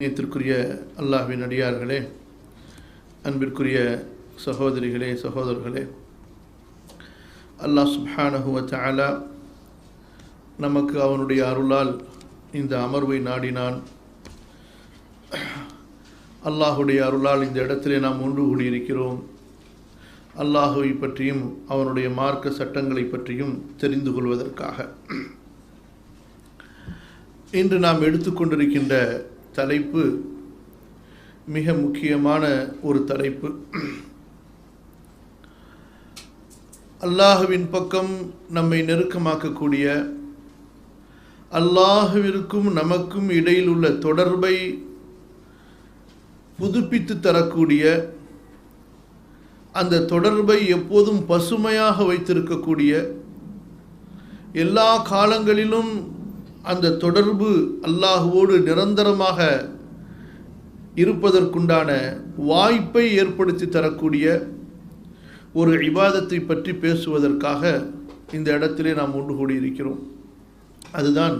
நேயத்திற்குரிய அல்லாஹ்வின் அடியார்களே, அன்பிற்குரிய சகோதரிகளே, சகோதரர்களே, அல்லாஹ் சுப்ஹானஹு வ தஆலா நமக்கு அவனுடைய அருளால் இந்த அமர்வை நாடினான். அல்லாஹுடைய அருளால் இந்த இடத்திலே நாம் ஒன்று கூடியிருக்கிறோம். அல்லாஹுவை பற்றியும் அவனுடைய மார்க்க சட்டங்களை பற்றியும் தெரிந்து கொள்வதற்காக. இன்று நாம் எடுத்துக்கொண்டிருக்கின்ற தலைப்பு மிக முக்கியமான ஒரு தலைப்பு. அல்லாஹுவின் பக்கம் நம்மை நெருக்கமாக்கக்கூடிய, அல்லாஹுவிற்கும் நமக்கும் இடையில் உள்ள தொடர்பை புதுப்பித்து தரக்கூடிய, அந்த தொடர்பை எப்போதும் பசுமையாக வைத்திருக்கக்கூடிய, எல்லா காலங்களிலும் அந்த தொடர்பு அல்லாஹுவோடு நிரந்தரமாக இருப்பதற்குண்டான வாய்ப்பை ஏற்படுத்தி தரக்கூடிய ஒரு இபாதத்தை பற்றி பேசுவதற்காக இந்த இடத்திலே நாம் ஒன்று கூடியிருக்கிறோம். அதுதான்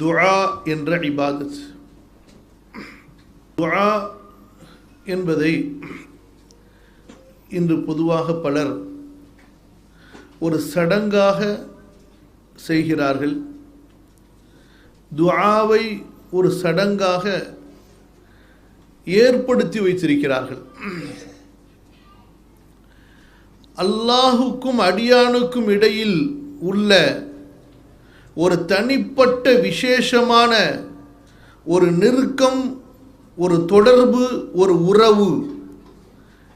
துஆ என்ற இபாதத். துஆ என்பதை இன்று பொதுவாக பலர் ஒரு சடங்காக செய்கிறார்கள். துஆவை ஒரு சடங்காக ஏற்படுத்தி வைத்திருக்கிறார்கள். அல்லாஹுக்கும் அடியானுக்கும் இடையில் உள்ள ஒரு தனிப்பட்ட விசேஷமான ஒரு நெருக்கம், ஒரு தொடர்பு, ஒரு உறவு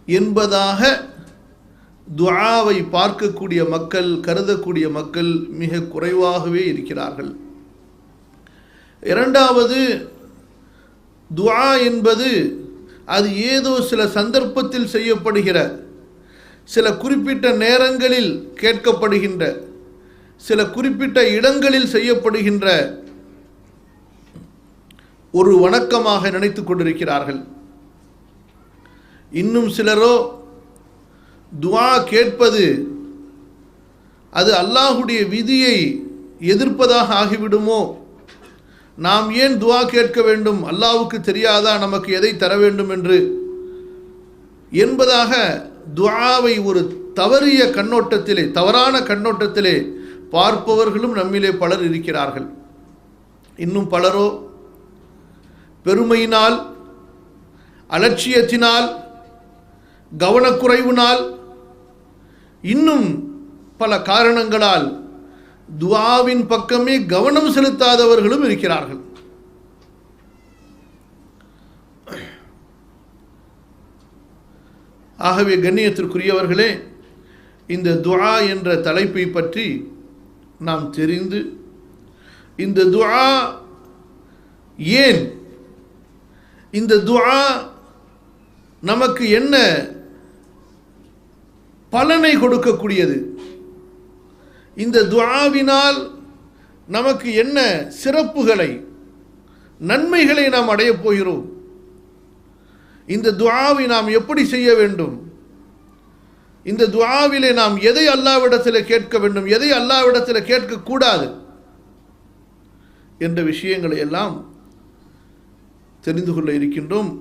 என்பதாக துஆவை பார்க்கக்கூடிய மக்கள், கருதக்கூடிய மக்கள் மிக குறைவாகவே இருக்கிறார்கள். இரண்டாவது, துஆ என்பது அது ஏதோ சில சந்தர்ப்பத்தில் செய்யப்படுகிற, சில குறிப்பிட்ட நேரங்களில் கேட்கப்படுகின்ற, சில குறிப்பிட்ட இடங்களில் செய்யப்படுகின்ற ஒரு வணக்கமாக நினைத்து கொண்டிருக்கிறார்கள். இன்னும் சிலரோ துஆ கேட்பது அது அல்லாஹுடைய விதியை எதிர்ப்பதாக ஆகிவிடுமோ, நாம் ஏன் துஆ கேட்க வேண்டும், அல்லாஹ்வுக்கு தெரியாதா நமக்கு எதை தர வேண்டும் என்று என்பதாக துஆவை ஒரு தவறிய கண்ணோட்டத்திலே, தவறான கண்ணோட்டத்திலே பார்ப்பவர்களும் நம்மிலே பலர் இருக்கிறார்கள். இன்னும் பலரோ பெருமையினால், அலட்சியத்தினால், கவனக்குறைவினால், இன்னும் பல காரணங்களால் துஆவின் பக்கமே கவனம் செலுத்தாதவர்களும் இருக்கிறார்கள். ஆகவே கண்ணியத்திற்குரியவர்களே, இந்த துஆ என்ற தலைப்பை பற்றி நாம் தெரிந்து, இந்த துஆ ஏன், இந்த துஆ நமக்கு என்ன பலனை கொடுக்கக்கூடியது, இந்த துஆவினால் நமக்கு என்ன சிறப்புகளை, நன்மைகளை நாம் அடையப் போகிறோம், இந்த துஆவை நாம் எப்படி செய்ய வேண்டும், இந்த துஆவிலே நாம் எதை அல்லாஹ்விடத்தில் கேட்க வேண்டும், எதை அல்லாஹ்விடத்தில் கேட்கக்கூடாது என்ற விஷயங்களை எல்லாம் தெரிந்து கொள்ள இருக்கின்றோம்.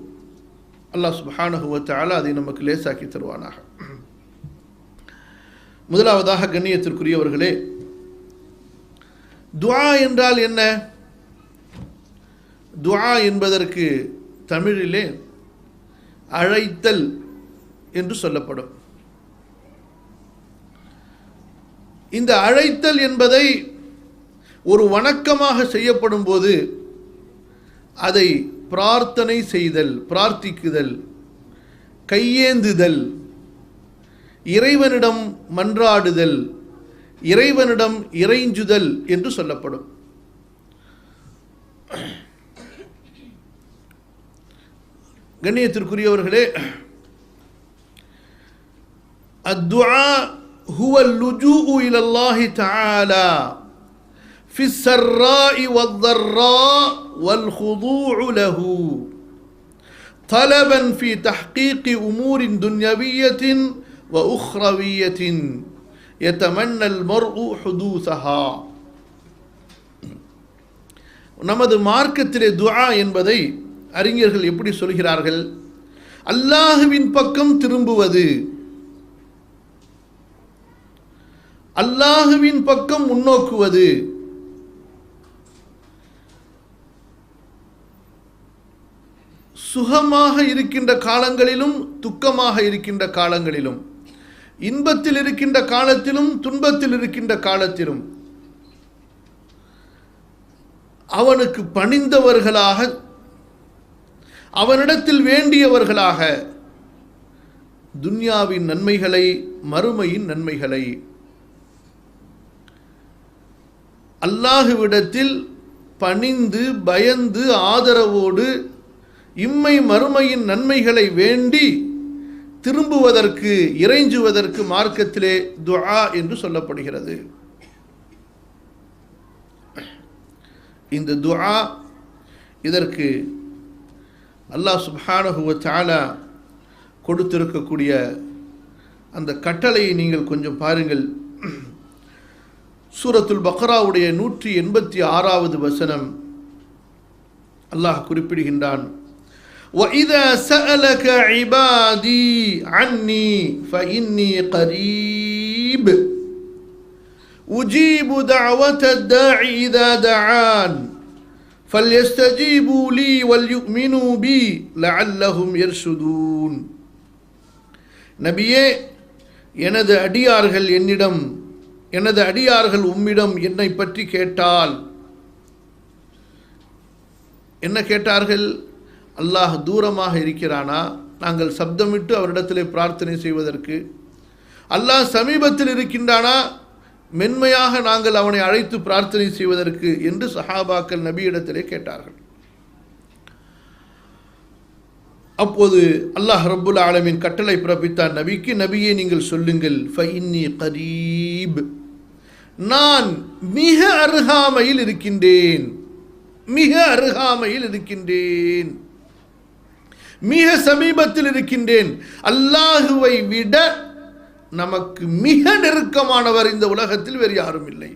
அல்லாஹ் சுப்ஹானஹு வ தஆலா அதை நமக்கு லேசாக்கி தருவானாக. முதலாவதாக கண்ணியத்திற்குரியவர்களே, துஆ என்றால் என்ன? துஆ என்பதற்கு தமிழிலே அழைத்தல் என்று சொல்லப்படும். இந்த அழைத்தல் என்பதை ஒரு வணக்கமாக செய்யப்படும் போது அதை பிரார்த்தனை செய்தல், பிரார்த்திக்குதல், கையேந்துதல், இறைவனிடம் மன்றாடுதல், இறைவனிடம் இறைஞ்சுதல் என்று சொல்லப்படும். கண்ணியத்திற்குரியவர்களே, அத்துஆ ஹுவ லுஜூஉ இலல்லாஹி தஆலா ஃபி ஸர்ராஇ வத்தர்ரா வல் குதூஉ லஹு தலபன் ஃபி தஹ்கீகி உமூரின் துன்யவிய்யத்தின் وأخروية يتمنى المرء حدوثها. நமது மார்க்கத்திலே துஆ என்பதை அறிஞர்கள் எப்படி சொல்கிறார்கள்? அல்லாஹுவின் பக்கம் திரும்புவது, அல்லாஹுவின் பக்கம் முன்னோக்குவது, சுகமாக இருக்கின்ற காலங்களிலும் துக்கமாக இருக்கின்ற காலங்களிலும், இன்பத்தில் இருக்கின்ற காலத்திலும் துன்பத்தில் இருக்கின்ற காலத்திலும் அவனுக்கு பணிந்தவர்களாக, அவனிடத்தில் வேண்டியவர்களாக துன்யாவின் நன்மைகளை மறுமையின் நன்மைகளை அல்லாஹுவிடத்தில் பணிந்து பயந்து ஆதரவோடு இம்மை மறுமையின் நன்மைகளை வேண்டி திரும்புவதற்கு இறைஞ்சுவதற்கு மார்க்கத்திலே துஆ என்று சொல்லப்படுகிறது. இந்த துஆ, இதற்கு அல்லாஹ் சுப்ஹானஹு வ தஆலா கொடுத்திருக்கக்கூடிய அந்த கட்டளையை நீங்கள் கொஞ்சம் பாருங்கள். சூரத்துல் பக்ராவுடைய 186வது வசனம் அல்லாஹ் குறிப்பிடுகின்றான், وَإِذَا سَأَلَكَ عِبَادِي عَنِّي فَإِنِّي قَرِيبٌ أُجِيبُ دَعْوَةَ الدَّاعِ إِذَا دَعَانِ فَلْيَسْتَجِيبُوا لِي وَلْيُؤْمِنُوا بِي لَعَلَّهُمْ يَرْشُدُونَ. நபியே, எனது அடியார்கள் என்னிடம், எனது அடியார்கள் உம்மிடம் என்னை பற்றி கேட்டால், என்ன கேட்டார்கள்? அல்லாஹ் தூரமாக இருக்கிறானா நாங்கள் சப்தமிட்டு அவரிடத்திலே பிரார்த்தனை செய்வதற்கு? அல்லாஹ் சமீபத்தில் இருக்கின்றானா மென்மையாக நாங்கள் அவனை அழைத்து பிரார்த்தனை செய்வதற்கு என்று சஹாபாக்கள் நபியிடத்திலே கேட்டார்கள். அப்போது அல்லாஹ் ரப்புல் ஆலமீன் கட்டளை பிறப்பித்தான் நபிக்கு, நபியே நீங்கள் சொல்லுங்கள், ஃபஇன்னி கரீப், நான் மிக அருகாமையில் இருக்கின்றேன், மிக அருகாமையில் இருக்கின்றேன், மிக சமீபத்தில் இருக்கின்றேன். அல்லாஹுவை விட நமக்கு மிக நெருக்கமானவர் இந்த உலகத்தில் வேறு யாரும் இல்லை.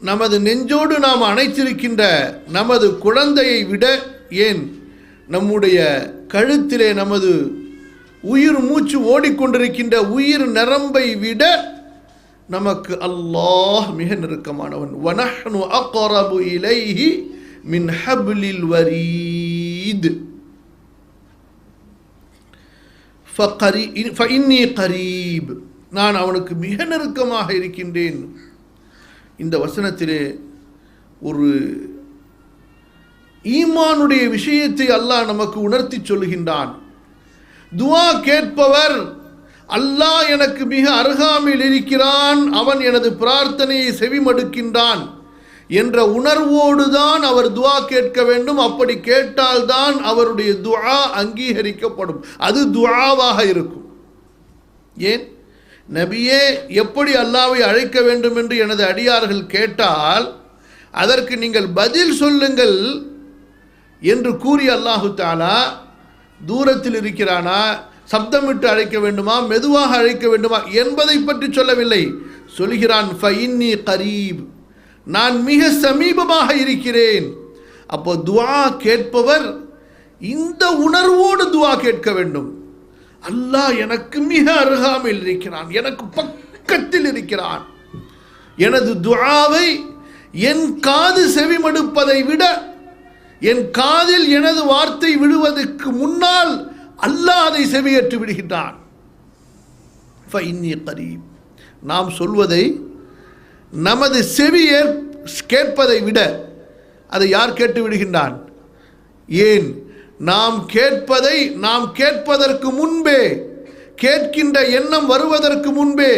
நமது நெஞ்சோடு நாம் அணைத்திருக்கின்ற நமது குழந்தையை விட, ஏன் நம்முடைய கழுத்திலே நமது உயிர் மூச்சு ஓடிக்கொண்டிருக்கின்ற உயிர் நரம்பை விட நமக்கு அல்லாஹ் மிக நெருக்கமானவன். வனஹ்னு அக்ரபு இலைஹி மின் ஹப்லில் வரீத் ஃபஇன்னி கரீப், நான் அவனுக்கு மிக நெருக்கமாக இருக்கின்றேன். இந்த வசனத்திலே ஒரு ஈமானுடைய விஷயத்தை அல்லாஹ் நமக்கு உணர்த்தி சொல்கின்றான். துஆ கேட்பவர், அல்லாஹ் எனக்கு மிக அருகாமையில் இருக்கிறான், அவன் எனது பிரார்த்தனையை செவிமடுக்கின்றான் என்ற உணர்வோடுதான் அவர் துஆ கேட்க வேண்டும். அப்படி கேட்டால்தான் அவருடைய துஆ அங்கீகரிக்கப்படும், அது துஆவாக இருக்கும். ஏன் நபியே, எப்படி அல்லாஹ்வை அழைக்க வேண்டும் என்று எனது அடியார்கள் கேட்டால் அதற்கு நீங்கள் பதில் சொல்லுங்கள் என்று கூறி அல்லாஹு தஆலா தூரத்தில் இருக்கிறானா, சப்தமிட்டு அழைக்க வேண்டுமா, மெதுவாக அழைக்க வேண்டுமா என்பதை பற்றி சொல்லவில்லை. சொல்கிறான், ஃபஇன்னி கரீப், நான் மிக சமீபமாக இருக்கிறேன். அப்போ துஆ கேட்பவர் இந்த உணர்வோடு துஆ கேட்க வேண்டும். அல்லாஹ் எனக்கு மிக அருகாமையில் இருக்கிறான், எனக்கு பக்கத்தில் இருக்கிறான். எனது துஆவை என் காது செவிமடுப்பதை விட, என் காதில் எனது வார்த்தை விழுவதற்கு முன்னால் அல்லாஹ் அதை செவியேற்று விடுகின்றான். ஃபஇன்னி கரீப், நாம் சொல்வதை நமது செவி கேட்பதை விட அதை யார் கேட்டு விடுகின்றான்? ஏன் நாம் கேட்பதை, நாம் கேட்பதற்கு முன்பே, கேட்கின்ற எண்ணம் வருவதற்கு முன்பே,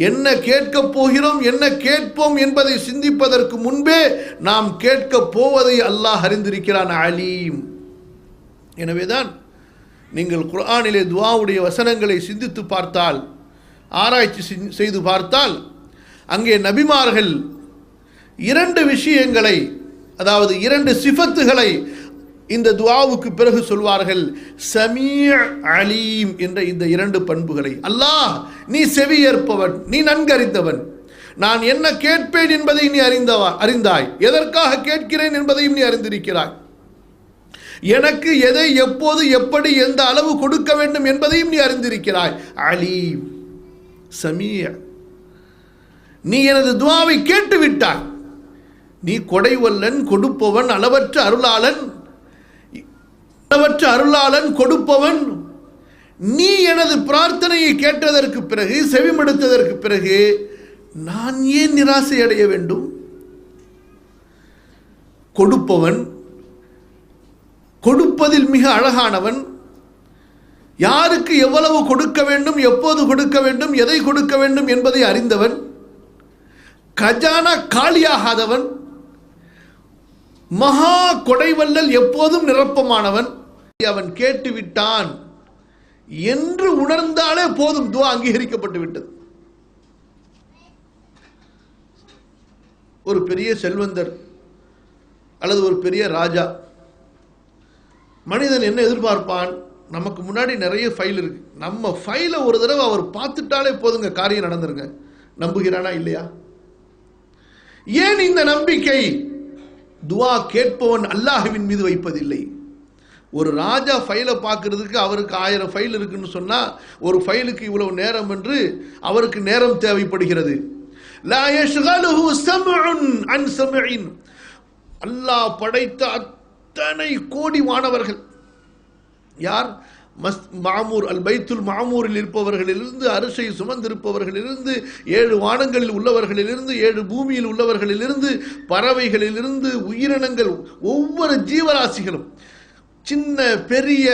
என்ன கேட்கப் போகிறோம், என்ன கேட்போம் என்பதை சிந்திப்பதற்கு முன்பே நாம் கேட்கப் போவதை அல்லாஹ் அறிந்திருக்கிறான், அலீம். எனவேதான் நீங்கள் குர்ஆனிலே துஆவுடைய வசனங்களை சிந்தித்து பார்த்தால், ஆராய்ச்சி செய்து பார்த்தால், அங்கே நபிமார்கள் இரண்டு விஷயங்களை, அதாவது இரண்டு சிஃபத்துகளை இந்த துஆவுக்கு பிறகு சொல்வார்கள். சமீஅ், அலீம் என்ற இந்த இரண்டு பண்புகளை. அல்லாஹ் நீ செவியேற்பவன், நீ நன்கறிந்தவன், நான் என்ன கேட்பேன் என்பதை நீ அறிந்தாய், எதற்காக கேட்கிறேன் என்பதையும் நீ அறிந்திருக்கிறாய், எனக்கு எதை எப்போது எப்படி எந்த அளவு கொடுக்க வேண்டும் என்பதையும் நீ அறிந்திருக்கிறாய். அலீம் சமீஅ, நீ எனது துஆவை கேட்டு விட்டாய். நீ கொடைவல்லன், கொடுப்பவன், அளவற்ற அருளாளன், கொடுப்பவன். நீ எனது பிரார்த்தனையை கேட்டதற்கு பிறகு, செவிமடுத்ததற்கு பிறகு நான் ஏன் நிராசை அடைய வேண்டும்? கொடுப்பவன், கொடுப்பதில் மிக அழகானவன், யாருக்கு எவ்வளவு கொடுக்க வேண்டும், எப்போது கொடுக்க வேண்டும், எதை கொடுக்க வேண்டும் என்பதை அறிந்தவன், கஜானா காலியாகாதவன், மகா கொடைவல்லல், எப்போதும் நிரப்பமானவன். அவன் கேட்டுவிட்டான் என்று உணர்ந்தாலே போதும், துஆ அங்கீகரிக்கப்பட்டு விட்டது. ஒரு பெரிய செல்வந்தர் அல்லது ஒரு பெரிய ராஜா, மனிதன் என்ன எதிர்பார்ப்பான்? நமக்கு முன்னாடி நிறைய ஃபைல் இருக்கு, நம்ம ஃபைலை ஒரு தடவை அவர் பார்த்துட்டாலே போதுங்க, காரியம் நடந்துருங்க. நம்புகிறானா இல்லையா? ஏன் இந்த நம்பிக்கை? துஆ கேட்பவன் அல்லாஹ்வின் மீது வைப்பதில்லை. ஒரு ராஜா ஃபைலை பார்க்கறதுக்கு அவருக்கு 1000 ஃபைல் இருக்குன்னு சொன்னா, ஒரு ஃபைலுக்கு இவ்வளவு நேரம் என்று அவருக்கு நேரம் தேவைப்படுகிறது. லா யஷ்கலுஹு ஸம்உன் அன் ஸம்இன், அல்லாஹ் படைத்த அத்தனை கோடி மாணவர்கள் யார்? மாமூர் அல் பைத்துல் மாமூரில் இருப்பவர்களிலிருந்து, அரிசை சுமந்திருப்பவர்களிலிருந்து, 7 வானங்களில் உள்ளவர்களிலிருந்து, 7 பூமியில் உள்ளவர்களிலிருந்து, பறவைகளிலிருந்து, உயிரினங்கள், ஒவ்வொரு ஜீவராசிகளும், சின்ன பெரிய,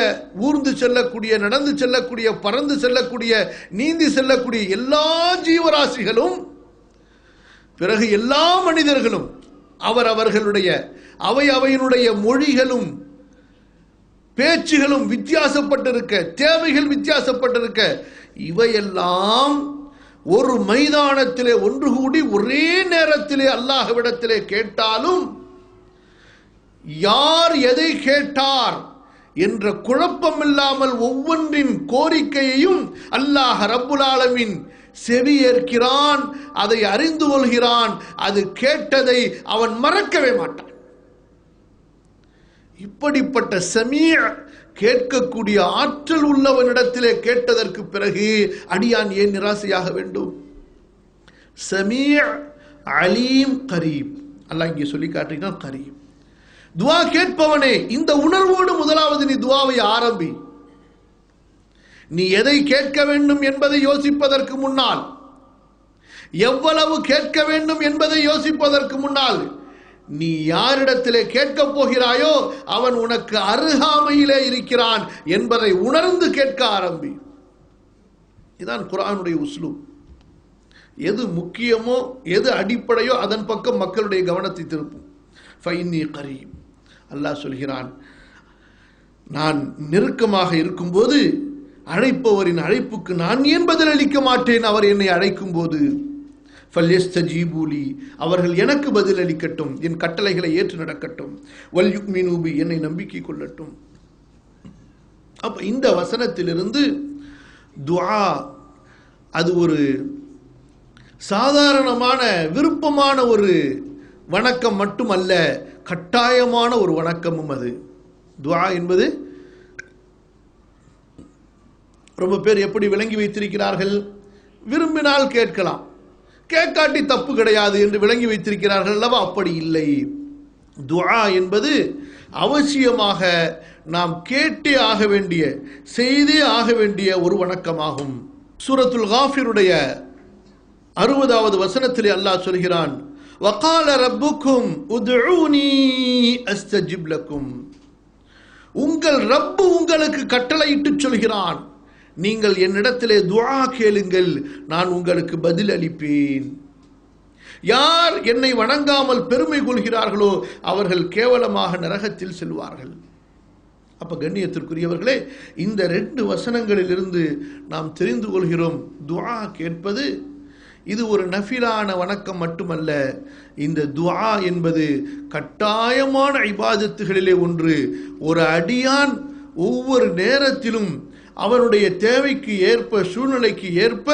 ஊர்ந்து செல்லக்கூடிய, நடந்து செல்லக்கூடிய, பறந்து செல்லக்கூடிய, நீந்தி செல்லக்கூடிய எல்லா ஜீவராசிகளும், பிறகு எல்லா மனிதர்களும், அவர்களுடைய அவையினுடைய மொழிகளும் பேச்சுகளும் வித்தியாசப்பட்டிருக்க, தேவைகள் வித்தியாசப்பட்டிருக்க, இவையெல்லாம் ஒரு மைதானத்திலே ஒன்று கூடி ஒரே நேரத்திலே அல்லாஹ்விடத்திலே கேட்டாலும், யார் எதை கேட்டார் என்ற குழப்பம் இல்லாமல் ஒவ்வொன்றின் கோரிக்கையையும் அல்லாஹ் ரப்புல் ஆலமீன் செவி ஏற்கிறான், அதை அறிந்து கொள்கிறான், அது கேட்டதை அவன் மறக்கவே மாட்டான். இப்படிப்பட்ட சமீஅ, கேட்கக்கூடிய ஆற்றல் உள்ளவனிடத்திலே கேட்டதற்கு பிறகு அடியான் ஏன் நிராசையாக வேண்டும்? சமீஅ, அலீம், கரீம். அல்லாஹ் இங்கே சொல்லி காட்டுகிறான் கரீம். துஆ கேட்பவனே, இந்த உணர்வோடு முதலாவது நீ துஆவை ஆரம்பி. நீ எதை கேட்க வேண்டும் என்பதை யோசிப்பதற்கு முன்னால், எவ்வளவு கேட்க வேண்டும் என்பதை யோசிப்பதற்கு முன்னால், நீ யாரிடத்திலே கேட்கப் போகிறாயோ அவன் உனக்கு அருகாமையிலே இருக்கிறான் என்பதை உணர்ந்து கேட்க ஆரம்பி. இதுதான் குர்ஆனுடைய உஸ்லூப். எது முக்கியமோ, எது அடிப்படையோ அதன் பக்கம் மக்களுடைய கவனத்தை திருப்பும். ஃபைன்னி கரீம், அல்லாஹ் சொல்கிறான், நான் நெருக்கமாக இருக்கும்போது அழைப்பவரின் அழைப்புக்கு நான் ஏன் பதிலளிக்க மாட்டேன்? அவர் என்னை அழைக்கும் போது ஃபல்யஸ்தஜீபூலி, அவர்கள் எனக்கு பதிலளிக்கட்டும், என் கட்டளைகளை ஏற்று நடக்கட்டும். வல்யுக்மினூ பி, என்னை நம்பிக்கை கொள்ளட்டும். அப்ப இந்த வசனத்திலிருந்து துஆ அது ஒரு சாதாரணமான விருப்பமான ஒரு வணக்கம் மட்டுமல்ல, கட்டாயமான ஒரு வணக்கமும். அது துஆ என்பது ரொம்ப பேர் எப்படி விளங்கி வைத்திருக்கிறார்கள்? விரும்பினால் கேட்கலாம், கேட்காட்டி தப்பு கிடையாது என்று விளங்கி வைத்திருக்கிறார்கள் அல்லவா? அப்படி இல்லை. துஆ என்பது அவசியமாக நாம் கேட்டே ஆக வேண்டிய, செய்தே ஆக வேண்டிய ஒரு வணக்கமாகும். சூரத்துல் காஃபிருடைய 60வது வசனத்திலே அல்லாஹ் சொல்கிறான், வகால ரப்புக்கும் உதுஊனி அஸ்தஜிப் லக்கும், உங்கள் ரப்பு உங்களுக்கு கட்டளையிட்டு சொல்கிறான், நீங்கள் என்னிடத்திலே துஆ கேளுங்கள், நான் உங்களுக்கு பதில் அளிப்பேன். யார் என்னை வணங்காமல் பெருமை கொள்கிறார்களோ அவர்கள் கேவலமாக நரகத்தில் செல்வார்கள். அப்ப கண்ணியத்திற்குரியவர்களே, இந்த 2 வசனங்களிலிருந்து நாம் தெரிந்து கொள்கிறோம், துஆ கேட்பது இது ஒரு நஃபிலான வணக்கம் மட்டுமல்ல. இந்த துஆ என்பது கட்டாயமான இபாதத்துகளிலே ஒன்று. ஒரு அடியான் ஒவ்வொரு நேரத்திலும் அவனுடைய தேவைக்கு ஏற்ப, சூழ்நிலைக்கு ஏற்ப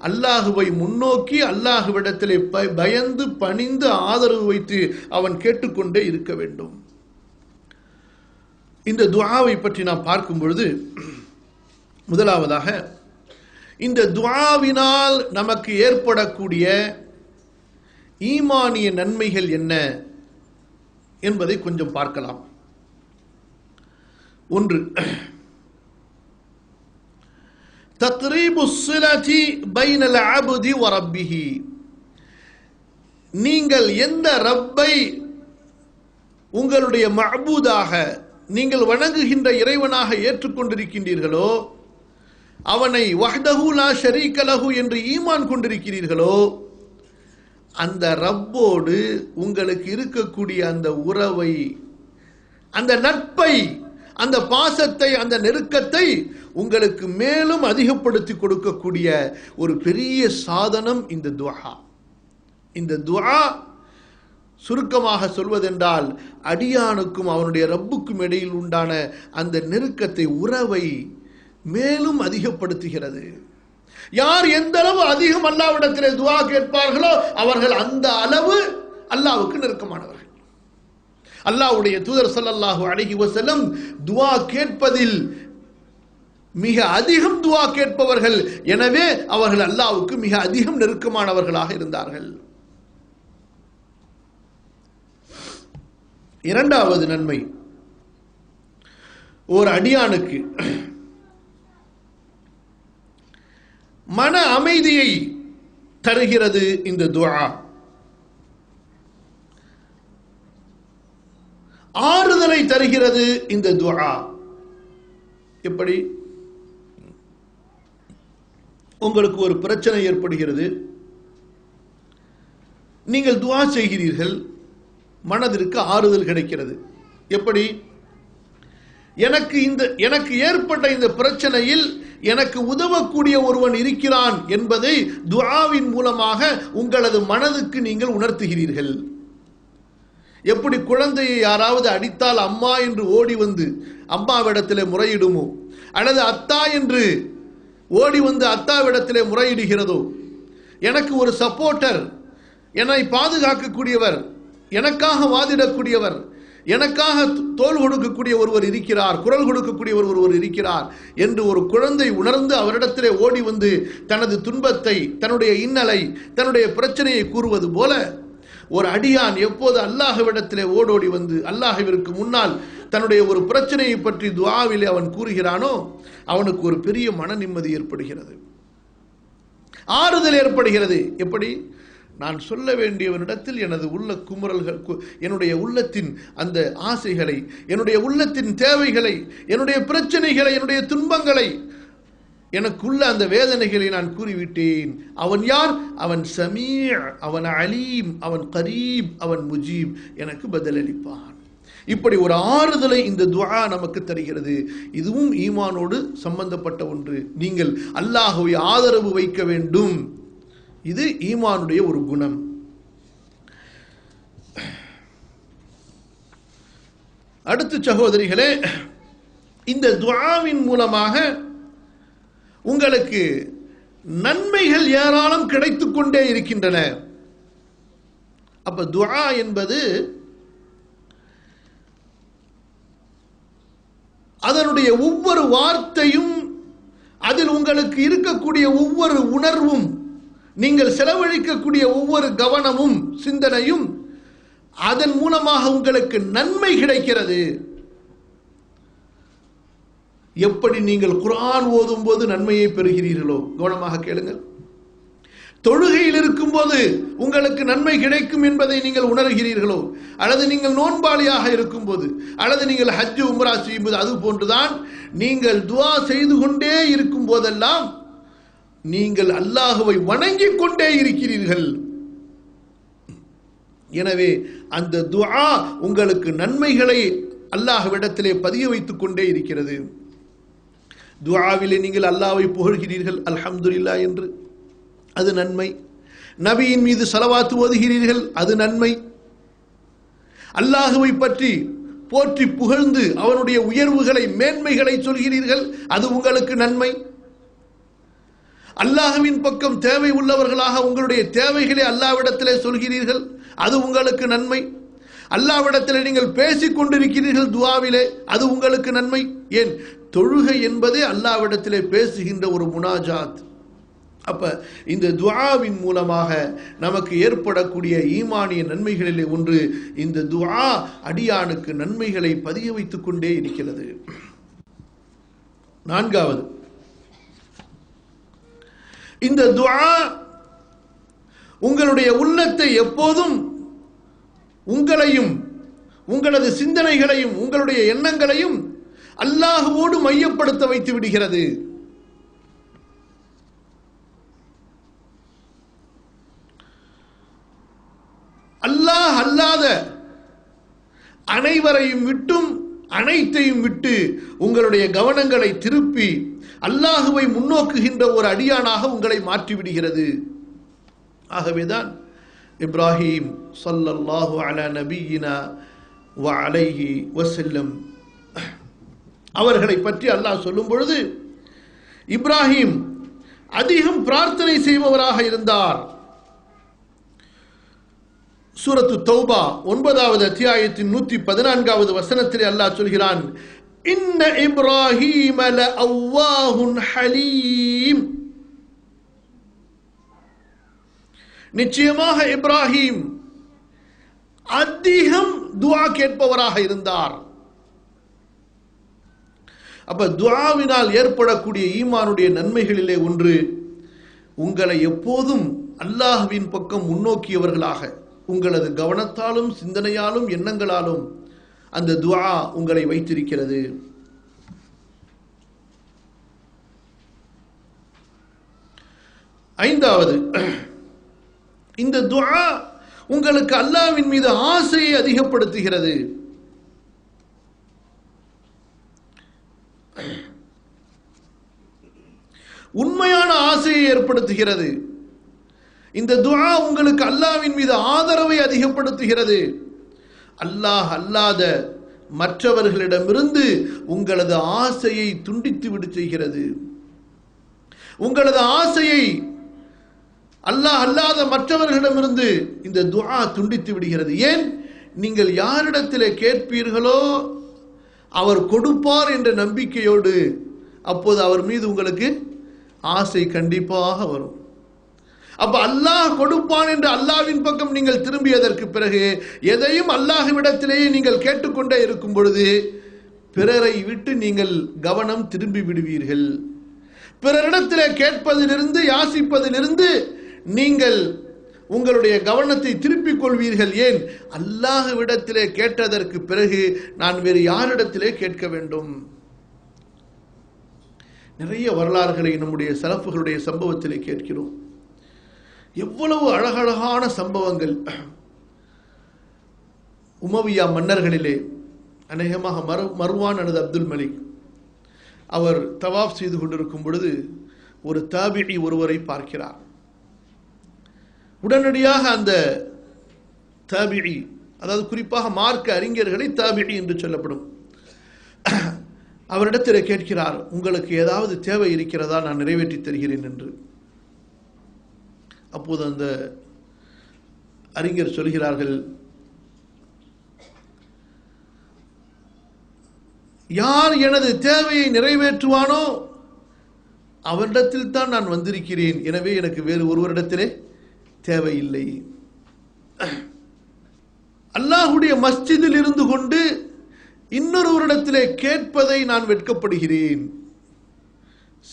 அல்லாஹுவை முன்னோக்கி அல்லாஹுவிடத்திலே பயந்து பணிந்து ஆதரவு வைத்து அவன் கேட்டுக்கொண்டே இருக்க வேண்டும். இந்த துஆவை பற்றி நாம் பார்க்கும் பொழுது, முதலாவதாக இந்த துஆவினால் நமக்கு ஏற்படக்கூடிய ஈமானிய நன்மைகள் என்ன என்பதை கொஞ்சம் பார்க்கலாம். ஒன்று, தக்ரீபு ஸிலதி பைனல் அப்தி வ ரப்பிஹி. நீங்கள் எந்த ரப்பை உங்களுடைய மஅபூதாக, நீங்கள் வணங்குகின்ற இறைவனாக ஏற்றுக்கொண்டிருக்கின்றீர்களோ, அவனை வஹ்தஹு லா ஷரீக லஹு என்று ஈமான் கொண்டிருக்கிறீர்களோ, அந்த ரப்போடு உங்களுக்கு இருக்கக்கூடிய அந்த உறவை, அந்த நட்பை, அந்த பாசத்தை, அந்த நெருக்கத்தை உங்களுக்கு மேலும் அதிகப்படுத்தி கொடுக்கக்கூடிய ஒரு பெரிய சாதனம் இந்த துஆ. இந்த துஆ சுருக்கமாக சொல்வதென்றால் அடியானுக்கும் அவனுடைய ரப்புக்கும் இடையில் உண்டான அந்த நெருக்கத்தை, உறவை மேலும் அதிகப்படுத்துகிறது. யார் எந்த அளவு அதிகம் அல்லாஹ்விடத்திலே துஆ கேட்பார்களோ அவர்கள் அந்த அளவு அல்லாஹ்வுக்கு நெருக்கமானவர்கள். அல்லாஹ்வுடைய தூதர் ஸல்லல்லாஹு அலைஹி வஸல்லம் துஆ கேட்பதில் மிக அதிகம் துஆ கேட்பவர்கள். எனவே அவர்கள் அல்லாஹ்வுக்கு மிக அதிகம் நெருக்கமானவர்களாக இருந்தார்கள். இரண்டாவது நன்மை, ஒரு அடியானுக்கு மன அமைதியை தருகிறது இந்த துஆ. ஆறுதலை தருகிறது இந்த துஆ. எப்படி? உங்களுக்கு ஒரு பிரச்சனை ஏற்படுகிறது, நீங்கள் துஆ செய்கிறீர்கள், மனதிற்கு ஆறுதல் கிடைக்கிறது. எப்படி? எனக்கு ஏற்பட்ட இந்த பிரச்சனையில் எனக்கு உதவக்கூடிய ஒருவன் இருக்கிறான் என்பதை துஆவின் மூலமாக உங்களது மனதுக்கு நீங்கள் உணர்த்துகிறீர்கள். எப்படி குழந்தையை யாராவது அடித்தால் அம்மா என்று ஓடி வந்து அம்மாவிடத்திலே முறையிடுமோ, அல்லது அத்தா என்று ஓடி வந்து அத்தாவிடத்திலே முறையிடுகிறதோ, எனக்கு ஒரு சப்போர்ட்டர், என்னை பாதுகாக்கக்கூடியவர், எனக்காக வாதிடக்கூடியவர், எனக்காக தோள் கொடுக்கக்கூடிய ஒருவர் இருக்கிறார், குரல் கொடுக்கக்கூடிய ஒருவர் இருக்கிறார் என்று ஒரு குழந்தை உணர்ந்து அவரிடத்திலே ஓடி வந்து தனது துன்பத்தை, தன்னுடைய இன்னலை, தன்னுடைய பிரச்சனையை கூறுவது போல ஒரு அடியான் எப்போது அல்லாஹ்விடத்திலே ஓடோடி வந்து அல்லாஹ்விற்கு முன்னால் தன்னுடைய ஒரு பிரச்சனையை பற்றி துஆவிலே அவன் கூறுகிறானோ, அவனுக்கு ஒரு பெரிய மன நிம்மதி ஏற்படுகிறது, ஆறுதல் ஏற்படுகிறது. எப்படி? நான் சொல்ல வேண்டியவனிடத்தில் எனது உள்ள குமுறல்கள், என்னுடைய உள்ளத்தின் அந்த ஆசைகளை, என்னுடைய உள்ளத்தின் தேவைகளை, என்னுடைய பிரச்சனைகளை, என்னுடைய துன்பங்களை, எனக்குள்ள அந்த வேதனைகளை நான் கூறிவிட்டேன். அவன் யார்? அவன் சமீஅ், அவன் அலீம், அவன் கரீப், அவன் முஜீப், எனக்கு பதிலளிப்பான். இப்படி ஒரு ஆறுதலை இந்த துஆ நமக்கு தருகிறது. இதுவும் ஈமானோடு சம்பந்தப்பட்ட ஒன்று. நீங்கள் அல்லாஹ்வை ஆதரவு வைக்க வேண்டும். இது ஈமானுடைய ஒரு குணம். அடுத்து சகோதரிகளே, இந்த துஆவின் மூலமாக உங்களுக்கு நன்மைகள் ஏராளம் கிடைத்துக் கொண்டே இருக்கின்றன. அப்ப துஆ என்பது அதனுடைய ஒவ்வொரு வார்த்தையும், அதில் உங்களுக்கு இருக்கக்கூடிய ஒவ்வொரு உணர்வும், நீங்கள் செலவழிக்கக்கூடிய ஒவ்வொரு கவனமும் சிந்தனையும், அதன் மூலமாக உங்களுக்கு நன்மை கிடைக்கிறது. எப்படி நீங்கள் குர்ஆன் ஓதும் போது நன்மையை பெறுகிறீர்களோ, கவனமாக கேளுங்கள். தொழுகையில் இருக்கும்போது உங்களுக்கு நன்மை கிடைக்கும் என்பதை நீங்கள் உணர்கிறீர்களோ, அல்லது நீங்கள் நோன்பாளியாக இருக்கும்போது, அல்லது நீங்கள் ஹஜ் உம்ரா செய்யும்போது, அது போன்றுதான் நீங்கள் துஆ செய்து கொண்டே இருக்கும் போதெல்லாம் நீங்கள் அல்லாஹ்வை வணங்கிக் கொண்டே இருக்கிறீர்கள். எனவே அந்த துஆ உங்களுக்கு நன்மைகளை அல்லாஹ்விடத்திலே பதிய வைத்துக் கொண்டே இருக்கிறது. துஆவிலே நீங்கள் அல்லாஹ்வை புகழ்கிறீர்கள் அல்ஹம்துலில்லாஹ் என்று, அது நன்மை. நபியின் மீது ஸலவாத் ஓதுகிறீர்கள், அது நன்மை. அல்லாஹ்வை பற்றி போற்றி புகழ்ந்து அவனுடைய உயர்வுகளை மேன்மைகளை சொல்கிறீர்கள், அது உங்களுக்கு நன்மை. அல்லாஹ்வின் பக்கம் தேவை உள்ளவர்களாக உங்களுடைய தேவைகளை அல்லாஹ்விடத்திலே சொல்கிறீர்கள், அது உங்களுக்கு நன்மை. அல்லாஹ்விடத்திலே நீங்கள் பேசிக் கொண்டிருக்கிறீர்கள் துஆவிலே, அது உங்களுக்கு நன்மை. ஏன்? தொழுகை என்பதே அல்லாஹ்விடத்திலே பேசுகின்ற ஒரு முனாஜாத். அப்ப இந்த துஆவின் மூலமாக நமக்கு ஏற்படக்கூடிய ஈமானிய நன்மைகளிலே ஒன்று, இந்த துஆ அடியானுக்கு நன்மைகளை பதிய வைத்துக் கொண்டே இருக்கிறது. நான்காவது, இந்த துஆ உங்களுடைய உள்ளத்தை எப்போதும் உங்களையும் உங்களது சிந்தனைகளையும் உங்களுடைய எண்ணங்களையும் அல்லாஹ்வோடு மையப்படுத்த வைத்து விடுகிறது. அல்லாஹ் அல்லாத அனைவரையும் விட்டும் அனைத்தையும் விட்டு உங்களுடைய கவனங்களை திருப்பி அல்லாஹுவை முன்னோக்குகின்ற ஒரு அடியானாக உங்களை மாற்றிவிடுகிறது. ஆகவேதான் இப்ராஹிம் ஸல்லல்லாஹு அலா நபியினா வ அலைஹி வஸல்லம் அவர்களை பற்றி அல்லாஹ் சொல்லும் பொழுது, இப்ராஹிம் அதிகம் பிரார்த்தனை செய்பவராக இருந்தார். சூரத்து தௌபா 9வது அத்தியாயத்தின் 114வது வசனத்திலே அல்லாஹ் சொல்கிறான், இன்ன இப்ராஹீம லஅவ்வாஹுன் ஹலீம். நிச்சயமாக இப்ராஹிம் அதிகம் துஆ கேட்பவராக இருந்தார். அப்ப துஆவினால் ஏற்படக்கூடிய ஈமானுடைய நன்மைகளிலே ஒன்று, உங்களை எப்போதும் அல்லாஹ்வின் பக்கம் முன்னோக்கியவர்களாக உங்களது கவனத்தாலும் சிந்தனையாலும் எண்ணங்களாலும் அந்த துஆ உங்களை வைத்திருக்கிறது. ஐந்தாவது, இந்த துஆ உங்களுக்கு அல்லாஹ்வின் மீது ஆசையை அதிகப்படுத்துகிறது. உண்மையான ஆசையை ஏற்படுத்துகிறது. இந்த துஆ உங்களுக்கு அல்லாஹ்வின் மீது ஆதரவை அதிகப்படுத்துகிறது. அல்லாஹ் அல்லாத மற்றவர்களிடமிருந்து உங்களது ஆசையை துண்டித்து விட செய்கிறது. உங்களது ஆசையை அல்லாஹ் அல்லாத மற்றவர்களிடமிருந்து இந்த துஆ துண்டித்து விடுகிறது. ஏன்? நீங்கள் யாரிடத்திலே கேட்பீர்களோ அவர் கொடுப்பார் என்ற நம்பிக்கையோடு அப்போது அவர் மீது உங்களுக்கு ஆசை கண்டிப்பாக வரும். அப்ப அல்லாஹ் கொடுப்பான் என்று அல்லாஹ்வின் பக்கம் நீங்கள் திரும்பியதற்கு பிறகு எதையும் அல்லாஹ்விடத்திலேயே நீங்கள் கேட்டுக்கொண்டே இருக்கும் பொழுது பிறரை விட்டு நீங்கள் கவனம் திரும்பி விடுவீர்கள். பிறரிடத்திலே கேட்பதிலிருந்து யாசிப்பதிலிருந்து நீங்கள் உங்களுடைய கவனத்தை திருப்பிக் கொள்வீர்கள். ஏன்? அல்லாஹ்விடத்திலே கேட்டதற்கு பிறகு நான் வேறு யாரிடத்திலே கேட்க வேண்டும்? நிறைய வரலாறுகளை நம்முடைய சலஃபுகளுடைய சம்பவத்திலே கேட்கிறோம். எவ்வளவு அழகழகான சம்பவங்கள். உமவியா மன்னர்களிலே அநேகமாக மர்வான் அல்லது அப்துல் மலிக் அவர் தவாஃப் செய்து கொண்டிருக்கும் பொழுது ஒரு தாபிஇ ஒருவரை பார்க்கிறார். உடனடியாக அந்த தாபிஇ, அதாவது குறிப்பாக மார்க்க அறிஞர்களை தாபிஇ என்று சொல்லப்படும், அவரிடத்தில் கேட்கிறார், உங்களுக்கு ஏதாவது தேவை இருக்கிறதா, நான் நிறைவேற்றி தருகிறேன் என்று. அப்போது அந்த அறிஞர் சொல்கிறார்கள், யார் எனது தேவையை நிறைவேற்றுவானோ அவரிடத்தில் தான் நான் வந்திருக்கிறேன், எனவே எனக்கு வேறு ஒருவரிடத்திலே தேவையில்லை. அல்லாஹ்வுடைய மஸ்ஜிதில் இருந்து கொண்டு இன்னொருவரிடத்திலே கேட்பதை நான் வெட்கப்படுகிறேன்.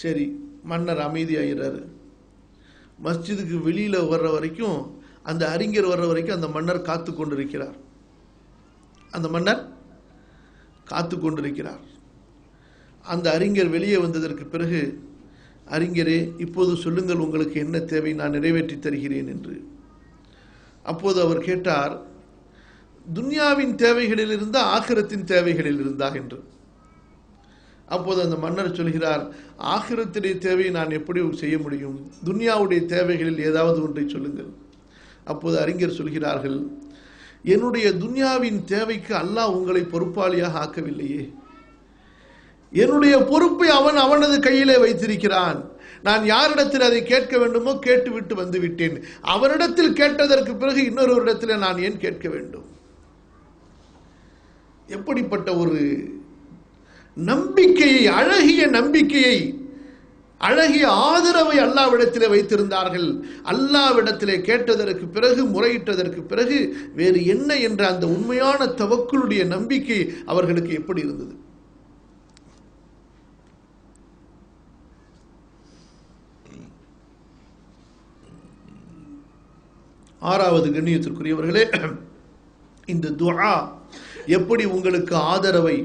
சரி, மன்னர் அமைதியாகிறாரு. மஸ்ஜிதுக்கு வெளியில வர்ற வரைக்கும், அந்த அறிஞர் வர்ற வரைக்கும் அந்த மன்னர் காத்து கொண்டிருக்கிறார். அந்த மன்னர் காத்து கொண்டிருக்கிறார். அந்த அறிஞர் வெளியே வந்ததற்கு பிறகு, அறிஞரே இப்போது சொல்லுங்கள், உங்களுக்கு என்ன தேவை, நான் நிறைவேற்றி தருகிறேன் என்று. அப்போது அவர் கேட்டார், துன்யாவின் தேவைகளில் இருந்தா ஆகிரத்தின் தேவைகளில் இருந்தா என்று. அப்போது அந்த மன்னர் சொல்கிறார், ஆகிரத்துடைய தேவையை நான் எப்படி செய்ய முடியும், துன்யாவுடைய தேவைகளில் ஏதாவது ஒன்றை சொல்லுங்கள். அப்போது அறிஞர் சொல்கிறார்கள், என்னுடைய துன்யாவின் தேவைக்கு அல்லாஹ் உங்களை பொறுப்பாளியாக ஆக்கவில்லையே. என்னுடைய பொறுப்பை அவனது கையிலே வைத்திருக்கிறான். நான் யாரிடத்தில் அதை கேட்க வேண்டுமோ கேட்டுவிட்டு வந்து விட்டேன். அவரிடத்தில் கேட்டதற்கு பிறகு இன்னொருவரிடத்தில் நான் ஏன் கேட்க வேண்டும்? எப்படிப்பட்ட ஒரு நம்பிக்கையை, அழகிய நம்பிக்கையை, அழகிய ஆதரவை அல்லாஹ்விடத்திலே வைத்திருந்தார்கள். அல்லாஹ்விடத்திலே கேட்டதற்கு பிறகு, முறையிட்டதற்கு பிறகு வேறு என்ன என்ற அந்த உண்மையான தவக்குலுடைய நம்பிக்கை அவர்களுக்கு எப்படி இருந்தது? ஆறாவது கண்ணியத்திற்குரியவர்களே, இந்த துஆ எப்படி உங்களுக்கு ஆதரவை,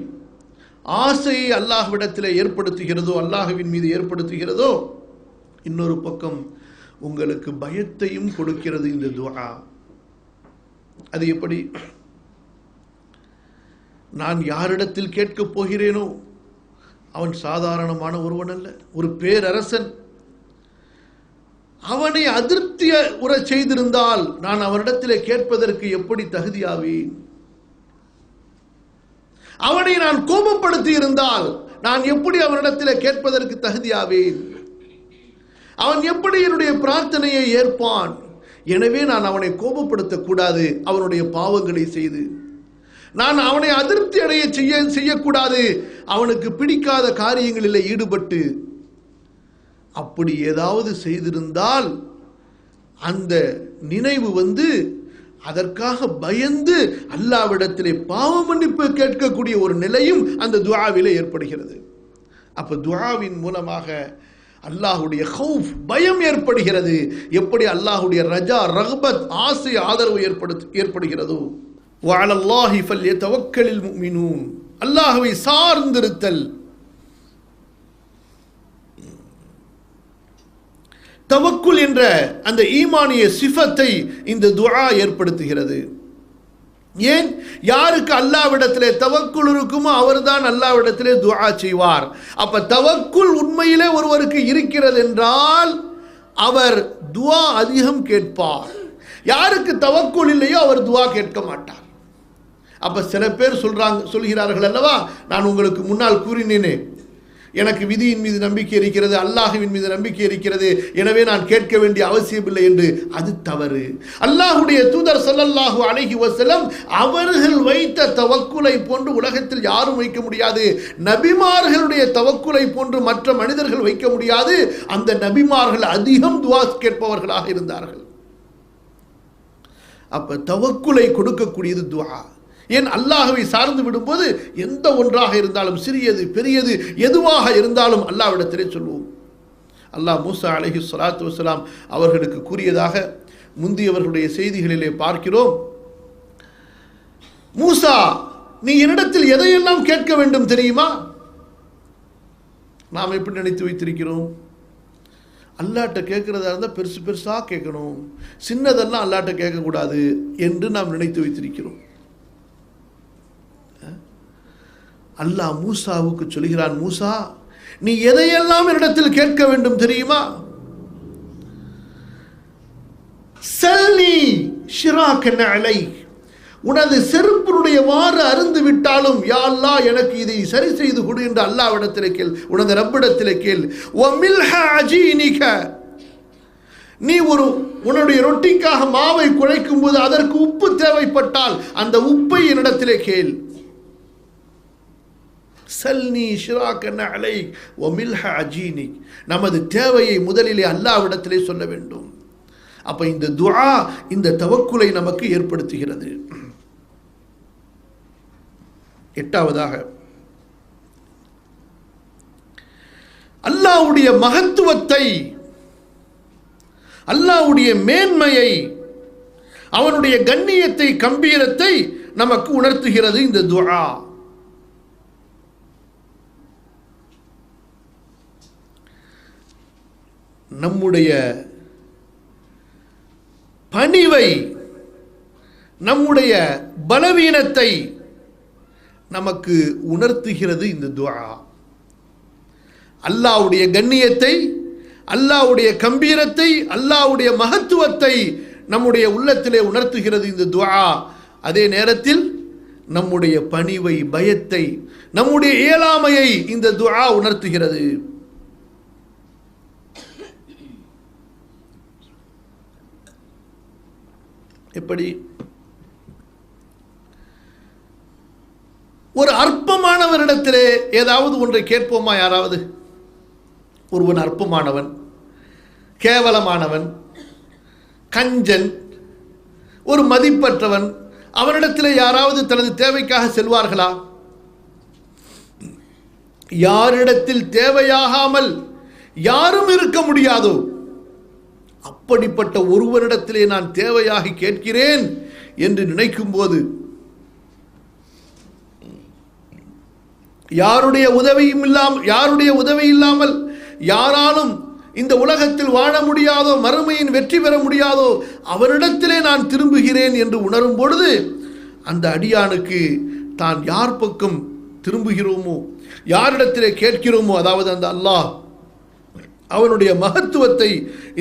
ஆசையை அல்லாஹ்விடத்திலே ஏற்படுத்துகிறதோ, அல்லாஹ்வின் மீது ஏற்படுத்துகிறதோ, இன்னொரு பக்கம் உங்களுக்கு பயத்தையும் கொடுக்கிறது இந்த துஆ. அது எப்படி? நான் யாரிடத்தில் கேட்கப் போகிறேனோ அவன் சாதாரணமான ஒருவன் அல்ல, ஒரு பேரரசன். அவனை அதிருப்திய உற செய்திருந்தால் நான் அவனிடத்திலே கேட்பதற்கு எப்படி தகுதியாவேன்? அவனை நான் கோபப்படுத்தி இருந்தால் நான் எப்படி அவனிடத்திலே கேட்பதற்கு தகுதியாவேன்? அவன் எப்படி என்னுடைய பிரார்த்தனையை ஏற்பான்? எனவே நான் அவனை கோபப்படுத்தக்கூடாது. அவனுடைய பாவங்களை செய்து நான் அவனை அதிருப்தி அடைய செய்யக்கூடாது. அவனுக்கு பிடிக்காத காரியங்களில் ஈடுபட்டு அப்படி ஏதாவது செய்திருந்தால் அந்த நினைவு வந்து அதற்காக பயந்து அல்லாஹ்விடத்திலே பாவ மன்னிப்பு கேட்கக்கூடிய ஒரு நிலையும் அந்த துஆவிலே ஏற்படுகிறது. அப்ப துஆவின் மூலமாக அல்லாஹ்வுடைய ஹவுஃப், பயம் ஏற்படுகிறது. எப்படி அல்லாஹ்வுடைய ரஜா, ரஹ்பத், ஆசை, ஆதரவு ஏற்படுகிறதோ. வஅலல்லாஹி ஃபல்யதவக்கலில் முஃமினூன், அல்லாஹ்வை சார்ந்திருத்தல், தவக்குல் என்ற அந்த ஈமானிய சிஃபத்தை இந்த துஆ ஏற்படுத்துகிறது. ஏன்? யாருக்கு அல்லாஹ்விடத்திலே தவக்குல் இருக்குமோ அவர்தான் அல்லாஹ்விடத்திலே துஆ செய்வார். அப்ப தவக்குல் உண்மையிலே ஒருவருக்கு இருக்கிறது என்றால் அவர் துஆ அதிகம் கேட்பார். யாருக்கு தவக்குல் இல்லையோ அவர் துஆ கேட்க மாட்டார். அப்ப சில பேர் சொல்கிறார்கள் அல்லவா, நான் உங்களுக்கு முன்னால் கூறினேனே, எனக்கு விதியின் மீது நம்பிக்கை இருக்கிறது, அல்லாஹ்வின் மீது நம்பிக்கை இருக்கிறது, எனவே நான் கேட்க வேண்டிய அவசியமில்லை என்று. அது தவறு. அல்லாஹ்வுடைய தூதர் ஸல்லல்லாஹு அலைஹி வஸல்லம் அவர்கள் வைத்த தவக்குலை போன்று உலகத்தில் யாரும் வைக்க முடியாது. நபிமார்களுடைய தவக்குலை போன்று மற்ற மனிதர்கள் வைக்க முடியாது. அந்த நபிமார்கள் அதிகம் துஆ கேட்பவர்களாக இருந்தார்கள். அப்ப தவக்குலை கொடுக்கக்கூடியது துஆ. ஏன்? அல்லாஹ்வை சார்ந்து விடும்போது எந்த ஒன்றாக இருந்தாலும், சிறியது பெரியது எதுவாக இருந்தாலும் அல்லாஹ்விடத்திலே சொல்வோம். அல்லாஹ் மூசா அலைஹிஸ்ஸலாத்து வஸ்ஸலாம் அவர்களுக்கு கூறியதாக முந்தியவர்களுடைய செய்திகளிலே பார்க்கிறோம். மூசா, நீ என்னிடத்தில் எதையெல்லாம் கேட்க வேண்டும் தெரியுமா? நாம் எப்படி நினைத்து வைத்திருக்கிறோம்? அல்லாஹ்ட்ட கேட்கிறதா இருந்தால் பெருசு பெருசாக கேட்கணும், சின்னதெல்லாம் அல்லாஹ்ட்ட கேட்கக்கூடாது என்று நாம் நினைத்து வைத்திருக்கிறோம். அல்லாஹ் மூசாவுக்கு சொல்கிறான், மூசா, நீ எதையெல்லாம் என்னிடத்தில் கேட்க வேண்டும் தெரியுமா? சல்னி ஷிராகன் அலை, உனது செருப்பினுடைய வாறு அருந்து விட்டாலும் யா அல்லாஹ் எனக்கு இதை சரி செய்து கொடு என்று அல்லாஹ்விடத்திலே கேள், உனது ரப்பிடத்திலே கேள். வமில்ஹ அஜீனிக, நீ உன்னுடைய ரொட்டிக்காக மாவை குழைக்கும் போது அதற்கு உப்பு தேவைப்பட்டால் அந்த உப்பை என்னிடத்திலே கேள். சல்னி ஷிராகன் அலை வமில்ஹ அஜீனிக், நமது தேவையை முதலிலே அல்லாஹ்விடத்திலே சொல்ல வேண்டும். அப்ப இந்த துஆ இந்த தவக்குலை நமக்கு ஏற்படுத்துகிறது. எட்டாவதாக அல்லாஹ்வுடைய மகத்துவத்தை, அல்லாஹ்வுடைய மேன்மையை, அவனுடைய கண்ணியத்தை, கம்பீரத்தை நமக்கு உணர்த்துகிறது இந்த துஆ. நம்முடைய பணிவை, நம்முடைய பலவீனத்தை நமக்கு உணர்த்துகிறது இந்த துஆ. அல்லாஹ்வுடைய கண்ணியத்தை, அல்லாஹ்வுடைய கம்பீரத்தை, அல்லாஹ்வுடைய மகத்துவத்தை நம்முடைய உள்ளத்திலே உணர்த்துகிறது இந்த துஆ. அதே நேரத்தில் நம்முடைய பணிவை, பயத்தை, நம்முடைய இயலாமையை இந்த துஆ உணர்த்துகிறது. எப்படி ஒரு அற்பமானவரிடத்திலே ஏதாவது ஒன்றை கேட்போமா? யாராவது ஒருவன் அற்பமானவன், கேவலமானவன், கஞ்சன், ஒரு மதிப்பற்றவன், அவனிடத்தில் யாராவது தனது தேவைக்காக செல்வார்களா? யாரிடத்தில் தேவையாகாமல் யாரும் இருக்க முடியாதோ அப்படிப்பட்ட ஒருவரிடத்திலே நான் தேவையாகி கேட்கிறேன் என்று நினைக்கும் போது, யாருடைய உதவி இல்லாமல் யாராலும் இந்த உலகத்தில் வாழ முடியாதோ, மறுமையின் வெற்றி பெற முடியாதோ அவரிடத்திலே நான் திரும்புகிறேன் என்று உணரும் பொழுது, அந்த அடியானுக்கு தான் யார் பக்கம் திரும்புகிறோமோ, யாரிடத்திலே கேட்கிறோமோ, அதாவது அந்த அல்லாஹ், அவனுடைய மகத்துவத்தை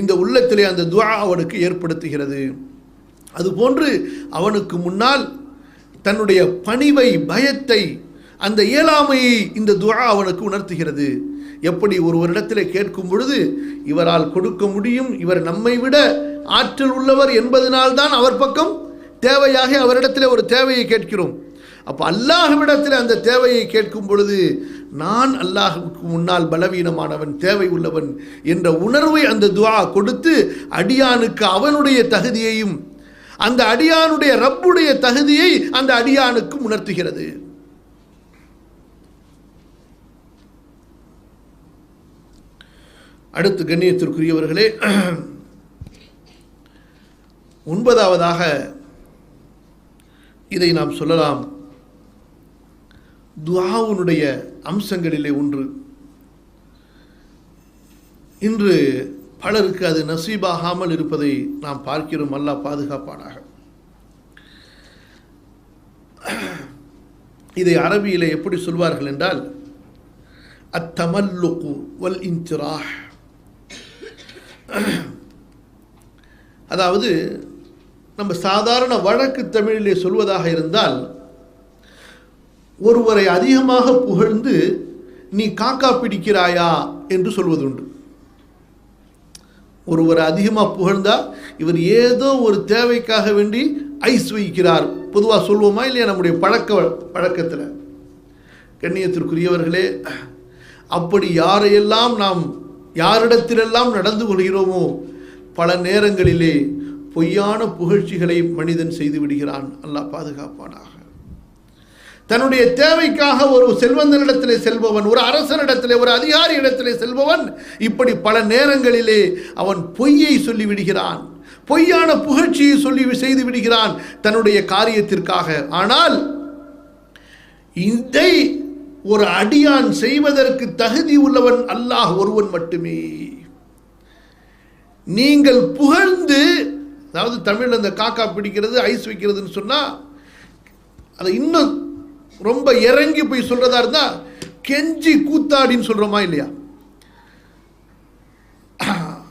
இந்த உள்ளத்திலே அந்த துஆ அவனுக்கு ஏற்படுத்துகிறது. அதுபோன்று அவனுக்கு முன்னால் தன்னுடைய பணிவை, பயத்தை, அந்த இயலாமையை இந்த துஆ அவனுக்கு உணர்த்துகிறது. எப்படி ஒருவரிடத்தில் கேட்கும் பொழுது இவரால் கொடுக்க முடியும், இவர் நம்மை விட ஆற்றல் உள்ளவர் என்பதனால்தான் அவர் பக்கம் தேவையாக அவரிடத்தில் ஒரு தேவையை கேட்கிறோம். அப்போ அல்லாஹ்விடத்தில் அந்த தேவையை கேட்கும் பொழுது நான் அல்லாஹ்வுக்கு முன்னால் பலவீனமானவன், தேவை உள்ளவன் என்ற உணர்வை அந்த துஆ கொடுத்து அடியானுக்கு அவனுடைய தகுதியையும் அந்த அடியானுடைய ரப்புடைய தகுதியை அந்த அடியானுக்கு உணர்த்துகிறது. அடுத்து கண்ணியத்திற்குரியவர்களே, 9வதாக இதை நாம் சொல்லலாம், துஆவுனுடைய அம்சங்களிலே ஒன்று. இன்று பலருக்கு அது நசீபாகாமல் இருப்பதை நாம் பார்க்கிறோம். அல்லாஹ் பாதுகாப்பானாக. இதை அரபியிலே எப்படி சொல்வார்கள் என்றால், அத்தமல்லுகு வல் இன்திராஹ். அதாவது நம்ம சாதாரண வழக்கு தமிழிலே சொல்வதாக இருந்தால், ஒருவரை அதிகமாக புகழ்ந்து நீ காக்கா பிடிக்கிறாயா என்று சொல்வதுண்டு. ஒருவரை அதிகமாக புகழ்ந்தா இவர் ஏதோ ஒரு தேவைக்காக வேண்டி ஐஸ் வைக்கிறார், பொதுவாக சொல்வோமா இல்லையா நம்முடைய பழக்கத்தில்? கண்ணியத்திற்குரியவர்களே, அப்படி யாரிடத்திலெல்லாம் நடந்து கொள்கிறோமோ பல நேரங்களிலே பொய்யான புகழ்ச்சிகளை மனிதன் செய்து விடுகிறான். அல்லாஹ் பாதுகாப்பானாக. தன்னுடைய தேவைக்காக ஒரு செல்வந்தனிடத்திலே செல்பவன், ஒரு அரசனிடத்திலே, ஒரு அதிகாரி இடத்திலே செல்பவன் இப்படி பல நேரங்களிலே அவன் பொய்யை சொல்லிவிடுகிறான், பொய்யான புகழ்ச்சியை செய்து விடுகிறான் தன்னுடைய காரியத்திற்காக. ஆனால் இதை ஒரு அடியான் செய்வதற்கு தகுதி உள்ளவன் அல்லாஹ் ஒருவன் மட்டுமே. நீங்கள் புகழ்ந்து, அதாவது தமிழ் அந்த காக்கா பிடிக்கிறது, ஐஸ் வைக்கிறதுன்னு சொன்னா அதை இன்னும் ரொம்ப இறங்கி போய் சொல்றதா இருந்தா கெஞ்சி கூத்தாடின்னு சொல்றோமா இல்லையா?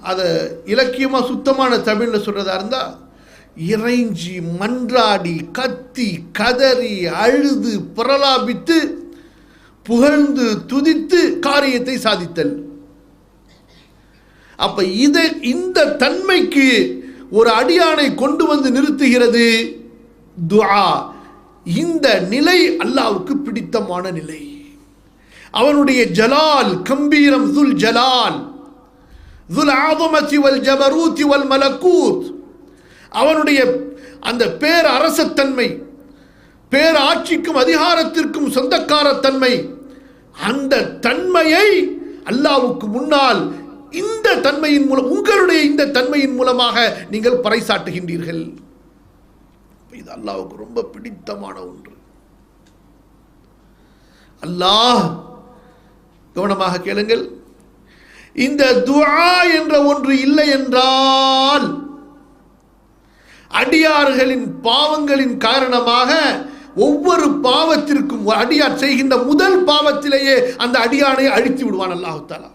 அதை இலக்கியமா சுத்தமான தமிழ்ல சொல்றதா இருந்தா இறைஞ்சி, மன்றாடி, கத்தி, கதறி, அழுது, பிரலாபித்து, புகழ்ந்து, துதித்து காரியத்தை சாதித்தல். அப்ப இந்த தன்மைக்கு ஒரு அடியானை கொண்டு வந்து நிறுத்துகிறது துஆ. இந்த நிலை அல்லாஹ்வுக்கு பிடித்தமான நிலை. அவனுடைய ஜலால், கம்பீரம், துல் ஜலால், துல் ஆதமதி வல் ஜபரூதி வல் மலக்கூத், அவனுடைய அந்த பேர் அரசத்தன்மை, பேர் ஆட்சிக்கும் அதிகாரத்திற்கும் சொந்தக்காரத்தன்மை, அந்த தன்மையை அல்லாஹ்வுக்கு முன்னால் இந்த தன்மையின் மூலம், உங்களுடைய இந்த தன்மையின் மூலமாக நீங்கள் பறைசாட்டுகின்றீர்கள். இது அல்லாஹ்வுக்கு ரொம்ப பிடித்தமான ஒன்று. அல்லாஹ், கவனமாக கேளுங்கள், இந்த துஆ என்ற ஒன்று இல்லை என்றால் அடியார்களின் பாவங்களின் காரணமாக ஒவ்வொரு பாவத்திற்கும் அடியார் செய்கின்ற முதல் பாவத்திலேயே அந்த அடியானை அழித்து விடுவான் அல்லாஹ் தஆலா.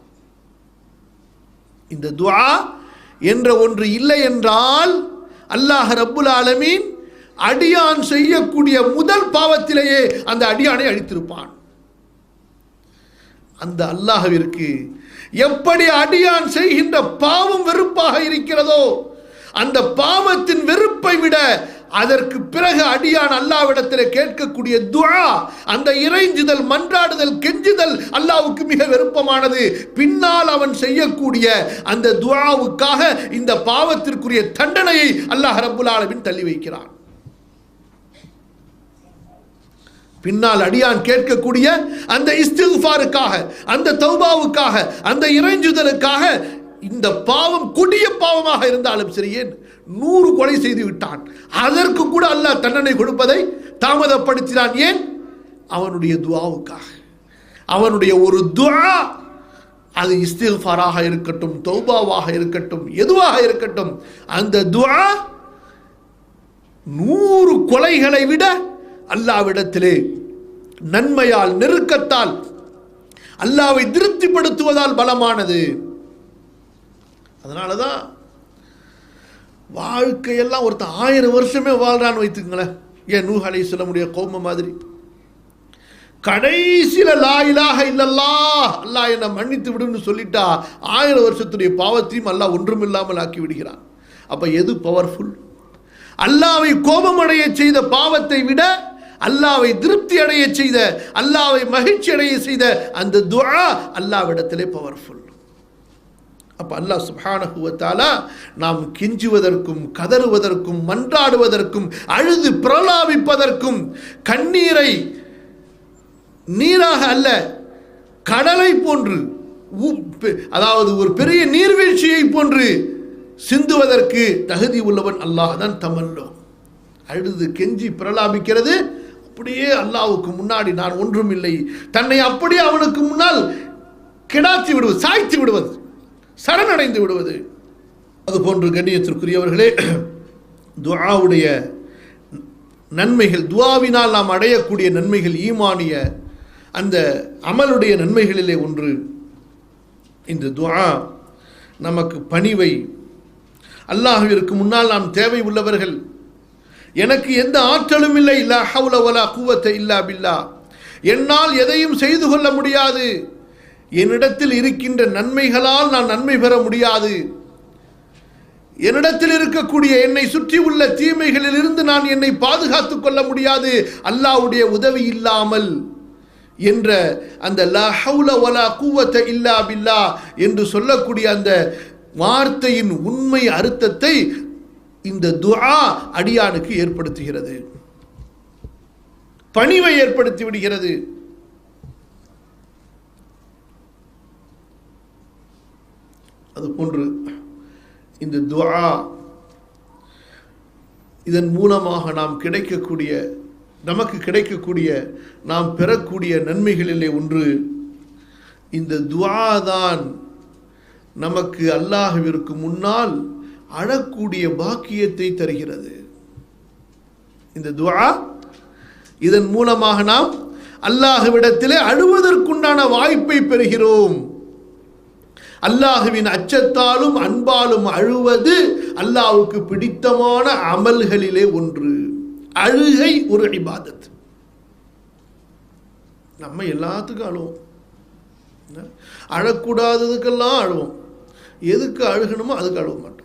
இந்த துஆ என்ற ஒன்று இல்லை என்றால் அல்லாஹ் ரப்புல் ஆலமீன் அடியான் செய்யக்கூடிய முதல் பாவத்திலேயே அந்த அடியானை அழித்திருப்பான். அந்த அல்லாஹ்விற்கு எப்படி அடியான் செய்கின்ற பாவம் வெறுப்பாக இருக்கிறதோ, அந்த பாவத்தின் வெறுப்பை விட அதற்கு பிறகு அடியான் அல்லாஹ்விடத்தில் கேட்கக்கூடிய துஆ, அந்த இறைஞ்சுதல், மன்றாடுதல், கெஞ்சுதல் அல்லாஹ்வுக்கு மிக விருப்பமானது. பின்னால் அவன் செய்யக்கூடிய அந்த துஆவுக்காக இந்த பாவத்திற்குரிய தண்டனையை அல்லாஹ் ரப்புல் ஆலமீன் தள்ளி வைக்கிறான். பின்னால் அடியான் கேட்கக்கூடிய அந்த இஸ்திக்ஃபாருக்காக, அந்த தௌபாவுக்காக, அந்த இறைஞ்சுதலுக்காக, இந்த பாவம் கொடிய பாவமாக இருந்தாலும் சரி, ஏன் 100 கொலை செய்து விட்டான், அதற்கு கூட அல்லாஹ் தண்டனை கொடுப்பதை தாமதப்படுத்தினான். ஏன்? அவனுடைய துஆவுக்காக. அவனுடைய ஒரு துஆ, அது இஸ்திக்ஃபாராக இருக்கட்டும், தௌபாவாக இருக்கட்டும், எதுவாக இருக்கட்டும், அந்த துஆ 100 கொலைகளை விட அல்லாஹ்விடத்திலே நன்மையால், நெருக்கத்தால், அல்லாஹ்வை திருப்திப்படுத்துவதால் பலமானது. அதனாலதான் வாழ்க்கையெல்லாம் ஒருத்தன் 1000 வருஷமே வாழ்றான்னு வைத்துக்கங்களேன். ஏன் நூஹ் அலைஹிஸ்ஸலாமுடைய கௌம மாதிரி கடைசியில லா இலாஹ இல்லல்லாஹ், அல்லாஹ் என்னை மன்னித்து விடுன்னு சொல்லிட்டா 1000 வருஷத்துடைய பாவத்தையும் அல்லாஹ் ஒன்றுமில்லாமல் ஆக்கி விடுகிறான். அப்ப எது பவர்ஃபுல்? அல்லாஹ்வை கோபமடைய செய்த பாவத்தை விட அல்லாஹ்வை திருப்தி அடைய செய்த, அல்லாஹ்வை மகிழ்ச்சி அடைய செய்த அந்த துஆ அல்லாஹ்விடத்திலே பவர்ஃபுல். அப்ப அல்லாஹ் சுப்ஹானஹு வ தஆலா நாம் கெஞ்சுவதற்கும், கதறுவதற்கும், மன்றாடுவதற்கும், அழுது பிரலாபிப்பதற்கும், கண்ணீரை நீராக அல்ல கடலை போன்று, அதாவது ஒரு பெரிய நீர்வீழ்ச்சியை போன்று சிந்துவதற்கு தகுதி உள்ளவன் அல்லாஹ் தான். தமல்லோ, அழுது கெஞ்சி பிரலாபிக்கிறது அப்படியே அல்லாஹ்வுக்கு முன்னாடி நான் ஒன்றும் இல்லை, தன்னை அப்படியே அவனுக்கு முன்னால் கிடாத்தி விடுவது, சாய்த்து விடுவது, சரணடைந்து விடுவது. அதுபோன்று கண்ணியத்திற்குரியவர்களே, துஆவுடைய நன்மைகள், துஆவினால் நாம் அடையக்கூடிய நன்மைகள், ஈமானிய அந்த அமலுடைய நன்மைகளிலே ஒன்று இந்த துஆ நமக்கு பணிவை, அல்லாஹ்விற்கு முன்னால் நாம் தேவை உள்ளவர்கள், எனக்கு எந்த ஆற்றலும் இல்லை, லா ஹவ்ல வலா குவத்த இல்லா பில்லாஹ், என்னால் எதையும் செய்து கொள்ள முடியாது, என்னிடத்தில் இருக்கின்ற நன்மைகளால் நான் நன்மை பெற முடியாது, என்னிடத்தில் இருக்கக்கூடிய என்னை சுற்றி உள்ள தீமைகளில் இருந்து நான் என்னை பாதுகாத்துக் கொள்ள முடியாது அல்லாஹ்வுடைய உதவி இல்லாமல் என்ற அந்த லா ஹவ்ல வலா குவத்த இல்லா பில்லாஹ் என்று சொல்லக்கூடிய அந்த வார்த்தையின் உண்மை அர்த்தத்தை இந்த துஆ அடியானுக்கு ஏற்படுத்துகிறது, பணிவை ஏற்படுத்தி விடுகிறது. அதுபோன்று இந்த துஆ, இதன் மூலமாக நாம் கிடைக்கக்கூடிய, நமக்கு கிடைக்கக்கூடிய, நாம் பெறக்கூடிய நன்மைகளிலே ஒன்று இந்த துஆ தான் நமக்கு அல்லாஹ்விற்கு முன்னால் அழக்கூடிய பாக்கியத்தை தருகிறது. இந்த துஆ, இதன் மூலமாக நாம் அல்லாஹ்விடத்திலே அழுவதற்குண்டான வாய்ப்பை பெறுகிறோம். அல்லாஹ்வின் அச்சத்தாலும் அன்பாலும் அழுவது அல்லாஹ்வுக்கு பிடித்தமான அமல்களிலே ஒன்று. அழுகை ஒரு இபாதத். நம்ம எல்லாத்துக்கும் அழுவோம், அழக்கூடாததுக்கெல்லாம் அழுவோம், எதுக்கு அழுகணுமோ அதுக்கு அழுவ மாட்டோம்.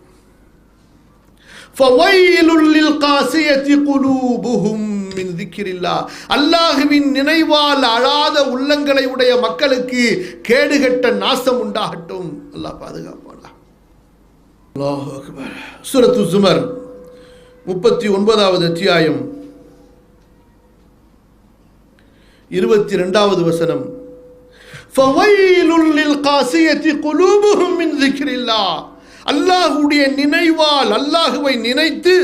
ஃபவைலுல் லில் காசியத்தி குலூபுஹும் மின் திக்ரில்லாஹ், அல்லாஹ்வின் நினைவால் அழாத உள்ளங்களை உடைய மக்களுக்கு கேடுகட்ட நாசம் உண்டாகட்டும். அல்லாஹ் பாதுகாப்பானா. அல்லாஹு அக்பர். சூரத்து ஸுமர் 39வது அத்தியாயம் 22வது வசனம். ஃபவைலுல் லில் காசியத்தி குலூபுஹும் மின் திக்ரில்லாஹ், அல்லாஹ்வுடைய நினைவால், அல்லாஹ்வை நினைத்து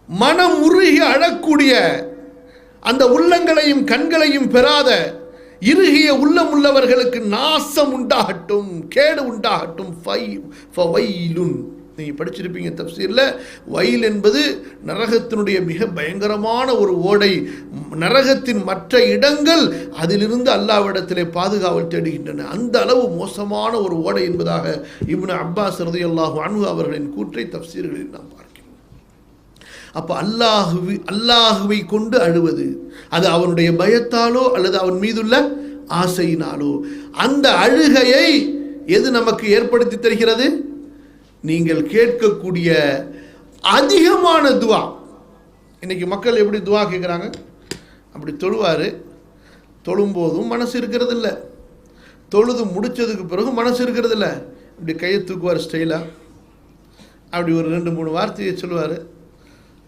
மனம் உருகி அழக்கூடிய, அந்த உள்ளங்களையும் கண்களையும் பெறாத இறுகிய உள்ளம் உள்ளவர்களுக்கு நாசம் உண்டாகட்டும், கேடு உண்டாகட்டும். ஃபவைலுன், நீங்கள் படிச்சிருப்பீங்க தஃப்சீரில், வயல் என்பது நரகத்தினுடைய மிக பயங்கரமான ஒரு ஓடை. நரகத்தின் மற்ற இடங்கள் அதிலிருந்து அல்லாஹ்விடத்திலே பாதுகாவல் தேடுகின்றன. அந்த அளவு மோசமான ஒரு ஓடை என்பதாக இப்னு அப்பாஸ் ரலியல்லாஹு அன்ஹு அவர்களின் கூற்றை தஃப்சீர்களில் நாம் பார்க்கிறோம். அப்போ அல்லாஹுவை கொண்டு அழுவது, அது அவனுடைய பயத்தாலோ அல்லது அவன் மீதுள்ள ஆசையினாலோ, அந்த அழுகையை எது நமக்கு ஏற்படுத்தி தருகிறது? நீங்கள் கேட்கக்கூடிய அதிகமான துவா. இன்னைக்கு மக்கள் எப்படி துவா கேட்குறாங்க? அப்படி தொழுவார், தொழும்போதும் மனசு இருக்கிறது இல்லை, தொழுது முடித்ததுக்கு பிறகு மனசு இருக்கிறது இல்லை. இப்படி கையை தூக்குவார் ஸ்டைலாக, அப்படி ஒரு 2-3 வார்த்தையை சொல்லுவார்.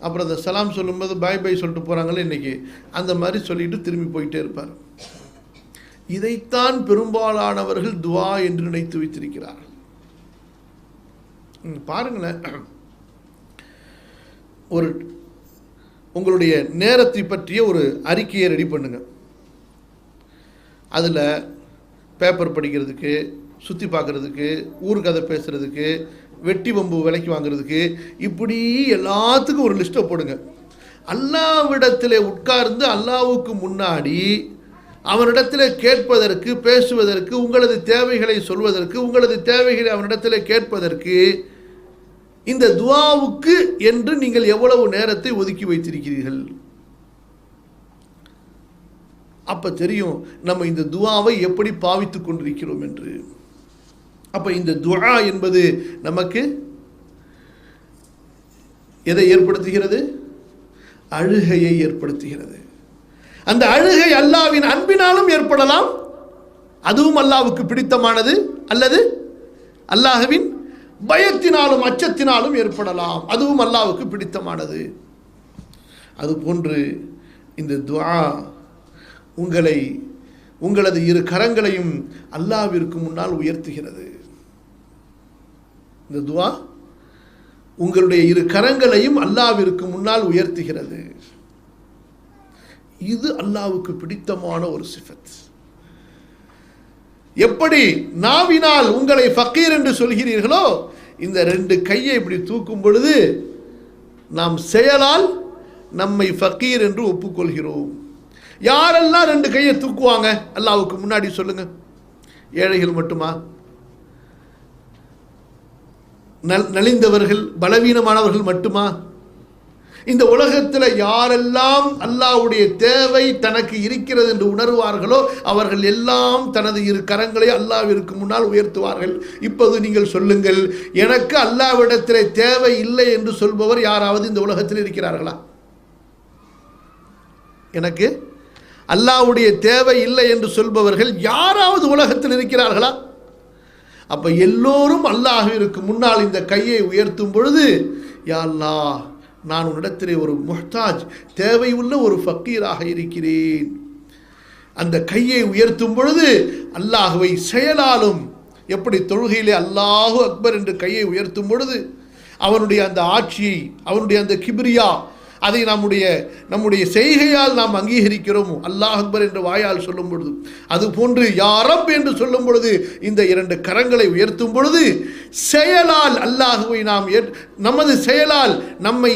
அப்புறம் அந்த சலாம் சொல்லும்போது பாய் பாய் சொல்லிட்டு போகிறாங்களே இன்றைக்கி, அந்த மாதிரி சொல்லிட்டு திரும்பி போயிட்டே இருப்பார். இதைத்தான் பெரும்பாலானவர்கள் துவா என்று நினைத்து வைத்திருக்கிறார்கள். பாருங்களேன், ஒரு உங்களுடைய நேரத்தை பற்றிய ஒரு அறிக்கையை ரெடி பண்ணுங்க. அதில் பேப்பர் படிக்கிறதுக்கு, சுற்றி பார்க்குறதுக்கு, ஊர்கதை பேசுகிறதுக்கு, வெட்டி வம்பு விலைக்கு வாங்குறதுக்கு, இப்படி எல்லாத்துக்கும் ஒரு லிஸ்ட்டை போடுங்க. அல்லாஹ்விடத்தில் உட்கார்ந்து அல்லாஹ்வுக்கு முன்னாடி அவனிடத்தில் கேட்பதற்கு, பேசுவதற்கு, உங்களது தேவைகளை சொல்வதற்கு, உங்களது தேவைகளை அவனிடத்தில் கேட்பதற்கு, இந்த துஆவுக்கு என்று நீங்கள் எவ்வளவு நேரத்தை ஒதுக்கி வைத்திருக்கிறீர்கள்? அப்ப தெரியும் நம்ம இந்த துஆவை எப்படி பாவித்துக் கொண்டிருக்கிறோம் என்று. அப்ப இந்த துஆ என்பது நமக்கு எதை ஏற்படுத்துகிறது? அழுகையை ஏற்படுத்துகிறது. அந்த அழுகை அல்லாஹ்வின் அன்பினாலும் ஏற்படலாம், அதுவும் அல்லாஹ்வுக்கு பிடித்தமானது, அல்லது அல்லாஹ்வின் பயத்தினாலும் அச்சத்தினாலும் ஏற்படலாம், அதுவும் அல்லாஹ்வுக்கு பிடித்தமானது. அதுபோன்று இந்த துஆ உங்களது 2 கரங்களையும் அல்லாஹ்விற்கு முன்னால் உயர்த்துகிறது. இந்த துஆ உங்களுடைய 2 கரங்களையும் அல்லாஹ்விற்கு முன்னால் உயர்த்துகிறது. இது அல்லாஹ்வுக்கு பிடித்தமான ஒரு சிஃபத். எப்படி நாவினால் உங்களை ஃபக்கீர் என்று சொல்கிறீர்களோ, இந்த 2 கையை இப்படி தூக்கும் பொழுது நாம் செயலால் நம்மை ஃபக்கீர் என்று ஒப்புக்கொள்கிறோம். யாரெல்லாம் 2 கையை தூக்குவாங்க அல்லாஹ்வுக்கு முன்னாடி சொல்லுங்க? ஏழைகள் மட்டுமா? நலிந்தவர்கள், பலவீனமானவர்கள் மட்டுமா? இந்த உலகத்தில் யாரெல்லாம் அல்லாஹ்வுடைய தேவை தனக்கு இருக்கிறது என்று உணர்வார்களோ அவர்கள் எல்லாம் தனது 2 கரங்களை அல்லாஹ்விற்கு முன்னால் உயர்த்துவார்கள். இப்போது நீங்கள் சொல்லுங்கள், எனக்கு அல்லாஹ்விடத்தில் தேவை இல்லை என்று சொல்பவர் யாராவது இந்த உலகத்தில் இருக்கிறார்களா? எனக்கு அல்லாஹ்வுடைய தேவை இல்லை என்று சொல்பவர்கள் யாராவது உலகத்தில் இருக்கிறார்களா? அப்ப எல்லோரும் அல்லாஹ்விற்கு முன்னால் இந்த கையை உயர்த்தும் பொழுது, யா அல்லாஹ், நான் உன்னிடத்திலே ஒரு முஹ்தாஜ், தேவை உள்ள ஒரு ஃபக்கீராக இருக்கிறேன். அந்த கையை உயர்த்தும் பொழுது அல்லாஹ்வை செயலாலும், எப்படி தொழுகையிலே அல்லாஹு அக்பர் என்று கையை உயர்த்தும் பொழுது அவனுடைய அந்த ஆட்சியை, அவனுடைய அந்த கிப்ரியா, அதை நம்முடைய செய்கையால் நாம் அங்கீகரிக்கிறோம். அல்லாஹ் அக்பர் என்று வாயால் சொல்லும் பொழுது, அதுபோன்று யா ரப் என்று சொல்லும் பொழுது இந்த 2 கரங்களை உயர்த்தும் பொழுது செயலால் அல்லாஹுவை நாம் நமது செயலால் நம்மை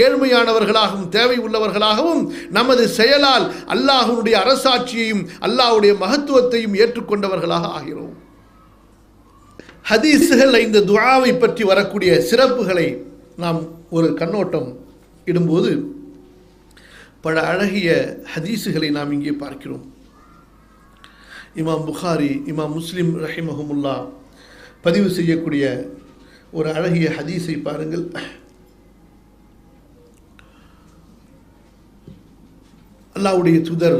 ஏழ்மையானவர்களாகவும் தேவை உள்ளவர்களாகவும், நமது செயலால் அல்லாஹ்வுடைய அரசாட்சியையும் அல்லாஹ்வுடைய மகத்துவத்தையும் ஏற்றுக்கொண்டவர்களாக ஆகிறோம். ஹதீஸுகள் இந்த துஆவை பற்றி வரக்கூடிய சிறப்புகளை நாம் ஒரு கண்ணோட்டம் இடும்போது பல அழகிய ஹதீஸுகளை நாம் இங்கே பார்க்கிறோம். இமாம் புகாரி, இமாம் முஸ்லிம் ரஹிமஹுமுல்லா பதிவு செய்யக்கூடிய ஒரு அழகிய ஹதீஸை பாருங்கள். அல்லாஹ்வுடைய தூதர்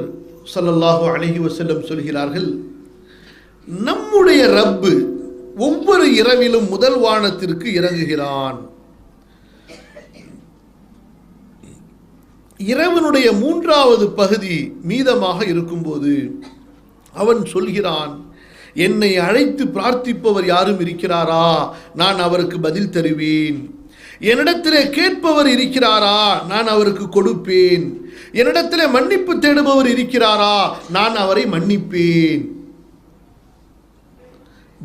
ஸல்லல்லாஹு அலைஹி வஸல்லம் சொல்கிறார்கள், நம்முடைய ரப்பு ஒவ்வொரு இரவிலும் முதல் வானத்திற்கு இறங்குகிறான். இரவனுடைய 3வது பகுதி மீதமாக இருக்கும்போது அவன் சொல்கிறான், என்னை அழைத்து பிரார்த்திப்பவர் யாரும் இருக்கிறாரா? நான் அவருக்கு பதில் தருவேன். என்னிடத்திலே கேட்பவர் இருக்கிறாரா? நான் அவருக்கு கொடுப்பேன். என்னிடத்திலே மன்னிப்பு தேடுபவர் இருக்கிறாரா? நான் அவரை மன்னிப்பேன்.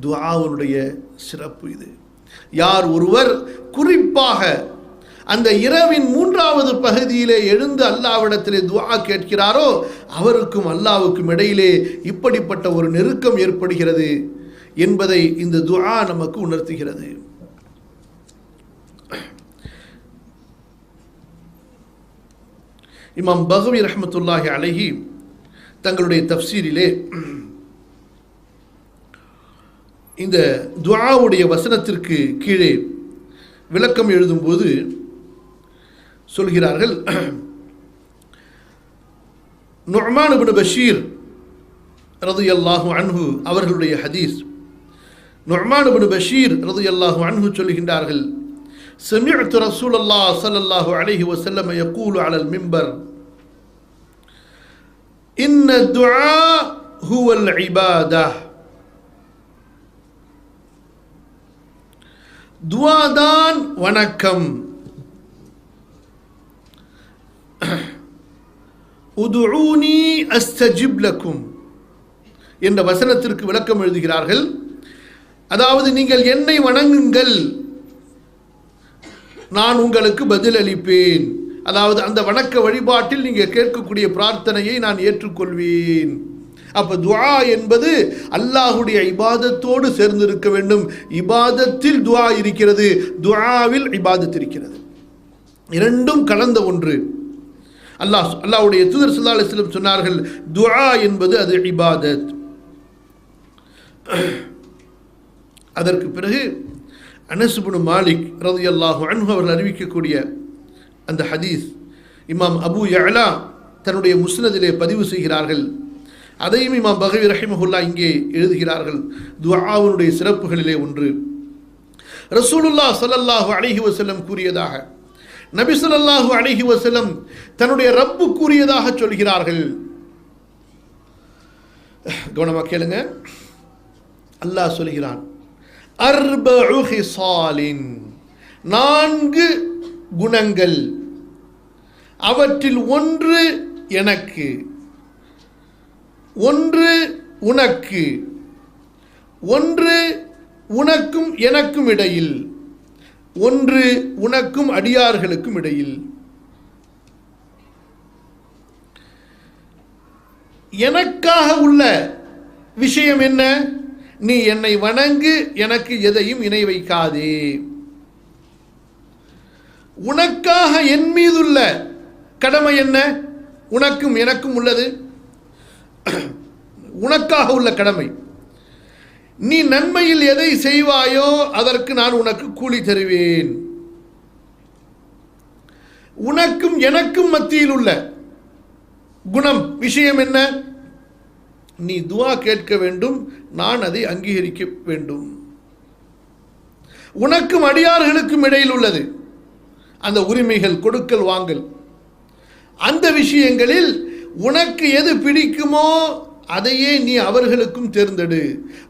துஆவுடைய சிறப்பு இது. யார் ஒருவர் குறிப்பாக அந்த இரவின் 3வது பகுதியிலே எழுந்து அல்லாஹ்விடத்திலே துஆ கேட்கிறாரோ அவருக்கும் அல்லாஹ்வுக்கும் இடையிலே இப்படிப்பட்ட ஒரு நெருக்கம் ஏற்படுகிறது என்பதை இந்த துஆ நமக்கு உணர்த்துகிறது. இமாம் பகவி ரஹ்மத்துல்லாஹி அலைஹி தங்களுடைய தஃப்சீரிலே இந்த துஆவுடைய வசனத்திற்கு கீழே விளக்கம் எழுதும்போது சொல்கிறார்கள், நுஅமான் இப்னு பஷீர் ரலியல்லாஹு அன்ஹு அவர்களுடைய ஹதீஸ். நுஅமான் இப்னு பஷீர் ரலியல்லாஹு அன்ஹு சொல்கின்றார்கள், சமிஅத்து ரசூலல்லாஹ் ஸல்லல்லாஹு அலைஹி வஸல்லம் யகூலு அலல் மிம்பர் இன்ன துஆ ஹுவல் இபாதஹ். துஆதான் வணக்கம். உதுஊனி அஸ்தஜிப் லக்கும் என்ற வசனத்திற்கு விளக்கம் எழுதுகிறார்கள். அதாவது நீங்கள் என்னை வணங்குங்கள், நான் உங்களுக்கு பதில் அளிப்பேன். அதாவது அந்த வணக்க வழிபாட்டில் நீங்கள் கேட்கக்கூடிய பிரார்த்தனையை நான் ஏற்றுக்கொள்வேன். அப்போ துஆ என்பது அல்லாஹுடைய இபாதத்தோடு சேர்ந்திருக்க வேண்டும். இபாதத்தில் துஆ இருக்கிறது, துஆவில் இபாதத் இருக்கிறது, இரண்டும் கலந்த ஒன்று. அல்லாஹ்வுடைய தூதர் ஸல்லல்லாஹு அலைஹி வஸல்லம் சொன்னார்கள், துஆ என்பது அது இபாதத். அதற்கு பிறகு அனஸ் இப்னு மாலிக் ரலியல்லாஹு அன்ஹு அவர்கள் அறிவிக்கக்கூடிய அந்த ஹதீஸ் இமாம் அபு யஅலா தன்னுடைய முஸ்னதிலே பதிவு செய்கிறார்கள். அதையும் இமாம் பகவி ரஹிமஹுல்லா இங்கே எழுதுகிறார்கள். துஆவுடைய சிறப்புகளிலே ஒன்று, ரசூலுல்லாஹ் ஸல்லல்லாஹு அலைஹி வஸல்லம் கூறியதாக, நபி ஸல்லல்லாஹு அலைஹி வஸல்லம் தன்னுடைய ரப்பு கூறியதாக சொல்கிறார்கள். கவனமாக கேளுங்க. அல்லாஹ் சொல்கிறான், அர்பஉ ஹிசாலின், 4 குணங்கள், அவற்றில் ஒன்று எனக்கு, ஒன்று உனக்கு, ஒன்று உனக்கும் எனக்கும் இடையில், ஒன்று உனக்கும் அடியார்களுக்கும் இடையில். எனக்காக உள்ள விஷயம் என்ன? நீ என்னை வணங்கு, எனக்கு எதையும் இணை வைக்காதே. உனக்காக என் மீதுள்ள கடமை என்ன? உனக்கும் எனக்கும் உள்ளது உனக்காக உள்ள கடமை. நீ நன்மையில் எதை செய்வாயோ அதற்கு நான் உனக்கு கூலி தருவேன். உனக்கும் எனக்கும் மத்தியில் உள்ள குணம் விஷயம் என்ன? நீ துஆ கேட்க வேண்டும், நான் அதை அங்கீகரிக்க வேண்டும். உனக்கும் அடியார்களுக்கும் இடையில் உள்ளது அந்த உரிமைகள், கொடுக்கல் வாங்கல், அந்த விஷயங்களில் உனக்கு எது பிடிக்குமோ அதையே நீ அவர்களுக்கும் தேர்ந்தெடு,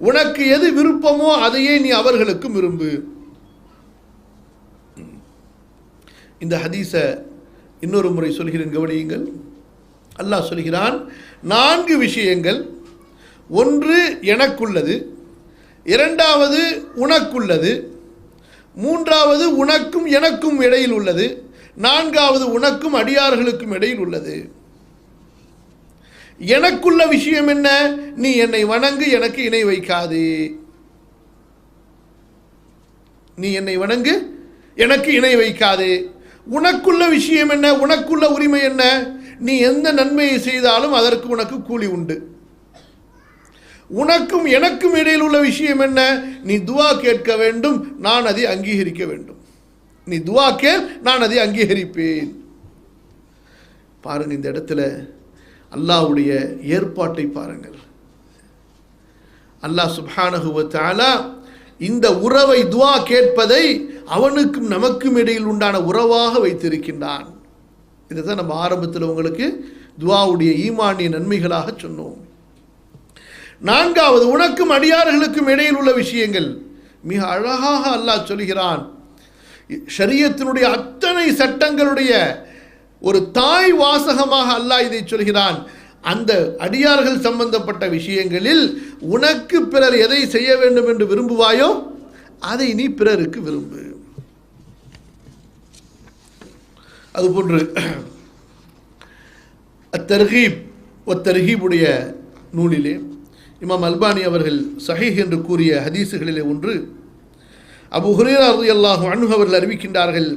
உனக்கு எது விருப்பமோ அதையே நீ அவர்களுக்கும் விரும்பு. இந்த ஹதீஸை இன்னொரு முறை சொல்கிறேன், கவனியுங்கள். அல்லாஹ் சொல்கிறான், 4 விஷயங்கள், ஒன்று எனக்குள்ளது, இரண்டாவது உனக்குள்ளது, மூன்றாவது உனக்கும் எனக்கும் இடையில் உள்ளது, நான்காவது உனக்கும் அடியார்களுக்கும் இடையில் உள்ளது. எனக்குள்ள விஷயம் என்ன? நீ என்னை வணங்கு, எனக்கு இணை வைக்காதே. நீ என்னை வணங்கு, எனக்கு இணை வைக்காதே. உனக்குள்ள விஷயம் என்ன? உனக்குள்ள உரிமை என்ன? நீ எந்த நன்மையை செய்தாலும் அதற்கு உனக்கு கூலி உண்டு. உனக்கும் எனக்கும் இடையில் உள்ள விஷயம் என்ன? நீ துஆ கேட்க வேண்டும், நான் அதை அங்கீகரிக்க வேண்டும். நீ துஆ கேள், நான் அதை அங்கீகரிப்பேன். பாருங்க, இந்த இடத்துல அல்லாஹ்வுடைய ஏற்பாட்டை பாருங்கள். அல்லாஹ் சுப்ஹானஹு வ தஆலா இந்த உறவை, துஆ கேட்பதை அவனுக்கும் நமக்கும் இடையில் உண்டான உறவாக வைத்திருக்கின்றான். இதுதான் நம்ம ஆரம்பத்தில் உங்களுக்கு துஆவுடைய ஈமானிய நன்மைகளாக சொன்னோம். 4வது, உனக்கும் அடியார்களுக்கும் இடையில் உள்ள விஷயங்கள். மிக அழகாக அல்லாஹ் சொல்கிறான். ஷரியத்தினுடைய அத்தனை சட்டங்களுடைய ஒரு தாய் வாசகமாக அல்லாஹ் இதை சொல்கிறான். அந்த அடியார்கள் சம்பந்தப்பட்ட விஷயங்களில் உனக்கு பிறர் எதை செய்ய வேண்டும் என்று விரும்புவாயோ அதை நீ பிறருக்கு விரும்பு. அதுபோன்று அத்தர்ஹீப் ஒத்தர்ஹீபுடைய நூலிலே இமாம் அல்பானி அவர்கள் சஹீஹ் என்று கூறிய ஹதீஸுகளிலே ஒன்று, அபூ ஹுரைரா ரலியல்லாஹு அன்ஹு அவர்கள் அறிவிக்கின்றார்கள்,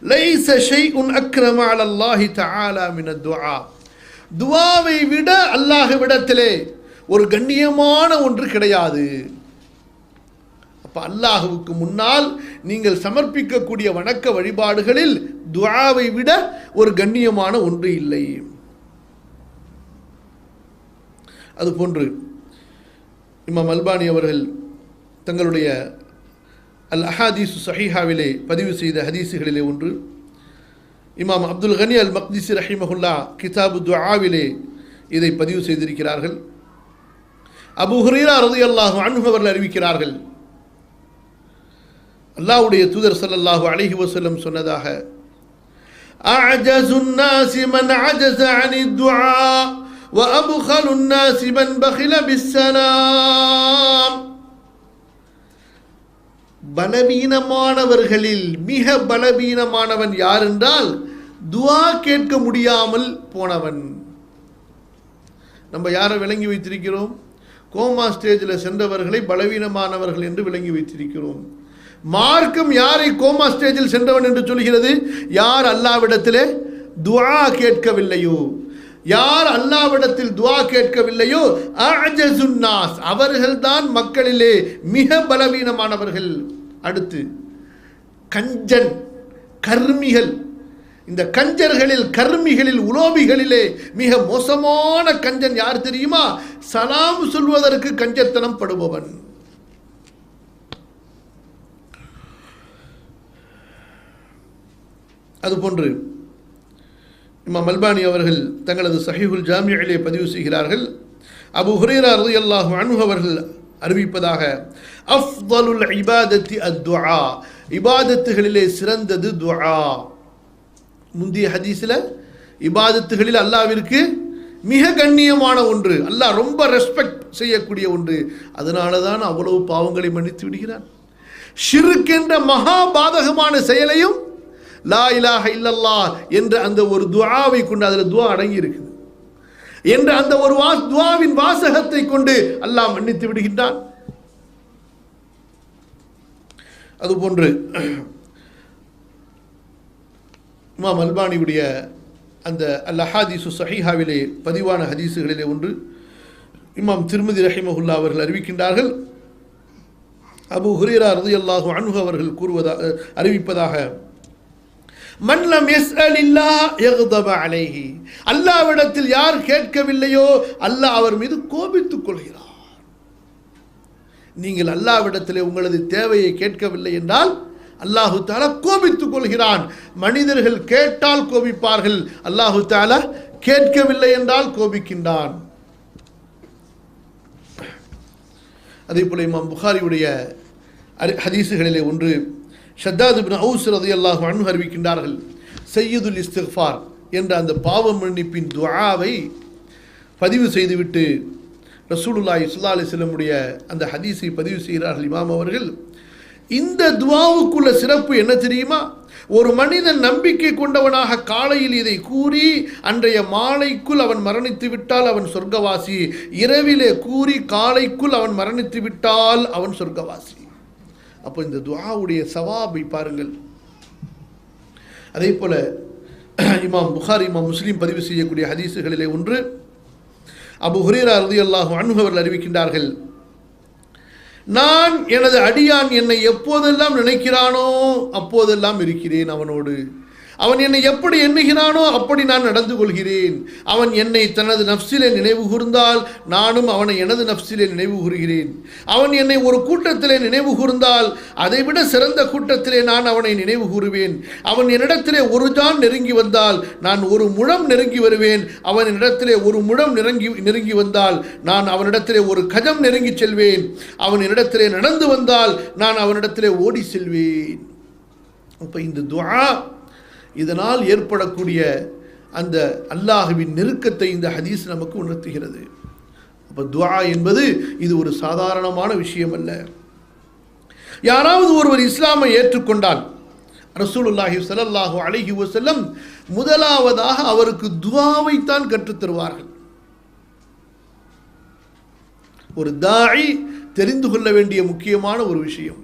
லைஸ ஷைஉன் அக்ரம அலல்லாஹி தஆலா மினத் துஆ. துஆவை விட அல்லாஹ்விடத்திலே ஒரு கண்ணியமான ஒன்று கிடையாது. அப்ப அல்லாஹ்வுக்கு முன்னால் நீங்கள் சமர்ப்பிக்கக்கூடிய வணக்க வழிபாடுகளில் துஆவை விட ஒரு கண்ணியமான ஒன்று இல்லை. அதுபோன்று இமாம் அல்பானி அவர்கள் தங்களுடைய அல் அஹாதீஸ் ஸஹீஹாவிலே பதிவு செய்த ஹதீஸுகளிலே ஒன்று, இமாம் அப்துல் கனி அல் மக்திசி ரஹிமஹுல்லா கிதாபு துஆவிலே இதை பதிவு செய்திருக்கிறார்கள். அபூ ஹுரைரா ரலியல்லாஹு அன்ஹு அவர்கள் அறிவிக்கிறார்கள், அல்லாஹ்வுடைய தூதர் ஸல்லல்லாஹு அலைஹி வஸல்லம் சொன்னதாக, அஅஜஸுன் நாஸி மன் அஜஸ அனித் துஆ வ அப்கலுன் நாஸி மன் பகில பிஸ்ஸலாம். பலவீனமானவர்களில் மிக பலவீனமானவன் யார் என்றால் துஆ கேட்க முடியாமல் போனவன். நம்ம யாரை விளங்கி வைத்திருக்கிறோம்? கோமா ஸ்டேஜில் சென்றவர்களை பலவீனமானவர்கள் என்று விளங்கி வைத்திருக்கிறோம். மார்க்கம் யாரை கோமா ஸ்டேஜில் சென்றவன் என்று சொல்கிறது? யார் அல்லாஹ்விடத்திலே துஆ கேட்கவில்லையோ, யார் அல்லாஹ்விடத்தில் துஆ கேட்கவில்லையோ, அஅஜஸுன் நாஸ், அவர்கள்தான் மக்களிலே மிக பலவீனமானவர்கள். அடுத்து கஞ்சன், கர்மிகள். இந்த கஞ்சர்களில், கர்மிகளில், உலோபிகளிலே மிக மோசமான கஞ்சன் யார் தெரியுமா? சலாம் சொல்வதற்கு கஞ்சத்தனம் படுபவன். அதுபோன்று இமாம் அல்பானி அவர்கள் தங்களது சஹீஹுல் ஜாமியிலே பதிவு செய்கிறார்கள், அபூ ஹுரைரா ரலியல்லாஹு அன்ஹு அவர்கள் அறிவிப்பதாக, அஃதலுல் இபாதத்தி அத்துஆ, இபாதத்துகளிலே சிறந்தது துஆ. முந்தைய ஹதீஸில் இபாதத்துகளில் அல்லாஹ்விற்கு மிக கண்ணியமான ஒன்று, அல்லாஹ் ரொம்ப ரெஸ்பெக்ட் செய்யக்கூடிய ஒன்று, அதனால தான் அவ்வளவு பாவங்களை மன்னித்து விடுகிறான். ஷிர்க் என்ற மகா பாதகமான செயலையும் லா இலாஹ இல்லல்லாஹ் என்ற அந்த ஒரு துஆவை கொண்டு, அதில் துஆ அடங்கி இருக்குது என்ற அந்த ஒரு துஆவின் வாசகத்தை கொண்டு அல்லாஹ் மன்னித்து விடுகின்றான். அதுபோன்று இமாம் அல்பானியுடைய அந்த அல் அஹாதீஸு ஸஹீஹாவிலே பதிவான ஹதீஸுகளிலே ஒன்று, இமாம் திர்மிதி ரஹிமஹுல்லா அவர்கள் அறிவிக்கின்றார்கள், அபூ ஹுரைரா ரலியல்லாஹு அன்ஹு அவர்கள் அறிவிப்பதாக, மன் லம் யஸ்அலில்லாஹ் யக்தப அலைஹி, அல்லாஹ்விடத்தில் யார் கேட்கவில்லையோ அல்லாஹ் அவர் மீது கோபித்துக் கொள்கிறார். நீங்கள் அல்லாஹ்விடத்திலே உங்களது தேவையை கேட்கவில்லை என்றால் அல்லாஹு தஆலா கோபித்துக் கொள்கிறான். மனிதர்கள் கேட்டால் கோபிப்பார்கள், அல்லாஹு தஆலா கேட்கவில்லை என்றால் கோபிக்கின்றான். அதே போல இமாம் புகாரியுடைய ஹதீஸுகளிலே ஒன்று, ஷத்தாத் இப்னு அவுஸ் ரலியல்லாஹு அன்ஹு அறிவிக்கின்றார்கள், சய்யிதுல் இஸ்திக்ஃபார் என்ற அந்த பாவ மன்னிப்பின் துஆவை பதிவு செய்துவிட்டு ரசூலுல்லாஹி ஸல்லல்லாஹு அலைஹி வஸல்லம் உடைய அந்த ஹதீஸை பதிவு செய்கிறார்கள் இமாம் அவர்கள். இந்த துஆவுக்குள்ள சிறப்பு என்ன தெரியுமா? ஒரு மனிதன் நம்பிக்கை கொண்டவனாக காலையில் இதை கூறி அன்றைய மாலைக்குள் அவன் மரணித்து விட்டால் அவன் சொர்க்கவாசி, இரவிலே கூறி காலைக்குள் அவன் மரணித்து விட்டால் அவன் சொர்க்கவாசி. அப்போ இந்த துஆவுடைய சவாபை பாருங்கள். அதே போல இமாம் புகாரி, இமாம் முஸ்லிம் பதிவு செய்யக்கூடிய ஹதீஸுகளிலே ஒன்று, அபூ ஹுரைரா ரலியல்லாஹு அன்ஹு அவர்கள் அறிவிக்கின்றார்கள், நான் எனது அடியான் என்னை எப்போதெல்லாம் நினைக்கிறானோ அப்போதெல்லாம் இருக்கிறேன் அவனோடு. அவன் என்னை எப்படி எண்ணுகிறானோ அப்படி நான் நடந்து கொள்கிறேன். அவன் என்னை தனது நஃப்ஸிலே நினைவு கூர்ந்தால் நானும் அவனை எனது நஃப்ஸிலே நினைவு கூறுகிறேன். அவன் என்னை ஒரு கூட்டத்திலே நினைவு கூர்ந்தால் அதைவிட சிறந்த கூட்டத்திலே நான் அவனை நினைவு கூறுவேன். அவன் என்னிடத்திலே ஒரு ஜான் நெருங்கி வந்தால் நான் ஒரு முழம் நெருங்கி வருவேன். அவன் என்னிடத்திலே ஒரு முழம் நெருங்கி வந்தால் நான் அவனிடத்திலே ஒரு கஜம் நெருங்கி செல்வேன். அவன் என்னிடத்திலே நடந்து வந்தால் நான் அவனிடத்திலே ஓடி செல்வேன். அப்போ இந்த துஆ, இதனால் ஏற்படக்கூடிய அந்த அல்லாஹ்வின் நெருக்கத்தை இந்த ஹதீஸ் நமக்கு உணர்த்துகிறது. அப்போ துஆ என்பது இது ஒரு சாதாரணமான விஷயம் அல்ல. யாராவது ஒருவர் இஸ்லாமை ஏற்றுக்கொண்டால் ரசூலுல்லாஹி ஸல்லல்லாஹு அலைஹி வஸல்லம் முதலாவதாக அவருக்கு துஆவைத்தான் கற்றுத் தருவார்கள். ஒரு தாயி தெரிந்து கொள்ள வேண்டிய முக்கியமான ஒரு விஷயம்,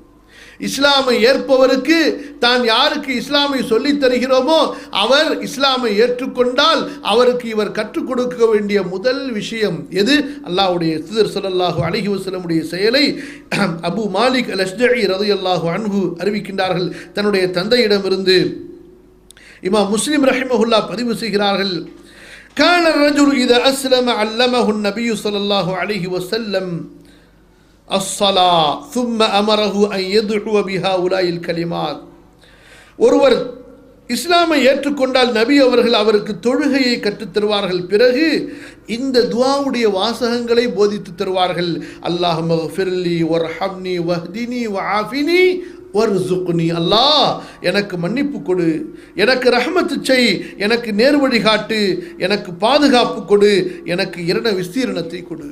இஸ்லாமை ஏற்பவருக்கு தான் யாருக்கு இஸ்லாமை சொல்லித் தருகிறோமோ அவர் இஸ்லாமை ஏற்றுக்கொண்டால் அவருக்கு இவர் கற்றுக் கொடுக்க வேண்டிய முதல் விஷயம் எது? அல்லாஹ்வுடைய தூதர் ஸல்லல்லாஹு அலைஹி வஸல்லமுடைய செயலை அபு மாலிக் அல்-அஷ்ஜஇ ரலியல்லாஹு அன்ஹு அறிவிக்கின்றார்கள் தன்னுடைய தந்தையிடமிருந்து. இமாம் முஸ்லிம் ரஹிமஹுல்லாஹ் பதிவு செய்கிறார்கள், கான الرجل اذا اسلم علمه النبي صلى الله عليه وسلم الصلاة ثم امره ان يدعو بهؤلاء الكلمات. ஒருவர் இஸ்லாமை ஏற்றுக்கொண்டால் நபி அவர்கள் அவருக்கு தொழுகையை கற்றுத் தருவார்கள். பிறகு இந்த துஆவுடைய வாசகங்களை போதித்து தருவார்கள். அல்லாஹும்ம ஃபிர்லி வர்ஹம்னி வஹ்தினி வஆஃபினி வர்சுக்னி. அல்லாஹ் எனக்கு மன்னிப்பு கொடு, எனக்கு ரஹ்மத்து செய், எனக்கு நேர்வழி காட்டு, எனக்கு பாதுகாப்பு கொடு, எனக்கு இரண விஸ்தீரணத்தை கொடு.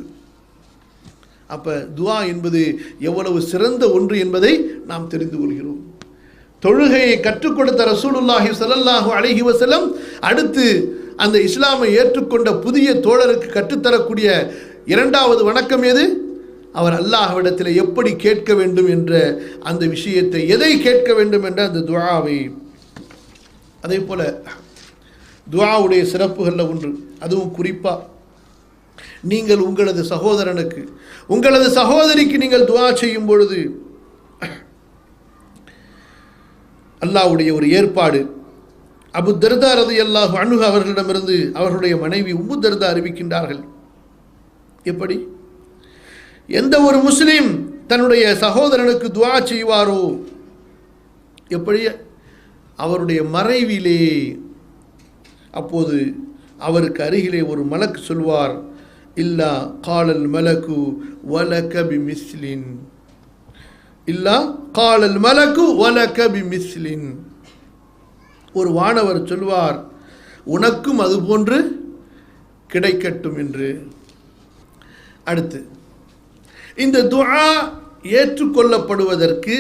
அப்ப துஆ என்பது எவ்வளவு சிறந்த ஒன்று என்பதை நாம் தெரிந்து கொள்கிறோம். தொழுகையை கற்றுக் கொடுத்த ரசூலுல்லாஹி ஸல்லல்லாஹு அலைஹி வஸல்லம் அடுத்து அந்த இஸ்லாமை ஏற்றுக்கொண்ட புதிய தோழருக்கு கற்றுத்தரக்கூடிய இரண்டாவது வணக்கம் எது? அவர் அல்லாஹ்விடத்தில் எப்படி கேட்க வேண்டும் என்ற அந்த விஷயத்தை, எதை கேட்க வேண்டும் என்ற அந்த துஆவை. அதே போல துஆவுடைய சிறப்புகளில் ஒன்று, அதுவும் குறிப்பா நீங்கள் உங்களது சகோதரனுக்கு உங்களது சகோதரிக்கு நீங்கள் துஆ செய்யும் பொழுது அல்லாஹ்வுடைய ஒரு ஏற்பாடு. அபு தர்தா ரலியல்லாஹு அன்ஹு அவர்களிடமிருந்து அவர்களுடைய மனைவி உம்மு தர்தா அறிவிக்கின்றார்கள், எப்படி எந்த ஒரு முஸ்லிம் தன்னுடைய சகோதரனுக்கு துஆ செய்வாரோ, எப்படி அவருடைய மறைவிலே, அப்போது அவருக்கு அருகிலே ஒரு மலக்கு சொல்வார், இல்லா காலல் மலக்கு வலக பிமிஸ்லின், இல்லா காலல் மலக்கு வலக பிமிஸ்லின். ஒரு வானவர் சொல்வார், உனக்கும் அது போன்று கிடைக்கட்டும் என்று. அடுத்து, இந்த துஆ ஏற்றுக்கொள்ளப்படுவதற்கு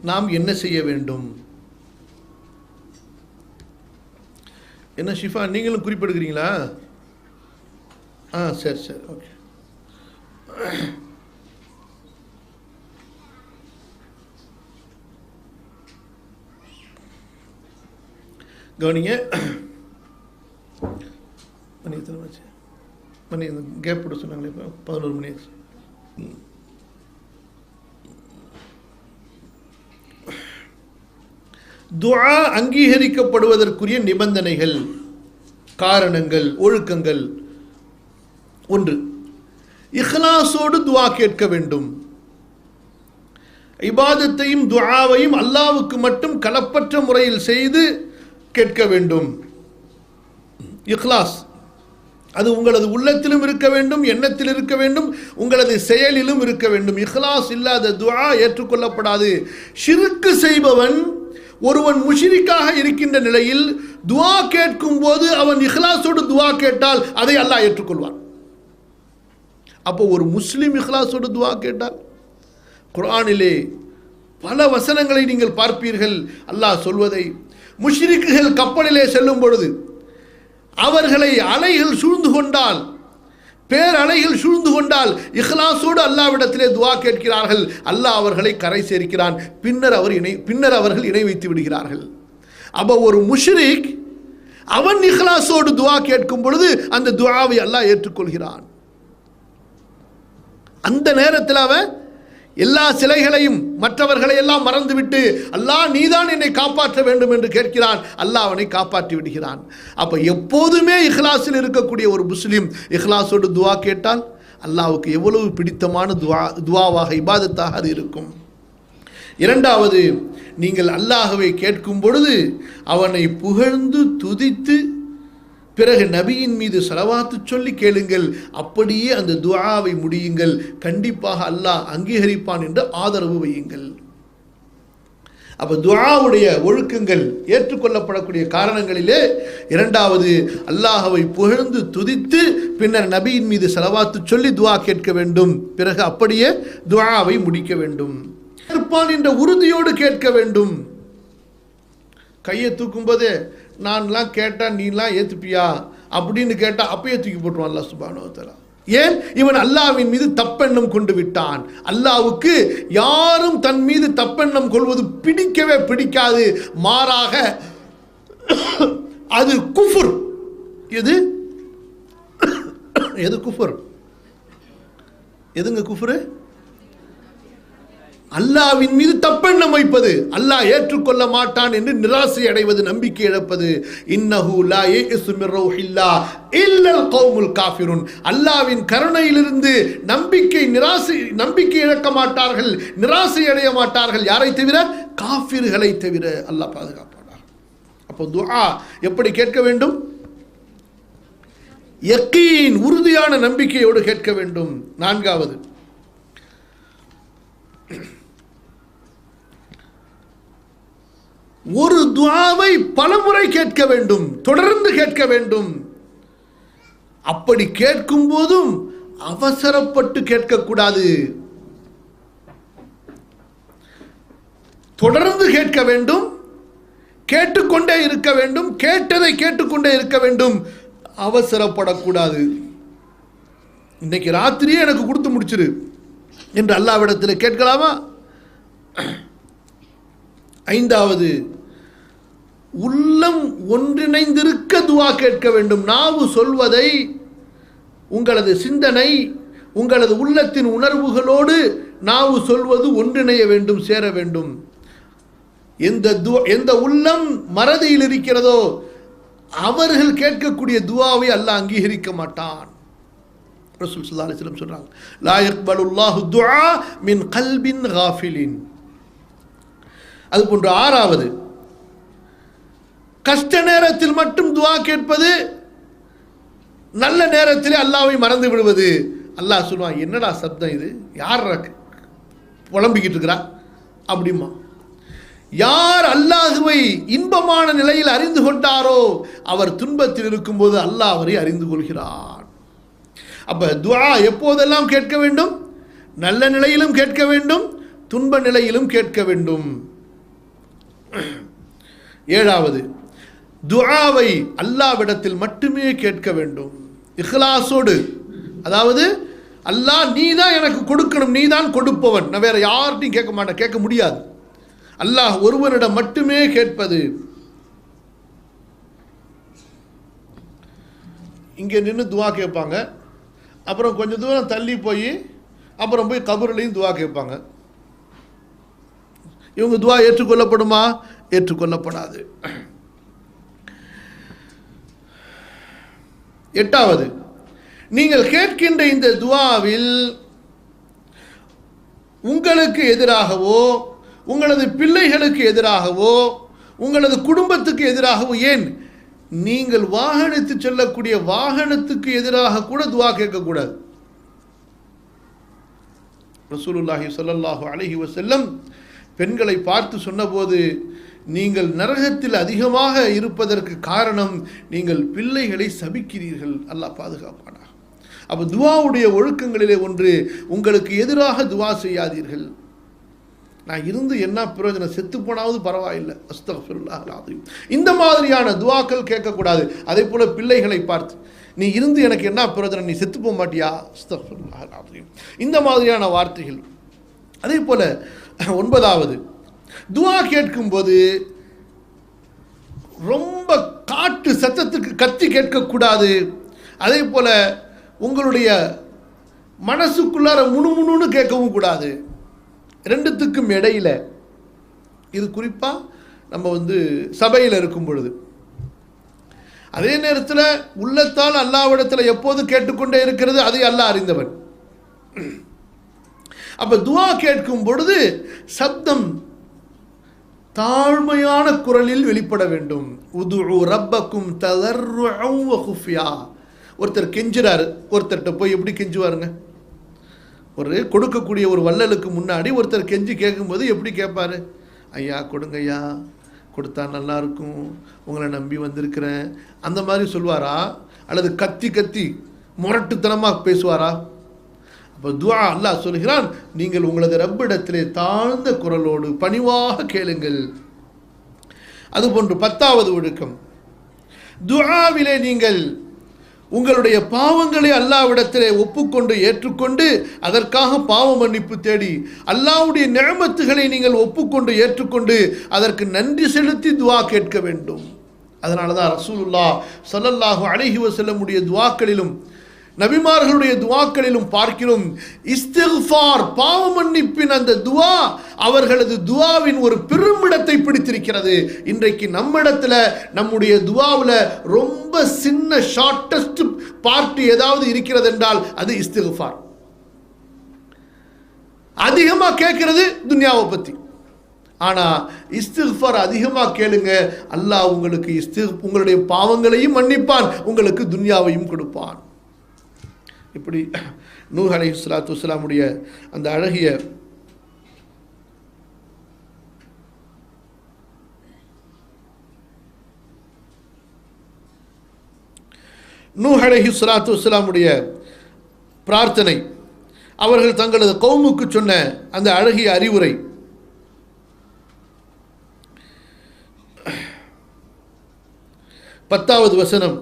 நாம் என்ன செய்ய வேண்டும்? என்ன ஷிஃபா, நீங்களும் குறிப்பிடுகிறீங்களா? சரி சரி, ஓகே. கவனிங்க, மணி எத்தனை ஆச்சு? மணி கேப் போட சொன்னாங்களே, இப்போ 11 மணி ஆச்சு. துஆ அங்கீகரிக்கப்படுவதற்குரிய நிபந்தனைகள், காரணங்கள், ஒழுக்கங்கள். ஒன்று, இஹ்லாஸோடு துஆ கேட்க வேண்டும். இபாதத்தையும் துஆவையும் அல்லாஹ்வுக்கு மட்டும் கலப்பற்ற முறையில் செய்து கேட்க வேண்டும். இஹ்லாஸ், அது உங்களது உள்ளத்திலும் இருக்க வேண்டும், எண்ணத்தில் இருக்க வேண்டும், உங்களது செயலிலும் இருக்க வேண்டும். இஹ்லாஸ் இல்லாத துஆ ஏற்றுக்கொள்ளப்படாது. ஷிர்க் செய்பவன், ஒருவன் முஷ்ரிக்காக இருக்கின்ற நிலையில் துஆ கேட்கும் போது அவன் இஹ்லாஸோடு துஆ கேட்டால் அதை அல்லாஹ் ஏற்றுக்கொள்வான். அப்போ ஒரு முஸ்லிம் இஹ்லாஸோடு துஆ கேட்டால், குர்ஆனிலே பல வசனங்களை நீங்கள் பார்ப்பீர்கள் அல்லாஹ் சொல்வதை. முஷ்ரிக்குகள் கப்பலிலே செல்லும் பொழுது அவர்களை அலைகள் சூழ்ந்து கொண்டால், பேரலைகள் சூழ்ந்து கொண்டால், இஹ்லாஸோடு அல்லாஹ்விடத்திலே துஆ கேட்கிறார்கள், அல்லாஹ் அவர்களை கரை சேர்க்கிறான். பின்னர் அவர்கள் இணை வைத்து விடுகிறார்கள். அப்போ ஒரு முஷ்ரிக் அவன் இஹ்லாஸோடு துஆ கேட்கும் பொழுது அந்த துஆவை அல்லாஹ் ஏற்றுக்கொள்கிறான். அந்த நேரத்தில் அவன் எல்லா சிலைகளையும் மற்றவர்களை எல்லாம் மறந்துவிட்டு அல்லாஹ் நீதான் என்னை காப்பாற்ற வேண்டும் என்று கேட்கிறான். அல்லாஹ் அவனை காப்பாற்றி விடுகிறான். அப்ப எப்போதுமே இஹ்லாஸில் இருக்கக்கூடிய ஒரு முஸ்லிம் இஹ்லாஸோடு துஆ கேட்டால் அல்லாஹ்வுக்கு எவ்வளவு பிடித்தமான துஆவாக, இபாதத்தாக அது இருக்கும். இரண்டாவது, நீங்கள் அல்லாஹ்வை கேட்கும் பொழுது அவனை புகழ்ந்து துதித்து பிறகு நபியின் மீது ஸலவாத்து சொல்லி கேளுங்கள். அப்படியே அந்த துஆவை முடியுங்கள். கண்டிப்பாக அல்லாஹ் அங்கீகரிப்பான் என்று ஆதரவு வையுங்கள். அப்ப துஆவுடைய ஒழுக்கங்கள், ஏற்றுக்கொள்ளப்படக்கூடிய காரணங்களிலே இரண்டாவது, அல்லாஹ்வை புகழ்ந்து துதித்து பின்னர் நபியின் மீது ஸலவாத்து சொல்லி துஆ கேட்க வேண்டும். பிறகு அப்படியே துஆவை முடிக்க வேண்டும். இருப்பான் என்ற உறுதியோடு கேட்க வேண்டும். கையை தூக்கும் போதே நான்லாம் கேட்டால் நீலாம் ஏற்றுப்பியா அப்படின்னு கேட்டால் அப்பயே தூக்கி போட்டுருவான் அல்லாஹ் சுப்ஹானஹு வ தஆலா. ஏன்? இவன் அல்லாஹ்வின் மீது தப்பெண்ணம் கொண்டு விட்டான். அல்லாஹ்வுக்கு யாரும் தன் மீது தப்பெண்ணம் கொள்வது பிடிக்கவே பிடிக்காது. மாறாக அது குஃபுர். எது எது குஃபுர்? எதுங்க குஃபுர்? அல்லாஹ்வின் மீது தப்பெண்ணம் வைப்பது, அல்லாஹ் ஏற்றுக்கொள்ள மாட்டான் என்று நிராசை அடைவது, நம்பிக்கை இழப்பது. இன்னஹு லா யயஸு மிர் ரௌஹில்லாஹ் இல்லல் கௌமுல் காஃபிரூன். அல்லாஹ்வின் கருணையிலிருந்து நம்பிக்கை இழக்க மாட்டார்கள், நிராசை அடைய மாட்டார்கள். யாரை தவிர? காஃபிர்களை தவிர. அல்லாஹ் பாதுகாப்பானார். அப்போ துஆ எப்படி கேட்க வேண்டும்? யகீன், உறுதியான நம்பிக்கையோடு கேட்க வேண்டும். நான்காவது, ஒரு துஆவை பலமுறை கேட்க வேண்டும், தொடர்ந்து கேட்க வேண்டும். அப்படி கேட்கும் போதும் அவசரப்பட்டு கேட்கக்கூடாது. தொடர்ந்து கேட்க வேண்டும், கேட்டுக்கொண்டே இருக்க வேண்டும், கேட்டதை கேட்டுக்கொண்டே இருக்க வேண்டும், அவசரப்படக்கூடாது. இன்னைக்கு ராத்திரியே எனக்கு கொடுத்து முடிச்சிரு என்று அல்லாஹ்விடத்தில் கேட்கலாமா? ஐந்தாவது, உள்ளம் ஒன்றிணைந்திருக்க துஆ கேட்க வேண்டும். நாவு சொல்வதை உங்களது சிந்தனை, உங்களது உள்ளத்தின் உணர்வுகளோடு நாவு சொல்வது ஒன்றிணைய வேண்டும், சேர வேண்டும். எந்த உள்ளம் மறதியில் இருக்கிறதோ அவர்கள் கேட்கக்கூடிய துஆவை அல்லாஹ் அங்கீகரிக்க மாட்டான். ரசூல் ஸல்லல்லாஹு அலைஹி வஸல்லம் சொல்றாங்க, லா யக்பலுல்லாஹு துஆ மின் கல்பின் காஃபிலின். அதுபோன்று ஆறாவது, கஷ்ட நேரத்தில் மட்டும் துஆ கேட்பது, நல்ல நேரத்தில் அல்லாஹ்வை மறந்து விடுவது. அல்லாஹ் சொல்லுவான், என்னடா சப்தம் இது, யார் புலம்பிக்கிட்டு இருக்கிறா அப்படிமா. யார் அல்லாஹ்வை இன்பமான நிலையில் அறிந்து கொண்டாரோ அவர் துன்பத்தில் இருக்கும்போது அல்லாஹ் அவரை அறிந்து கொள்கிறார். அப்ப துஆ எப்போதெல்லாம் கேட்க வேண்டும்? நல்ல நிலையிலும் கேட்க வேண்டும், துன்ப நிலையிலும் கேட்க வேண்டும். ஏழாவது, துஆவை அல்லாஹ்விடத்தில் மட்டுமே கேட்க வேண்டும், இஹ்லாஸோடு. அதாவது அல்லாஹ் நீ தான் எனக்கு கொடுக்கணும், நீ தான் கொடுப்பவன், நான் வேற யார்கிட்டையும் கேட்க மாட்டேன், கேட்க முடியாது. அல்லாஹ் ஒருவனிடம் மட்டுமே கேட்பது. இங்கே நின்று துஆ கேட்பாங்க, அப்புறம் கொஞ்சம் தூரம் தள்ளி போய் அப்புறம் போய் கபர்லையும் துஆ கேட்பாங்க. இவங்க துஆ ஏற்றுக்கொள்ளப்படுமா? ஏற்றுக்கொள்ளப்படாது. எட்டாவது, நீங்கள் கேட்கின்ற இந்த துஆவில் உங்களுக்கு எதிராகவோ, உங்களது பிள்ளைகளுக்கு எதிராகவோ, உங்களது குடும்பத்துக்கு எதிராகவோ, ஏன் நீங்கள் வாகனத்து செல்லக்கூடிய வாகனத்துக்கு எதிராக கூட துஆ கேட்கக்கூடாது. ரசூலுல்லாஹி ஸல்லல்லாஹு அலைஹி வஸல்லம் பெண்களை பார்த்து சொன்னபோது, நீங்கள் நரகத்தில் அதிகமாக இருப்பதற்கு காரணம் நீங்கள் பிள்ளைகளை சபிக்கிறீர்கள். அல்லாஹ் பாதுகாப்பானா. அப்ப துஆவுடைய ஒழுக்கங்களிலே ஒன்று, உங்களுக்கு எதிராக துஆ செய்யாதீர்கள். நான் இருந்து என்ன பிரயோஜனம், செத்து போனாவது பரவாயில்லை, அஸ்தக்ஃபிருல்லாஹ் அல்-அஸீம். இந்த மாதிரியான துஆக்கள் கேட்கக்கூடாது. அதே போல பிள்ளைகளை பார்த்து, நீ இருந்து எனக்கு என்ன பிரயோஜனம், நீ செத்து போக மாட்டியா, அஸ்தக்ஃபிருல்லாஹ் அல்-அஸீம். இந்த மாதிரியான வார்த்தைகள். அதே போல ஒன்பதாவது, துஆ கேட்கும்போது ரொம்ப காட்டு சத்தத்துக்கு கத்தி கேட்கக்கூடாது. அதே போல உங்களுடைய மனசுக்குள்ளார முணுமுணுன்னு கேட்கவும் கூடாது. ரெண்டுத்துக்கும் இடையில. இது குறிப்பா நம்ம சபையில் இருக்கும் பொழுது. அதே நேரத்தில் உள்ளத்தால் அல்லாஹ்விடத்தில் எப்போது கேட்டுக்கொண்டே இருக்கிறது, அதை அல்லாஹ் அறிந்தவன். அப்ப துஆ கேட்கும் பொழுது சப்தம் தாழ்மையான குரலில் வெளிப்பட வேண்டும். உதுஉ ரப்பக்கும் ததர்ருஅன் வ குஃபியா. ஒருத்தர் கெஞ்சுறாரு, ஒருத்தர்கிட்ட போய் எப்படி கெஞ்சுவாருங்க? ஒரு கொடுக்கக்கூடிய ஒரு வள்ளலுக்கு முன்னாடி ஒருத்தர் கெஞ்சி கேட்கும்போது எப்படி கேட்பாரு? ஐயா கொடுங்க ஐயா, கொடுத்தா நல்லா இருக்கும், உங்களை நம்பி வந்திருக்கிறேன், அந்த மாதிரி சொல்வாரா? அல்லது கத்தி கத்தி முரட்டுத்தனமாக பேசுவாரா? அப்போ துஆ அல்லாஹ் சொல்கிறான், நீங்கள் உங்களது ரப்பிடத்திலே தாழ்ந்த குரலோடு பணிவாக கேளுங்கள். அதுபோன்று 10வது ஒழுக்கம், துஆவிலே நீங்கள் உங்களுடைய பாவங்களை அல்லாஹ்விடத்திலே ஒப்புக்கொண்டு ஏற்றுக்கொண்டு அதற்காக பாவ மன்னிப்பு தேடி அல்லாஹ்வுடைய நிஅமத்துகளை நீங்கள் ஒப்புக்கொண்டு ஏற்றுக்கொண்டு அதற்கு நன்றி செலுத்தி துஆ கேட்க வேண்டும். அதனால தான் ரசூலுல்லாஹ் ஸல்லல்லாஹு அலைஹி வஸல்லம் உடைய துஆக்களிலும் நபிமார்களுடைய துஆக்களிலும் பார்க்கிறோம், இஸ்திக்ஃபார் பாவ மன்னிப்பின் அந்த துஆ அவர்களது துஆவின் ஒரு பெருமிடத்தை பிடித்திருக்கிறது. இன்றைக்கு நம்மிடத்துல நம்முடைய துஆவுல ரொம்ப சின்ன ஷார்ட்டஸ்ட் பார்ட் ஏதாவது இருக்கிறது என்றால் அது இஸ்திக்ஃபார். அதிகமா கேட்கிறது துன்யாவை பத்தி. ஆனா இஸ்திக்ஃபார் அதிகமா கேளுங்க, அல்லாஹ் உங்களுக்கு உங்களுடைய பாவங்களையும் மன்னிப்பான், உங்களுக்கு துன்யாவையும் கொடுப்பான். இப்படி நூஹ் அலைஹிஸ்ஸலாத்து வஸ்ஸலாமுடைய அந்த அழகிய நூஹ் அலைஹிஸ்ஸலாத்து வஸ்ஸலாமுடைய பிரார்த்தனை, அவர்கள் தங்களது கௌமுக்கு சொன்ன அந்த அழகிய அறிவுரை, 10வது வசனம்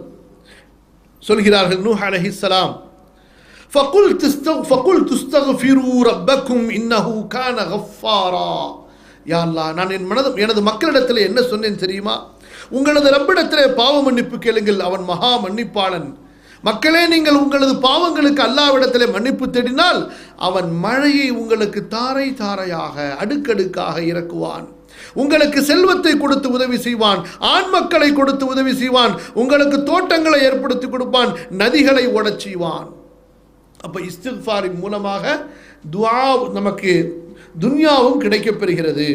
சொல்கிறார்கள், நூஹ் அலைஹிஸ்ஸலாம் فَقُلْتُ اسْتَغْفِرُوا رَبَّكُمْ إِنَّهُ كَانَ غَفَّارًا. யா அல்லாஹ், நான் எனது மக்களிடத்தில் என்ன சொன்னேன் தெரியுமா? உங்களது ரப்பிடத்திலே பாவ மன்னிப்பு கேளுங்கள், அவன் மகா மன்னிப்பாளன். மக்களே, நீங்கள் உங்களது பாவங்களுக்கு அல்லாஹ்விடத்திலே மன்னிப்பு தேடினால் அவன் மழையை உங்களுக்கு தாரை தாரையாக அடுக்கடுக்காக இறக்குவான். உங்களுக்கு செல்வத்தை கொடுத்து உதவி செய்வான், ஆண் மக்களை கொடுத்து உதவி செய்வான், உங்களுக்கு தோட்டங்களை ஏற்படுத்தி கொடுப்பான், நதிகளை ஓடச் செய்வான். அப்ப இஸ்திக்ஃபாரின் மூலமாக துஆ நமக்கு துன்யாவும் கிடைக்கப் பெறுகிறது.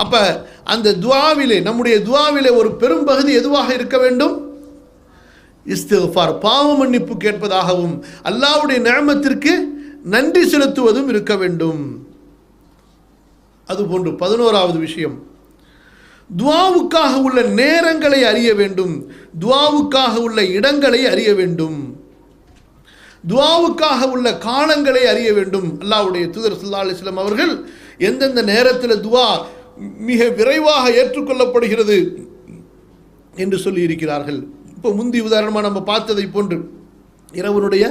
அப்ப அந்த துஆவிலே, நம்முடைய துஆவிலே ஒரு பெரும் பகுதி எதுவாக இருக்க வேண்டும்? இஸ்திக்ஃபார், பாவ மன்னிப்பு கேட்பதாகவும் அல்லாஹ்வுடைய நிஅமத்திற்கு நன்றி செலுத்துவதும் இருக்க வேண்டும். அதுபோன்று 11வது விஷயம், துஆவுக்காக உள்ள நேரங்களை அறிய வேண்டும், துஆவுக்காக உள்ள இடங்களை அறிய வேண்டும், துஆவுக்காக உள்ள காலங்களை அறிய வேண்டும். அல்லாஹ்வுடைய தூதர் ஸல்லல்லாஹு அலைஹி வஸல்லம் அவர்கள் எந்தெந்த நேரத்தில் துஆ மிக விரைவாக ஏற்றுக்கொள்ளப்படுகிறது என்று சொல்லி இருக்கிறார்கள். இப்போ முந்தி உதாரணமாக நம்ம பார்த்ததை போன்று இரவனுடைய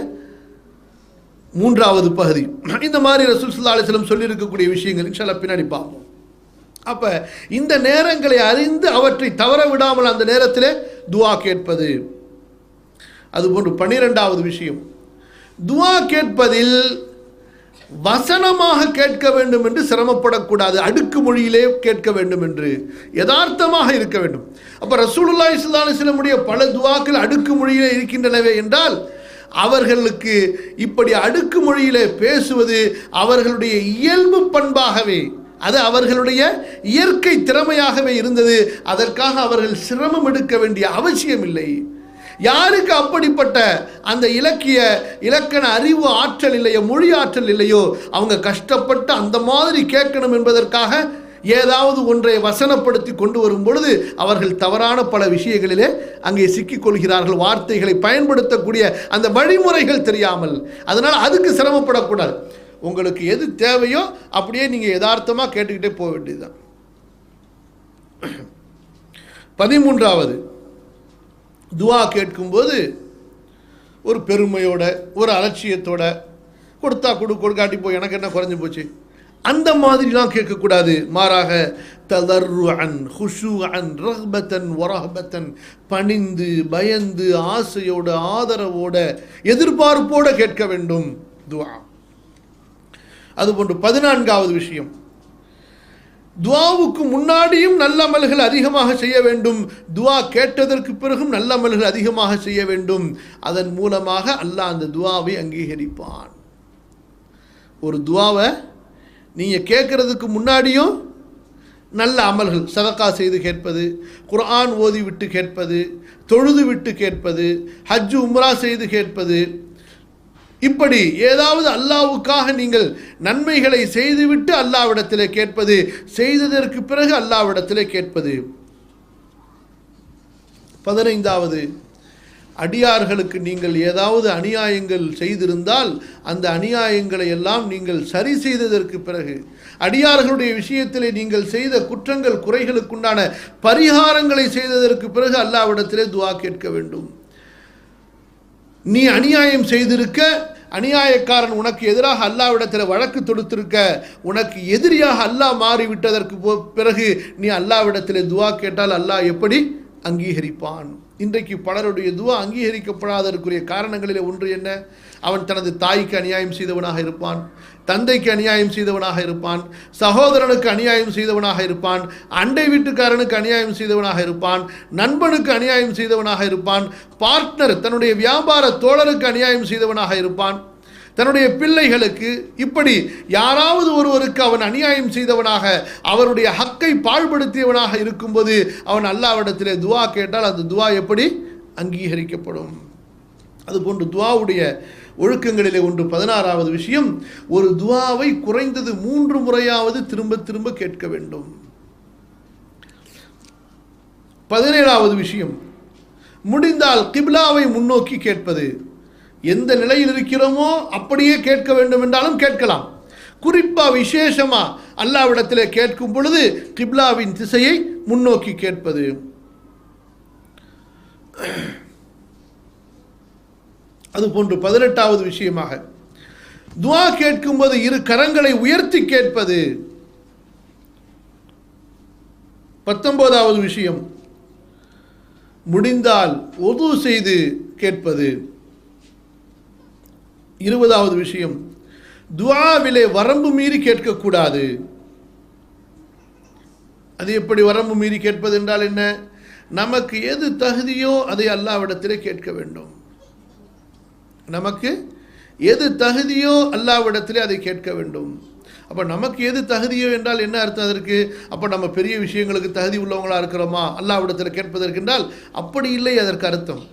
3வது பகுதி, இந்த மாதிரி ரசூல் ஸல்லல்லாஹு அலைஹி வஸல்லம் சொல்லி இருக்கக்கூடிய விஷயங்கள் இன்ஷா அல்லாஹ் பின்னாடி பார்ப்போம். அப்ப இந்த நேரங்களை அறிந்து அவற்றை தவற விடாமல் அந்த நேரத்தில் துஆ கேட்பது. அதுபோன்று 12வது விஷயம், துஆ கேட்பதில் வசனமாக கேட்க வேண்டும் என்று சிரமப்படக்கூடாது, அடுக்கு மொழியிலே கேட்க வேண்டும் என்று யதார்த்தமாக இருக்க வேண்டும். அப்ப ரசூலுல்லாஹி ஸல்லல்லாஹு அலைஹி வஸல்லம் உடைய பல துஆக்கள் அடுக்கு மொழியிலே இருக்கின்றனவே என்றால் அவர்களுக்கு இப்படி அடுக்கு மொழியிலே பேசுவது அவர்களுடைய இயல்பு பண்பாகவே, அது அவர்களுடைய இயற்கை திறமையாகவே இருந்தது. அதற்காக அவர்கள் சிரமம் எடுக்க வேண்டிய அவசியம் இல்லை. யாருக்கு அப்படிப்பட்ட அந்த இலக்கண அறிவு ஆற்றல் இல்லையோ, மொழி ஆற்றல் இல்லையோ, அவங்க கஷ்டப்பட்டு அந்த மாதிரி கேட்கணும் என்பதற்காக ஏதாவது ஒன்றை வசனப்படுத்தி கொண்டு வரும் பொழுது அவர்கள் தவறான பல விஷயங்களிலே அங்கே சிக்கிக்கொள்கிறார்கள், வார்த்தைகளை பயன்படுத்தக்கூடிய அந்த வழிமுறைகள் தெரியாமல். அதனால் அதுக்கு சிரமப்படக்கூடாது. உங்களுக்கு எது தேவையோ அப்படியே நீங்க யதார்த்தமா கேட்டுக்கிட்டே போக வேண்டியதுதான். 13வது, துஆ கேட்கும்போது ஒரு பெருமையோட, ஒரு அலட்சியத்தோட, கொடுத்தா கொடுக்காட்டி போய் எனக்கு என்ன குறைஞ்சு போச்சு அந்த மாதிரிலாம் கேட்கக்கூடாது. மாறாக ததர்ருஅன் ஹுஷூஅன் ரஹ்பத்தன் வரஹ்பத்தன், பணிந்து பயந்து ஆசையோட ஆதரவோட எதிர்பார்ப்போட கேட்க வேண்டும் துஆ. அதுபோன்று 14வது விஷயம், துஆவுக்கு முன்னாடியும் நல்ல அமல்கள் அதிகமாக செய்ய வேண்டும், துஆ கேட்டதற்கு பிறகும் நல்ல அமல்கள் அதிகமாக செய்ய வேண்டும். அதன் மூலமாக அல்லாஹ் அந்த துஆவை அங்கீகரிப்பான். ஒரு துஆவை நீங்க கேட்கறதுக்கு முன்னாடியும் நல்ல அமல்கள், சதகா செய்து கேட்பது, குர்ஆன் ஓதி விட்டு கேட்பது, தொழுது விட்டு கேட்பது, ஹஜ் உம்ரா செய்து கேட்பது, இப்படி ஏதாவது அல்லாஹ்வுக்காக நீங்கள் நன்மைகளை செய்துவிட்டு அல்லாஹ்விடத்திலே கேட்பது, செய்ததற்கு பிறகு அல்லாஹ்விடத்திலே கேட்பது. 15வது, அடியார்களுக்கு நீங்கள் ஏதாவது அநியாயங்கள் செய்திருந்தால் அந்த அநியாயங்களை எல்லாம் நீங்கள் சரி செய்ததற்கு பிறகு, அடியார்களுடைய விஷயத்திலே நீங்கள் செய்த குற்றங்கள் குறைகளுக்குண்டான பரிகாரங்களை செய்ததற்கு பிறகு அல்லாஹ்விடத்திலே துஆ கேட்க வேண்டும். நீ அநியாயம் செய்திருக்க, அநியாயக்காரன் உனக்கு எதிராக அல்லாஹ்விடத்தில் வழக்கு தொடுத்திருக்க, உனக்கு எதிரியாக அல்லாஹ் மாறிவிட்டதற்கு பிறகு நீ அல்லாஹ்விடத்தில் துஆ கேட்டால் அல்லாஹ் எப்படி அங்கீகரிப்பான்? இன்றைக்கு பலருடைய துஆ அங்கீகரிக்கப்படாததற்குரிய காரணங்களில் ஒன்று என்ன? அவன் தனது தாய்க்கு அநியாயம் செய்தவனாக இருப்பான், தந்தைக்கு அநியாயம் செய்தவனாக இருப்பான், சகோதரனுக்கு அநியாயம் செய்தவனாக இருப்பான், அண்டை வீட்டுக்காரனுக்கு அநியாயம் செய்தவனாக இருப்பான், நண்பனுக்கு அநியாயம் செய்தவனாக இருப்பான், பார்ட்னர் தன்னுடைய வியாபார தோழருக்கு அநியாயம் செய்தவனாக இருப்பான், தன்னுடைய பிள்ளைகளுக்கு, இப்படி யாராவது ஒருவருக்கு அவன் அநியாயம் செய்தவனாக, அவருடைய ஹக்கை பாழ்படுத்தியவனாக இருக்கும்போது அவன் அல்லாஹ்விடத்திலே துஆ கேட்டால் அந்த துஆ எப்படி அங்கீகரிக்கப்படும்? அதுபோன்று துஆவுடைய ஒழுக்கங்களிலே ஒன்று 16வது விஷயம், ஒரு துஆவை குறைந்தது 3 முறையாவது திரும்ப திரும்ப கேட்க வேண்டும். 17வது விஷயம், முடிந்தால் கிப்லாவை முன்னோக்கி கேட்பது. எந்த நிலையில் இருக்கிறோமோ அப்படியே கேட்க வேண்டும் என்றாலும் கேட்கலாம். குறிப்பா விசேஷமா அல்லாஹ்விடத்திலே கேட்கும் பொழுது கிப்லாவின் திசையை முன்னோக்கி கேட்பது. அதுபோன்று 18வது விஷயமாக துஆ கேட்கும்போது 2 கரங்களை உயர்த்தி கேட்பது. 19வது விஷயம், முடிந்தால் ஒது செய்து கேட்பது. 20வது விஷயம், துஆவிலே வரம்பு மீறி கேட்கக்கூடாது. அது எப்படி வரம்பு மீறி கேட்பது என்றால் என்ன? நமக்கு எது தகுதியோ அதை அல்லாஹ்விடத்திலே கேட்க வேண்டும். நமக்கு எது தகுதியோ அல்லாஹ்விடத்திலே அதை கேட்க வேண்டும். அப்போ நமக்கு எது தகுதியோ என்றால் என்ன அர்த்தம் அதற்கு? அப்போ நம்ம பெரிய விஷயங்களுக்கு தகுதி உள்ளவங்களா இருக்கிறோமா அல்லாஹ்விடத்தில் கேட்பதற்கு என்றால் அப்படி இல்லை அதற்கு அர்த்தம்.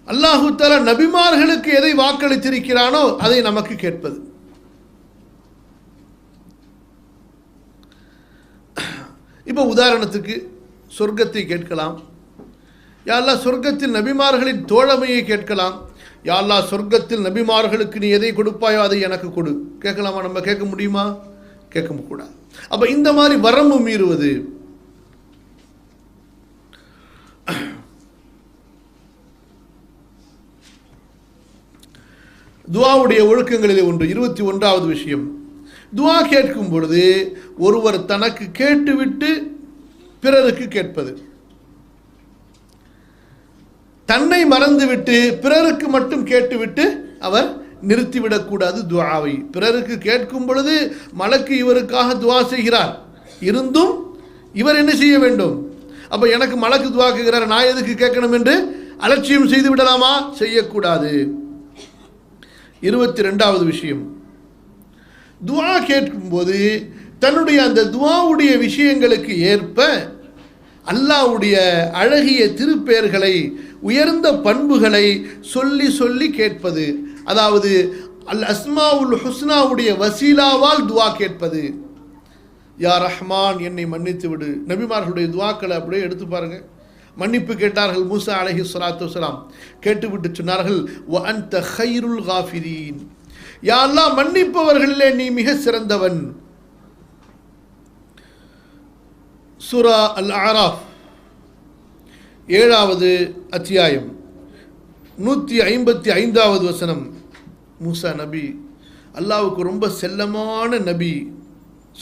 அல்லாஹு தஆலா நபிமார்களுக்கு எதை வாக்களித்திருக்கிறானோ அதை நமக்கு கேட்பது. இப்போ உதாரணத்துக்கு சொர்க்கத்தை கேட்கலாம், யா அல்லாஹ் சொர்க்கத்தில் நபிமார்களின் தோழமையை கேட்கலாம், யா அல்லாஹ் சொர்க்கத்தில் நபிமார்களுக்கு நீ எதை கொடுப்பாயோ அதை எனக்கு கொடு, கேட்கலாமா? நம்ம கேட்க முடியுமா? கேட்க கூடாது. அப்ப இந்த மாதிரி வரம்பு மீறுவது. துஆவுடைய ஒழுக்கங்களிலே ஒன்று 21வது விஷயம், துஆ கேட்கும் பொழுது ஒருவர் தனக்கு கேட்டுவிட்டு பிறருக்கு கேட்பது. தன்னை மறந்துவிட்டு பிறருக்கு மட்டும் கேட்டுவிட்டு அவர் நிறுத்திவிடக்கூடாது துஆவை. பிறருக்கு கேட்கும் பொழுது மலக்கு இவருக்காக துஆ செய்கிறார், இருந்தும் இவர் என்ன செய்ய வேண்டும்? அப்ப எனக்கு மலக்கு துஆ கேட்கிறார், நான் எதுக்கு கேட்கணும் என்று அலட்சியம் செய்து விடலாமா? செய்யக்கூடாது. 22வது விஷயம், துஆ கேட்கும்போது தன்னுடைய அந்த துஆவுடைய விஷயங்களுக்கு ஏற்ப அல்லாஹ்வுடைய அழகிய திருப்பெயர்களை, உயர்ந்த பண்புகளை சொல்லி சொல்லி கேட்பது. அதாவது அல் அஸ்மாவுல் ஹுஸ்னாவுடைய வசீலாவால் துஆ கேட்பது. யா ரஹ்மான் என்னை மன்னித்து விடு. நபிமார்களுடைய துஆக்களை அப்படியே எடுத்து பாருங்க. மன்னிப்பு கேட்டார்கள் மூசா அலைஹிஸ்ஸலாத்து வஸலாம், கேட்டுவிட்டு சொன்னார்கள் வ அன்த கைருல் காஃபிரீன், யா அல்லாஹ் மன்னிப்பவர்களிலே நீ மிக சிறந்தவன். சூரா அல் அராஃப் 7வது அத்தியாயம் 155வது வசனம். மூசா நபி, அல்லாஹ்வுக்கு ரொம்ப செல்லமான நபி,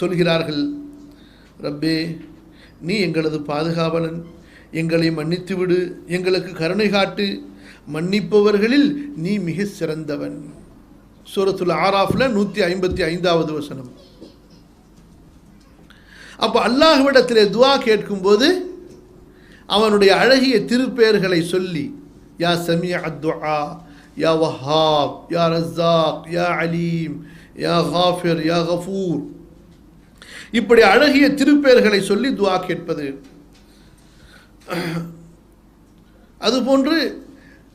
சொல்கிறார்கள், ரப்பே நீ எங்களது பாதுகாவலன், எங்களை மன்னித்து விடு, எங்களுக்கு கருணை காட்டு, மன்னிப்பவர்களில் நீ மிக சிறந்தவன். சூரத்துல் ஆராஃப்ல 155வது வசனம். அப்போ அல்லாஹ்விடத்திலே துஆ கேட்கும்போது அவனுடைய அழகிய திருப்பெயர்களை சொல்லி, யா சமீஅ துஆ, யா வஹாப், யா ரஸாக், யா அலீம், யா காஃபிர், யா கஃபூர், இப்படி அழகிய திருப்பெயர்களை சொல்லி துஆ கேட்பது. அதுபோன்று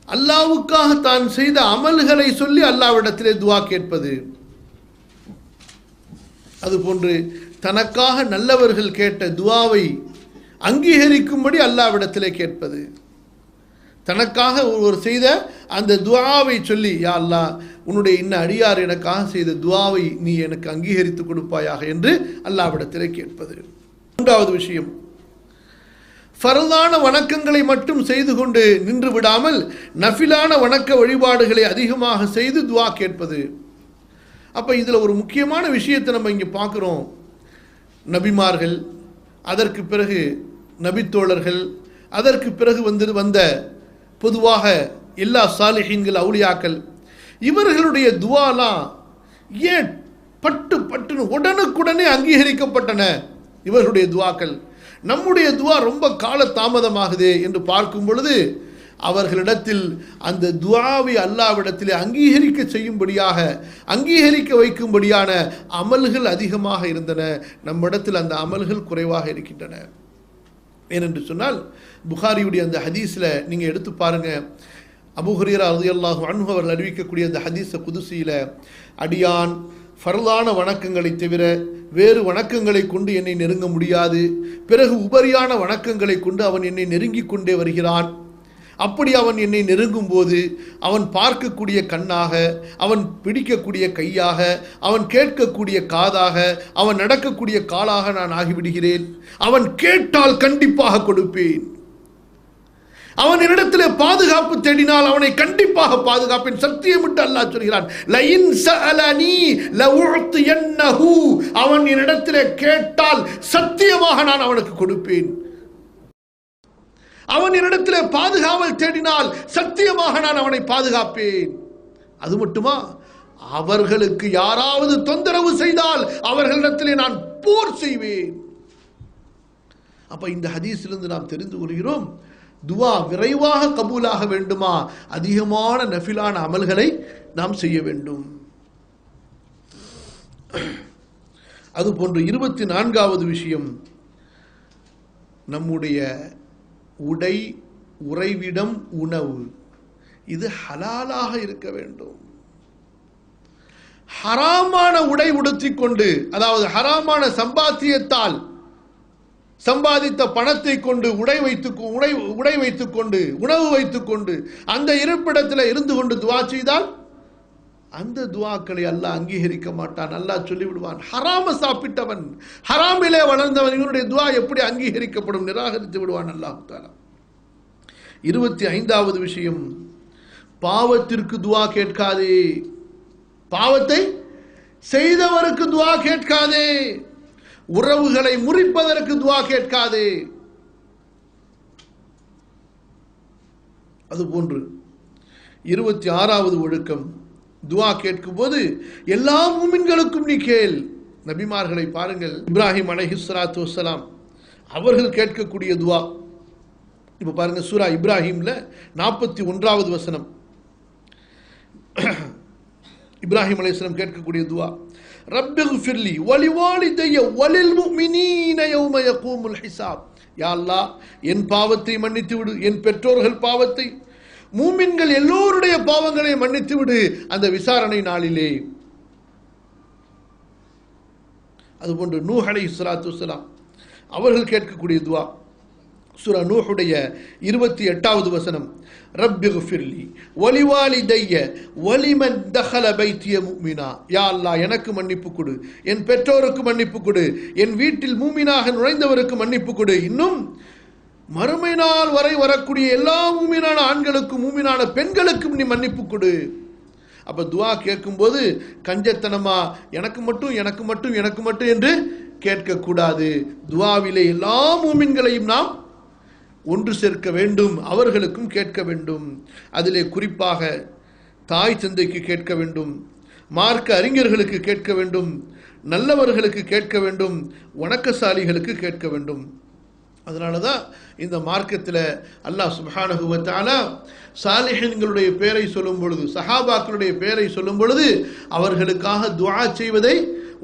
அல்லாஹ்வுக்காக தான் செய்த அமல்களை சொல்லி அல்லாஹ்விடத்திலே துஆ கேட்பது. அதுபோன்று தனக்காக நல்லவர்கள் கேட்ட துஆவை அங்கீகரிக்கும்படி அல்லாஹ்விடத்திலே கேட்பது. தனக்காக ஒருவர் செய்த அந்த துஆவை சொல்லி, யா அல்லாஹ் உன்னுடைய இன்ன அடியார் எனக்காக செய்த துஆவை நீ எனக்கு அங்கீகரித்து கொடுப்பாயாக என்று அல்லாஹ்விடத்திலே கேட்பது. மூன்றாவது விஷயம், ஃபர்லான வணக்கங்களை மட்டும் செய்து கொண்டு நின்று விடாமல் நஃபிலான வணக்க வழிபாடுகளை அதிகமாக செய்து துஆ கேட்பது. அப்போ இதில் ஒரு முக்கியமான விஷயத்தை நம்ம இங்கே பார்க்குறோம். நபிமார்கள், அதற்கு பிறகு நபித்தோழர்கள், அதற்கு பிறகு வந்த பொதுவாக எல்லா சாலிஹீன்கள், அவுலியாக்கள், இவர்களுடைய துஆலாம் ஏன் பட்டுன்னு உடனுக்குடனே அங்கீகரிக்கப்பட்டன இவர்களுடைய துஆக்கள்? நம்முடைய துஆ ரொம்ப கால தாமதமாகுதே என்று பார்க்கும் பொழுது அவர்களிடத்தில் அந்த துஆவை அல்லாஹ்விடத்திலே அங்கீகரிக்க செய்யும்படியாக, அங்கீகரிக்க வைக்கும்படியான அமல்கள் அதிகமாக இருந்தன. நம்மிடத்தில் அந்த அமல்கள் குறைவாக இருக்கின்றன. ஏனென்று சொன்னால், புகாரியுடைய அந்த ஹதீஸில் நீங்கள் எடுத்து பாருங்கள். அபூ ஹுரைரா ரலியல்லாஹு அன்ஹு அவர்கள் அறிவிக்கக்கூடிய அந்த ஹதீஸ குதுசியில், அடியான் ஃபர்லான வணக்கங்களை தவிர வேறு வணக்கங்களை கொண்டு என்னை நெருங்க முடியாது, பிறகு உபரியான வணக்கங்களை கொண்டு அவன் என்னை நெருங்கி கொண்டே வருகிறான். அப்படி அவன் என்னை நெருங்கும் போது அவன் பார்க்கக்கூடிய கண்ணாக, அவன் பிடிக்கக்கூடிய கையாக, அவன் கேட்கக்கூடிய காதாக, அவன் நடக்கக்கூடிய காலாக நான் ஆகிவிடுகிறேன். அவன் கேட்டால் கண்டிப்பாக கொடுப்பேன். அவன் என்னிடத்திலே பாதுகாப்பு தேடினால் அவனை கண்டிப்பாக பாதுகாப்பேன். சத்தியமிட்டு அல்லாஹ் சொல்கிறான், லஇன் ஸஅலனி லஉஅத்தியன்னஹு, அவன் என்னிடத்திலே கேட்டால் சத்தியமாக நான் அவனுக்கு கொடுப்பேன். அவன் என்னிடத்திலே பாதுகாவல் தேடினால் சத்தியமாக நான் அவனை பாதுகாப்பேன். அது மட்டுமா, அவர்களுக்கு யாராவது தொந்தரவு செய்தால் அவர்களிடத்திலே நான் போர் செய்வேன். அப்ப இந்த ஹதீஸிலிருந்து நாம் தெரிந்து கொள்கிறோம், துஆ விரைவாக கபூலாக வேண்டுமா, அதிகமான நஃபிலான அமல்களை நாம் செய்ய வேண்டும். அதுபோன்று 24வது விஷயம், நம்முடைய உடை, உறைவிடம், உணவு இது ஹலாலாக இருக்க வேண்டும். ஹராமான உடை உடுத்திக் கொண்டு, அதாவது ஹராமான சம்பாத்தியத்தால் சம்பாதித்த பணத்தை கொண்டு உடை வைத்துக் கொண்டு உணவு வைத்துக் கொண்டு அந்த இருப்பிடத்தில் இருந்து கொண்டு துஆ செய்தால் அந்த துஆக்களை அல்லாஹ் அங்கீகரிக்க மாட்டான். அல்லாஹ் சொல்லிவிடுவான், ஹராம சாப்பிட்டவன், ஹராமிலே வளர்ந்தவன், இவனுடைய துஆ எப்படி அங்கீகரிக்கப்படும்? நிராகரித்து விடுவான் அல்லாஹ் தஆலா. 25வது விஷயம், பாவத்திற்கு துஆ கேட்காதே. பாவத்தை செய்தவருக்கு துஆ கேட்காதே. உறவுகளை முறிப்பதற்கு துஆ கேட்காதே. அதுபோன்று 26வது ஒழுக்கம், துஆ கேட்கும் போது எல்லா மூமின்களுக்கும் நீ கேள். நபிமார்களை பாருங்கள், இப்ராஹிம் அலைஹிஸ்ஸலாத்து வஸ்ஸலாம் அவர்கள் கேட்கக்கூடிய துஆ. இப்ப பாருங்க, சூரா இப்ராஹிம்ல 41வது வசனம், இப்ராஹிம் அலைஹிஸ்ஸலாம் கேட்கக்கூடிய துஆ, ரப்பிக்ஃபிர்லி வலிவாலிதைய வலில் முஃமினீன யௌம யகூமுல் ஹிசாப். யா அல்லாஹ், என் பாவத்தை மன்னித்து விடு, என் பெற்றோர்கள் பாவத்தை, மூமின்கள் எல்லோருடைய பாவங்களை மன்னித்து விடு அந்த விசாரணை நாளிலே. அதுபோன்று நூஹ் அலைஹிஸ்ஸலாத்து வஸ்ஸலாம் அவர்கள் கேட்கக்கூடிய துஆ, சூரா நூஹுடைய 28வது வசனம், ரப்பிக்ஃபிர்லி வலிவாலிதைய வலிமன் தஹல பைத்திய முஃமினா. யா அல்லாஹ், எனக்கு மன்னிப்பு கொடு, என் பெற்றோருக்கு மன்னிப்பு கொடு, என் வீட்டில் மூமினாக நுழைந்தவருக்கு மன்னிப்பு கொடு, இன்னும் மறுமை நாள் வரை வரக்கூடிய எல்லா மூமினான ஆண்களுக்கும் மூமினான பெண்களுக்கும் நீ மன்னிப்பு கொடு. அப்ப துஆ கேட்கும்போது கஞ்சத்தனமா எனக்கு மட்டும் எனக்கு மட்டும் எனக்கு மட்டும் என்று கேட்கக்கூடாது. துஆவிலே எல்லா மூமின்களையும் நாம் ஒன்று சேர்க்க வேண்டும், அவர்களுக்கும் கேட்க வேண்டும். அதிலே குறிப்பாக தாய் தந்தைக்கு கேட்க வேண்டும், மார்க்க அறிஞர்களுக்கு கேட்க வேண்டும், நல்லவர்களுக்கு கேட்க வேண்டும், வணக்கசாலிகளுக்கு கேட்க வேண்டும். அதனால தான் இந்த மார்க்கத்தில் அல்லாஹ் சுப்ஹானஹு வ தஆலா சாலிஹீன்களுடைய பெயரை சொல்லும் பொழுது, சஹாபாக்களுடைய பெயரை சொல்லும் பொழுது அவர்களுக்காக துஆ செய்வதை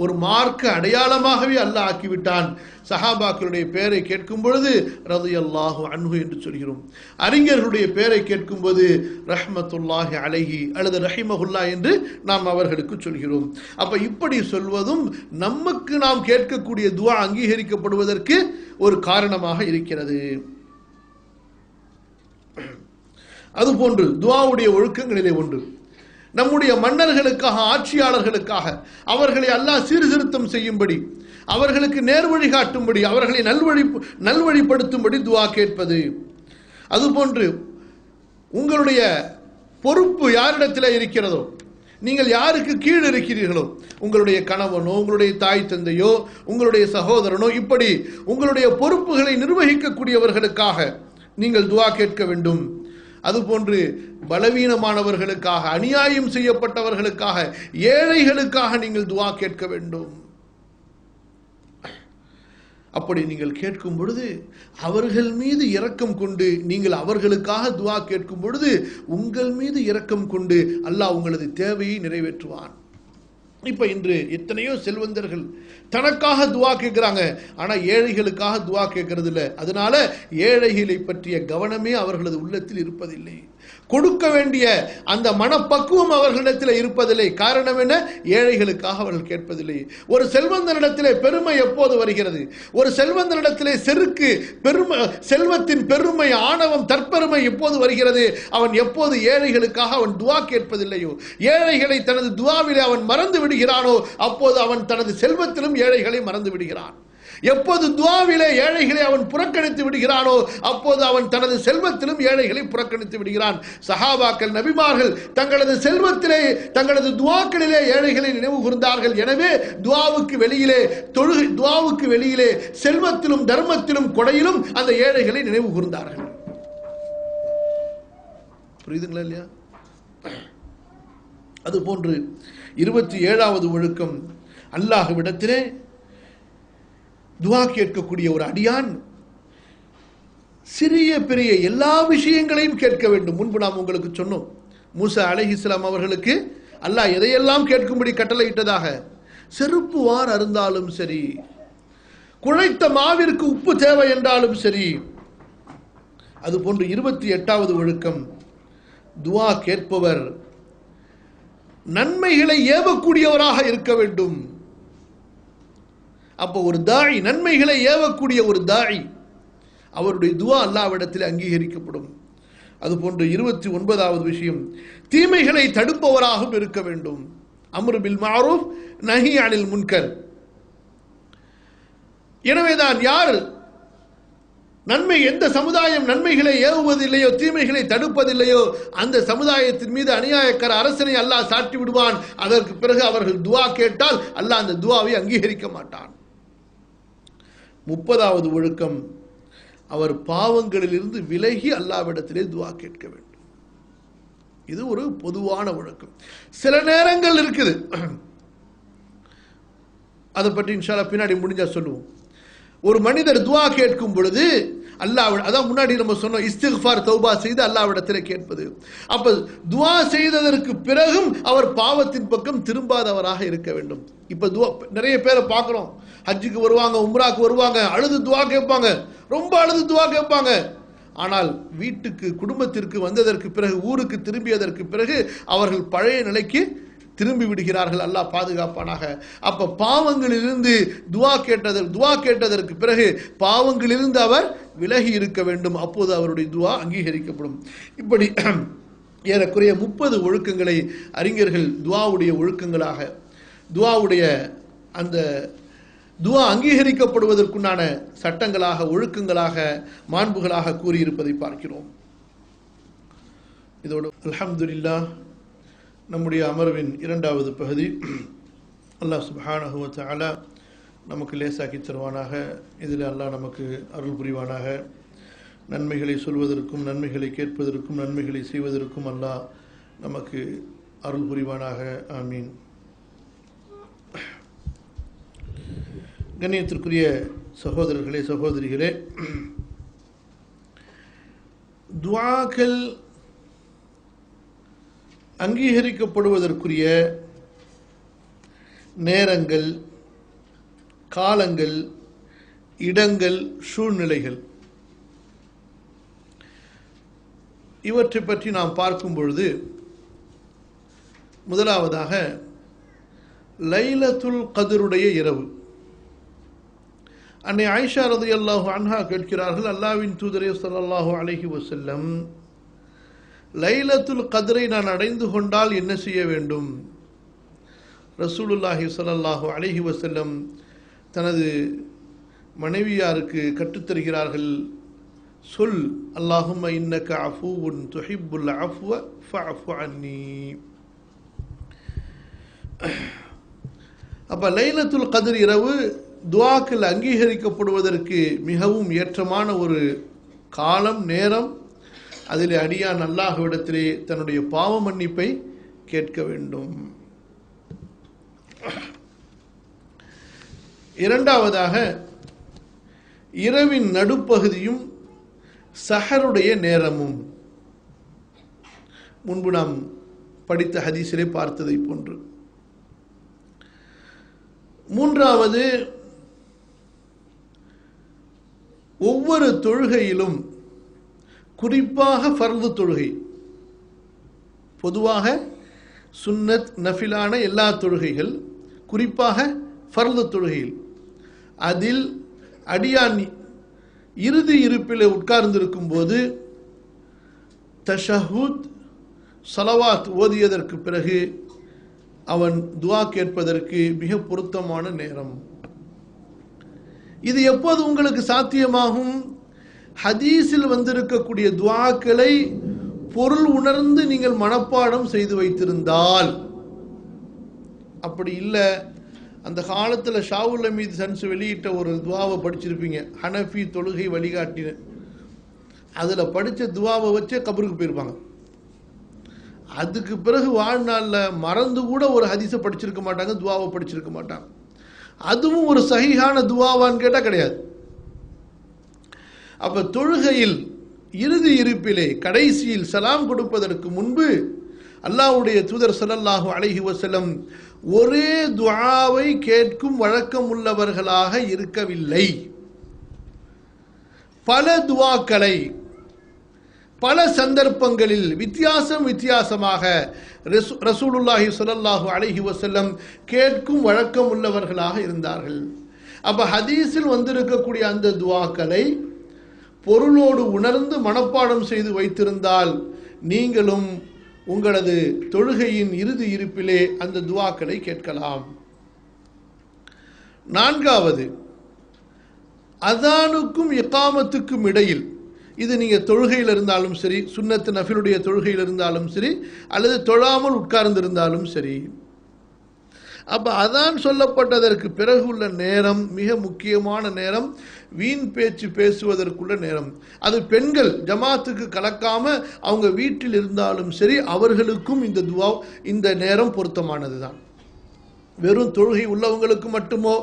ஒரு மார்க்க அடையாளமாகவே அல்லாஹ் ஆக்கிவிட்டான். சஹாபாக்களுடைய பெயரை கேட்கும் பொழுது ரலியல்லாஹு அன்ஹு என்று சொல்கிறோம். அறிஞர்களுடைய பெயரை கேட்கும்போது ரஹ்மத்துல்லாஹி அலைஹி அல்லது ரஹிமஹுல்லா என்று நாம் அவர்களுக்கு சொல்கிறோம். அப்ப இப்படி சொல்வதும் நமக்கு நாம் கேட்கக்கூடிய துஆ அங்கீகரிக்கப்படுவதற்கு ஒரு காரணமாக இருக்கிறது. அதுபோன்று துஆவுடைய ஒழுக்கங்களிலே ஒன்று, நம்முடைய மன்னர்களுக்காக, ஆட்சியாளர்களுக்காக அவர்களை அல்லாஹ் சீர்திருத்தம் செய்யும்படி, அவர்களுக்கு நேர்வழி காட்டும்படி, அவர்களை நல்வழிப்படுத்தும்படி துஆ கேட்பது. அதுபோன்று உங்களுடைய பொறுப்பு யாரிடத்தில் இருக்கிறதோ, நீங்கள் யாருக்கு கீழ் இருக்கிறீர்களோ, உங்களுடைய கணவனோ, உங்களுடைய தாய் தந்தையோ, உங்களுடைய சகோதரனோ, இப்படி உங்களுடைய பொறுப்புகளை நிர்வகிக்கக்கூடியவர்களுக்காக நீங்கள் துஆ கேட்க வேண்டும். அதுபோன்று பலவீனமானவர்களுக்காக, அநியாயம் செய்யப்பட்டவர்களுக்காக, ஏழைகளுக்காக நீங்கள் துஆ கேட்க வேண்டும். அப்படி நீங்கள் கேட்கும் பொழுது அவர்கள் மீது இரக்கம் கொண்டு, நீங்கள் அவர்களுக்காக துஆ கேட்கும் பொழுது உங்கள் மீது இரக்கம் கொண்டு அல்லாஹ் உங்களது தேவையை நிறைவேற்றுவான். இப்ப இன்று எத்தனையோ செல்வந்தர்கள் தனக்காக துஆ கேட்கிறாங்க, ஆனா ஏழைகளுக்காக துஆ கேட்கறது இல்லை. அதனால ஏழைகளை பற்றிய கவனமே அவர்களது உள்ளத்தில் இருப்பதில்லை. கொடுக்க வேண்டிய அந்த மனப்பக்குவம் அவர்களிடத்தில் இருப்பதில்லை. காரணம் என்ன? ஏழைகளுக்காக அவர்கள் கேட்பதில்லை. ஒரு செல்வந்தனிடத்திலே பெருமை எப்போது வருகிறது? ஒரு செல்வந்தனிடத்திலே செருக்கு, பெருமை, செல்வத்தின் பெருமை, ஆணவம், தற்பெருமை எப்போது வருகிறது? அவன் எப்போது ஏழைகளுக்காக அவன் துஆ கேட்பதில்லையோ, ஏழைகளை தனது துஆவிலே அவன் மறந்து விடுகிறானோ, அப்போது அவன் தனது செல்வத்திலும் ஏழைகளை மறந்து விடுகிறான். எப்போது துஆவிலே ஏழைகளை அவன் புறக்கணித்து விடுகிறானோ, அப்போது அவன் தனது செல்வத்திலும் ஏழைகளை புறக்கணித்து விடுகிறான். சஹாபாக்கள், நபிமார்கள் தங்களது செல்வத்திலே, தங்களது துஆக்களிலே ஏழைகளை நினைவு கூர்ந்தார்கள். எனவே துஆவுக்கு வெளியிலே, துஆவுக்கு வெளியிலே செல்வத்திலும் தர்மத்திலும் கொடையிலும் அந்த ஏழைகளை நினைவு கூர்ந்தார்கள். புரியுதுங்களா இல்லையா? அதுபோன்று 27வது ஒழுக்கம், அல்லாஹ்விடத்திலே துஆ கேட்கக்கூடிய ஒரு அடியான் சிறிய பெரிய எல்லா விஷயங்களையும் கேட்க வேண்டும். முன்பு நாம் உங்களுக்கு சொன்னோம், மூசா அலைஹிஸ்ஸலாம் அவர்களுக்கு அல்லாஹ் எதையெல்லாம் கேட்கும்படி கட்டளையிட்டதாக. செருப்பு வார் அருந்தாலும் சரி, குழைத்த மாவிற்கு உப்பு தேவை என்றாலும் சரி. அதுபோன்று 28வது ஒழுக்கம், துஆ கேட்பவர் நன்மைகளை ஏவக்கூடியவராக இருக்க வேண்டும். அப்போ ஒரு தாய், நன்மைகளை ஏவக்கூடிய ஒரு தாய், அவருடைய துஆ அல்லாஹ்விடத்தில் அங்கீகரிக்கப்படும். அதுபோன்று 29வது விஷயம், தீமைகளை தடுப்பவராகவும் இருக்க வேண்டும். அம்ரு பில் மஅரூஃப் நஹி அனில் முன்கர். எனவேதான் யார் நன்மை, எந்த சமுதாயம் நன்மைகளை ஏவுவதில்லையோ, தீமைகளை தடுப்பதில்லையோ, அந்த சமுதாயத்தின் மீது அநியாயக்கார அரசனை அல்லாஹ் சாட்டி விடுவான். அதற்கு பிறகு அவர்கள் துஆ கேட்டால் அல்லாஹ் அந்த துஆவை அங்கீகரிக்க மாட்டான். 30வது ஒழுக்கம், அவர் பாவங்களிலிருந்து விலகி அல்லாஹ்விடத்திலே துஆ கேட்க வேண்டும். இது ஒரு பொதுவான ஒழுக்கம். சில நேரங்கள் இருக்குது, அதை பற்றி இன்ஷா அல்லாஹ் பின்னாடி முடிஞ்சா சொல்லுவோம். ஒரு மனிதர் துஆ கேட்கும் பொழுது அல்லாஹ், அதான் முன்னாடி நம்ம சொன்னோம், இஸ்திக்ஃபார், தௌபா செய்து அல்லாஹ்விடத்திலே கேட்பது. அப்ப துஆ செய்ததற்கு பிறகும் அவர் பாவத்தின் பக்கம் திரும்பாதவராக இருக்க வேண்டும். இப்ப துஆ, நிறைய பேரை பார்க்கிறோம், ஹஜ்ஜுக்கு வருவாங்க, உம்ராக்கு வருவாங்க, அழுது துஆ கேட்பாங்க, ரொம்ப அழுது துஆ கேட்பாங்க. ஆனால் வீட்டுக்கு, குடும்பத்திற்கு வந்ததற்கு பிறகு, ஊருக்கு திரும்பியதற்கு பிறகு அவர்கள் பழைய நிலைக்கு திரும்பி விடுகிறார்கள். அல்லாஹ் பாதுகாப்பானாக. அப்ப பாவங்களிலிருந்து துஆ கேட்டதற்கு பிறகு பாவங்களிலிருந்து அவர் விலகி இருக்க வேண்டும். அப்போது அவருடைய துஆ அங்கீகரிக்கப்படும். இப்படி ஏறக்குறைய 30 ஒழுக்கங்களை அறிஞர்கள் துஆவுடைய ஒழுக்கங்களாக, துஆவுடைய அந்த துஆ அங்கீகரிக்கப்படுவதற்குண்டான சட்டங்களாக, ஒழுக்கங்களாக, மாண்புகளாக கூறியிருப்பதை பார்க்கிறோம். இதோடு அல்ஹம்துலில்லாஹ் நம்முடைய அமர்வின் 2வது பகுதி அல்லாஹ் சுப்ஹானஹு வ தஆலா நமக்கு லேசாக்கி தருவானாக. இதில் அல்லாஹ் நமக்கு அருள் புரிவானாக. நன்மைகளை சொல்வதற்கும், நன்மைகளை கேட்பதற்கும், நன்மைகளை செய்வதற்கும் அல்லாஹ் நமக்கு அருள் புரிவானாக. ஆமீன். கண்ணியத்திற்குரிய சகோதரர்களே, சகோதரிகளே, துஆக்கள் அங்கீகரிக்கப்படுவதற்குரிய நேரங்கள், காலங்கள், இடங்கள், சூழ்நிலைகள், இவற்றை பற்றி நாம் பார்க்கும் பொழுது, முதலாவதாக லைலத்துல் கத்ருடைய இரவு. அன்னை ஆயிஷா ரலியல்லாஹு அன்ஹா கேட்கிறார்கள், அல்லாஹ்வின் தூதரே ஸல்லல்லாஹு அலைஹி வஸல்லம், லைலத்துல் கத்ரை நான் அடைந்து கொண்டால் என்ன செய்ய வேண்டும்? ரசூலுல்லாஹி ஸல்லல்லாஹு அலைஹி வஸல்லம் தனது மனைவியாருக்கு கற்றுத்தருகிறார்கள். சொல், அல்லாஹும்ம இன்னக அஃபூவுன் துஹிப்புல் அஃப்வ ஃபஅஃபு அன்னி. அப்ப லைலத்துல் கத்ர் இரவு துஆக்கள் அங்கீகரிக்கப்படுவதற்கு மிகவும் ஏற்றமான ஒரு காலம், நேரம். அதில் அடியான் அல்லாஹ்விடத்திலே தன்னுடைய பாவ மன்னிப்பை கேட்க வேண்டும். இரண்டாவதாக, இரவின் நடுப்பகுதியும் சஹருடைய நேரமும். முன்பு நாம் படித்த ஹதீஸிலே பார்த்ததை போன்று. மூன்றாவது, ஒவ்வொரு தொழுகையிலும், குறிப்பாக ஃபர்து தொழுகை, பொதுவாக சுன்னத் நஃபிலான எல்லா தொழுகைகள், குறிப்பாக ஃபர்து தொழுகையில், அதில் அடியான் இறுதி இருப்பில் உட்கார்ந்திருக்கும் போது தஷஹுத் ஸலவாத் ஓதியதற்கு பிறகு அவன் துஆ கேட்பதற்கு மிக பொருத்தமான நேரம். இது எப்போது உங்களுக்கு சாத்தியமாகும்? ஹதீஸில் வந்திருக்கக்கூடிய துஆக்களை பொருள் உணர்ந்து நீங்கள் மனப்பாடம் செய்து வைத்திருந்தால். அப்படி இல்லை, அந்த காலத்தில் ஷாவுல் அமீது சன்ஸ் வெளியிட்ட ஒரு துவாவை படிச்சிருப்பீங்க, ஹனஃபி தொழுகை வழிகாட்டின. அதில் படித்த துவாவை வச்சே கபருக்கு போயிருப்பாங்க. அதுக்கு பிறகு வாழ்நாளில் மறந்து கூட ஒரு ஹதீஸை படிச்சிருக்க மாட்டாங்க, துவாவை படிச்சிருக்க மாட்டாங்க. அதுவும் ஒரு சஹீஹான துவாவான்னு கேட்டால் கிடையாது. அப்ப தொழுகையில் இறுதி இருப்பிலே கடைசியில் சலாம் கொடுப்பதற்கு முன்பு அல்லாஹ்வுடைய தூதர் ஸல்லல்லாஹு அலைஹி வஸல்லம் ஒரே துஆவை கேட்கும் வழக்கம் உள்ளவர்களாக இருக்கவில்லை. பல துஆக்களை பல சந்தர்ப்பங்களில் வித்தியாசமாக ரசூலுல்லாஹி ஸல்லல்லாஹு அலைஹி வஸல்லம் கேட்கும் வழக்கம் உள்ளவர்களாக இருந்தார்கள். அப்ப ஹதீஸில் வந்திருக்கக்கூடிய அந்த துஆக்களை பொருளோடு உணர்ந்து மனப்பாடம் செய்து வைத்திருந்தால் நீங்களும் உங்களது தொழுகையின் இறுதி இருப்பிலே அந்த துஆக்களை கேட்கலாம். நான்காவது, அதானுக்கும் இகாமத்துக்கும் இடையில், இது நீங்கள் தொழுகையில் இருந்தாலும் சரி, சுன்னத்து நஃபிலுடைய தொழுகையில் இருந்தாலும் சரி, அல்லது தொழாமல் உட்கார்ந்திருந்தாலும் சரி, அப்போ அதான் சொல்லப்பட்டதற்கு பிறகு உள்ள நேரம் மிக முக்கியமான நேரம். வீண் பேச்சு பேசுவதற்குள்ள நேரம். அது பெண்கள் ஜமாத்துக்கு கலக்காம அவங்க வீட்டில் இருந்தாலும் சரி, அவர்களுக்கும் இந்த துஆ, இந்த நேரம் பொருத்தமானது தான். வெறும் தொழுகை உள்ளவங்களுக்கு மட்டுமோ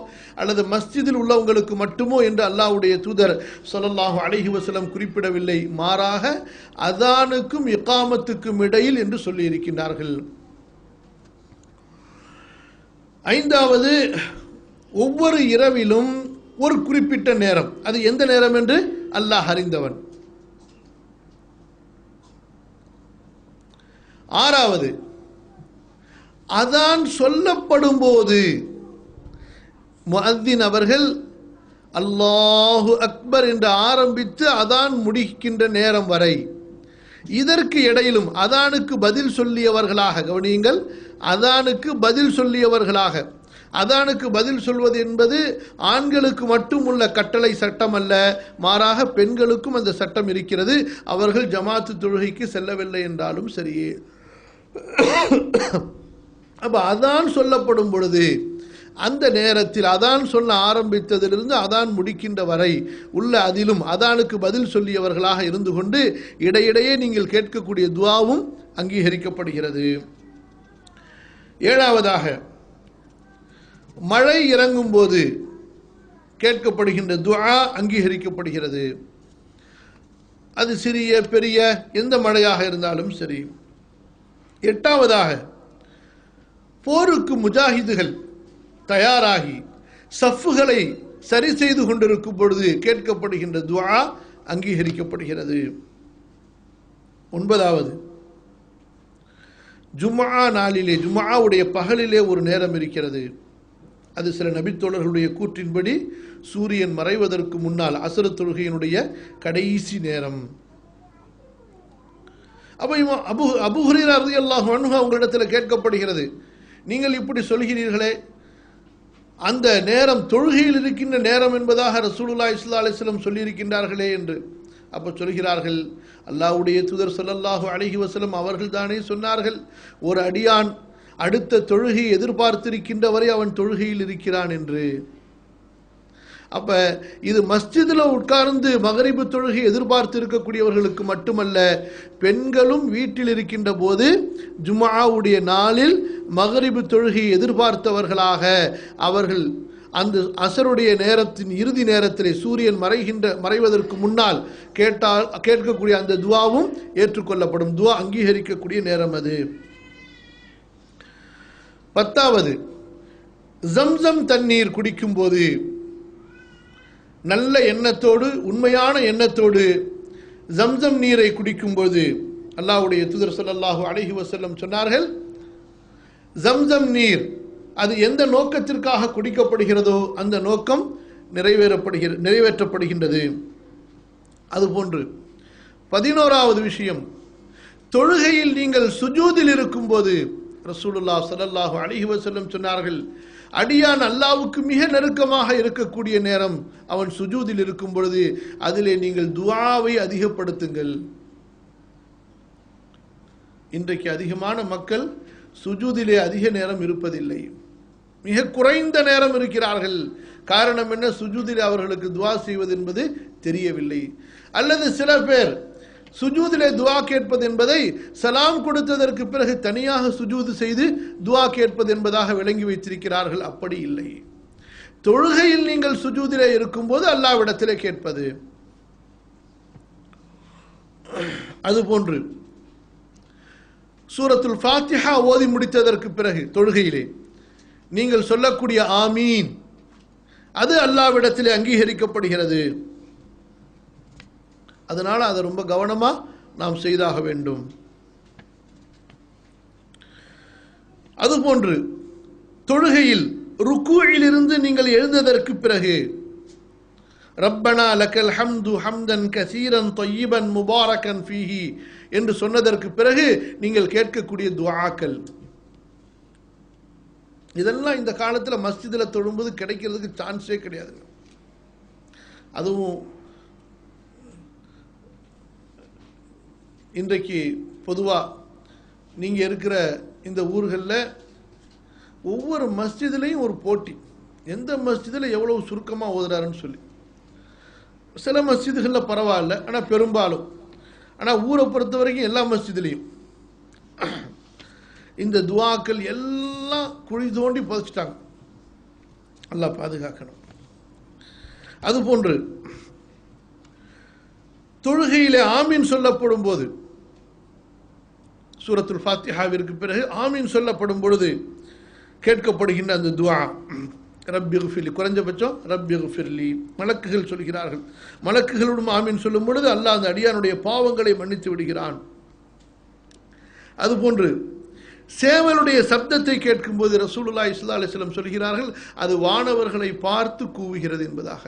அல்லது மஸ்ஜிதில் உள்ளவங்களுக்கு மட்டுமோ என்று அல்லாஹ்வுடைய தூதர் ஸல்லல்லாஹு அலைஹி வஸல்லம் குறிப்பிடவில்லை. மாறாக அதானுக்கும் இகாமத்துக்கும் இடையில் என்று சொல்லி இருக்கின்றார்கள். ஐந்தாவது, ஒவ்வொரு இரவிலும் ஒரு குறிப்பிட்ட நேரம். அது எந்த நேரம் என்று அல்லாஹ் அறிந்தவன். ஆறாவது, அதான் சொல்லப்படும் போது முஅத்தின் அவர்கள் அல்லாஹு அக்பர் என்று ஆரம்பித்து அதான் முடிக்கின்ற நேரம் வரை, இதற்கு இடையிலும் அதானுக்கு பதில் சொல்லியவர்களாக, கவனியுங்கள், அதானுக்கு பதில் சொல்லியவர்களாக. அதானுக்கு பதில் சொல்வது என்பது ஆண்களுக்கு மட்டும் உள்ள கட்டளை சட்டம் அல்ல, மாறாக பெண்களுக்கும் அந்த சட்டம் இருக்கிறது. அவர்கள் ஜமாத்து தொழுகைக்கு செல்லவில்லை என்றாலும் சரியே. அப்ப அதான் சொல்லப்படும் பொழுது அந்த நேரத்தில் அதான் சொல்ல ஆரம்பித்ததிலிருந்து அதான் முடிக்கின்ற வரை உள்ள அதிலும் அதானுக்கு பதில் சொல்லியவர்களாக இருந்து கொண்டு இடையிடையே நீங்கள் கேட்கக்கூடிய துஆவும் அங்கீகரிக்கப்படுகிறது. ஏழாவதாக, மழை இறங்கும் போது கேட்கப்படுகின்ற துஆ அங்கீகரிக்கப்படுகிறது. அது சிறிய பெரிய எந்த மழையாக இருந்தாலும் சரி. எட்டாவதாக, போருக்கு முஜாஹிதுகள் தயாராகி சஃப்புகளை சரி செய்து கொண்டிருக்கும் பொழுது கேட்கப்படுகின்ற துஆ அங்கீகரிக்கப்படுகிறது. ஒன்பதாவது, ஜும்ஆ நாளிலே, ஜும்ஆவுடைய பகலிலே ஒரு நேரம் இருக்கிறது. அது சில நபித்தோழர்களுடைய கூற்றின்படி சூரியன் மறைவதற்கு முன்னால் அஸ்ர் தொழுகையினுடைய கடைசி நேரம். அப்போ அபூ ஹுரைரா ரலியல்லாஹு அன்ஹு அவங்களிடத்தில் கேட்கப்படுகிறது, நீங்கள் இப்படி சொல்கிறீர்களே, அந்த நேரம் தொழுகையில் இருக்கின்ற நேரம் என்பதாக ரசூலுல்லாஹி ஸல்லல்லாஹு அலைஹி வஸல்லம் சொல்லியிருக்கின்றார்களே என்று. அப்போ சொல்கிறார்கள், அல்லாஹ்வுடைய தூதர் ஸல்லல்லாஹு அலைஹி வஸல்லம் அவர்கள் தானே சொன்னார்கள், ஒரு அடியான் அடுத்த தொழுகை எதிர்பார்த்திருக்கின்ற வரை அவன் தொழுகையில் இருக்கிறான் என்று. அப்ப இது மஸ்ஜிதில் உட்கார்ந்து மகரிபு தொழுகை எதிர்பார்த்து இருக்கக்கூடியவர்களுக்கு மட்டுமல்ல, பெண்களும் வீட்டில் இருக்கின்ற போது ஜும்ஆவுடைய நாளில் மகரிபு தொழுகை எதிர்பார்த்தவர்களாக அவர்கள் அந்த அசருடைய நேரத்தின் இறுதி நேரத்திலே சூரியன் மறைவதற்கு முன்னால் கேட்கக்கூடிய அந்த துவாவும் ஏற்றுக்கொள்ளப்படும், துவா அங்கீகரிக்கக்கூடிய நேரம் அது. 10வது, ஜம்சம் தண்ணீர் குடிக்கும் போது நல்ல எண்ணத்தோடு உண்மையான எண்ணத்தோடு ஜம்சம் நீரை குடிக்கும்போது அல்லாஹ்வுடைய தூதர் ஸல்லல்லாஹு அலைஹி வஸல்லம் சொன்னார்கள், ஜம்சம் நீர் அது எந்த நோக்கத்திற்காக குடிக்கப்படுகிறதோ அந்த நோக்கம் நிறைவேற்றப்படுகின்றது. அதுபோன்று 11வது விஷயம், தொழுகையில் நீங்கள் சுஜூதில் இருக்கும்போது ரசூலுல்லாஹ் ஸல்லல்லாஹு அலைஹி வஸல்லம் சொன்னார்கள், அடியான் அல்லாஹ்வுக்கு மிக நெருக்கமாக இருக்கக்கூடிய நேரம் அவன் சுஜூதில் இருக்கும் பொழுது அதிலே நீங்கள் துஆவை அதிகப்படுத்துங்கள். இன்றைக்கு அதிகமான மக்கள் சுஜூதிலே அதிக நேரம் இருப்பதில்லை, மிக குறைந்த நேரம் இருக்கிறார்கள். காரணம் என்ன? சுஜூதிலே அவர்களுக்கு துஆ செய்வது என்பது தெரியவில்லை. அல்லது சில பேர் சுஜூதிலே துஆ கேட்பது என்பதை சலாம் கொடுத்ததற்கு பிறகு தனியாக சுஜூது செய்து துஆ கேட்பது என்பதாக விளங்கி வைத்திருக்கிறார்கள். அப்படி இல்லை. தொழுகையில் நீங்கள் சுஜூதிலே இருக்கும்போது அல்லாஹ்விடத்திலே கேட்பது. அதுபோன்று சூரத்துல் ஃபாத்திஹா ஓதி முடித்ததற்கு பிறகு தொழுகையிலே நீங்கள் சொல்லக்கூடிய ஆமீன் அது அல்லாஹ்விடத்திலே அங்கீகரிக்கப்படுகிறது. அதனால அதை ரொம்ப கவனமா நாம் செய்தாக வேண்டும். அதுபோன்று தொழுகையில் ருக்கூஇல் இருந்து நீங்கள் எழுந்ததற்கு பிறகு ரப்பனா லக்கல் ஹம்து ஹம்தன் கஸீரன் தய்யிபன் முபாரக்கன் ஃபீஹி என்று சொன்னதற்கு பிறகு நீங்கள் கேட்கக்கூடிய துஆக்கள், இதெல்லாம் இந்த காலத்தில் மஸ்ஜிதில் தொழும்போது கிடைக்கிறதுக்கு சான்ஸே கிடையாது. அதுவும் இன்றைக்கு பொதுவாக நீங்கள் இருக்கிற இந்த ஊர்களில் ஒவ்வொரு மஸ்ஜிதுலேயும் ஒரு போட்டி, எந்த மஸ்ஜிதில் எவ்வளவு சுருக்கமாக ஓதுறாருன்னு சொல்லி. சில மஸ்ஜிதுகளில் பரவாயில்ல, ஆனால் பெரும்பாலும், ஆனால் ஊரை பொறுத்த வரைக்கும் எல்லா மஸ்ஜிதுலேயும் இந்த துஆக்கள் எல்லாம் குழி தோண்டி புதைச்சிட்டாங்க. அல்லாஹ் பாதுகாக்கணும். அதுபோன்று தொழுகையிலே ஆமீன் சொல்லப்படும் போது சூரத்துல் ஃபாத்திஹாவிற்கு பிறகு ஆமீன் சொல்லப்படும் பொழுது கேட்கப்படுகின்ற அந்த துஆ ரப்பிக்ஃபிர்லி, குறைஞ்சபட்சம் ரப்பிக்ஃபிர்லி மலக்குகள் சொல்கிறார்கள். மலக்குகளுடன் ஆமீன் சொல்லும் பொழுது அல்லாஹ் அந்த அடியானுடைய பாவங்களை மன்னித்து விடுகிறான். அதுபோன்று சேவலுடைய சப்தத்தை கேட்கும்போது ரசூலுல்லாஹி ஸல்லல்லாஹு அலைஹி வஸல்லம் சொல்கிறார்கள், அது வானவர்களை பார்த்து கூவுகிறது என்பதாக.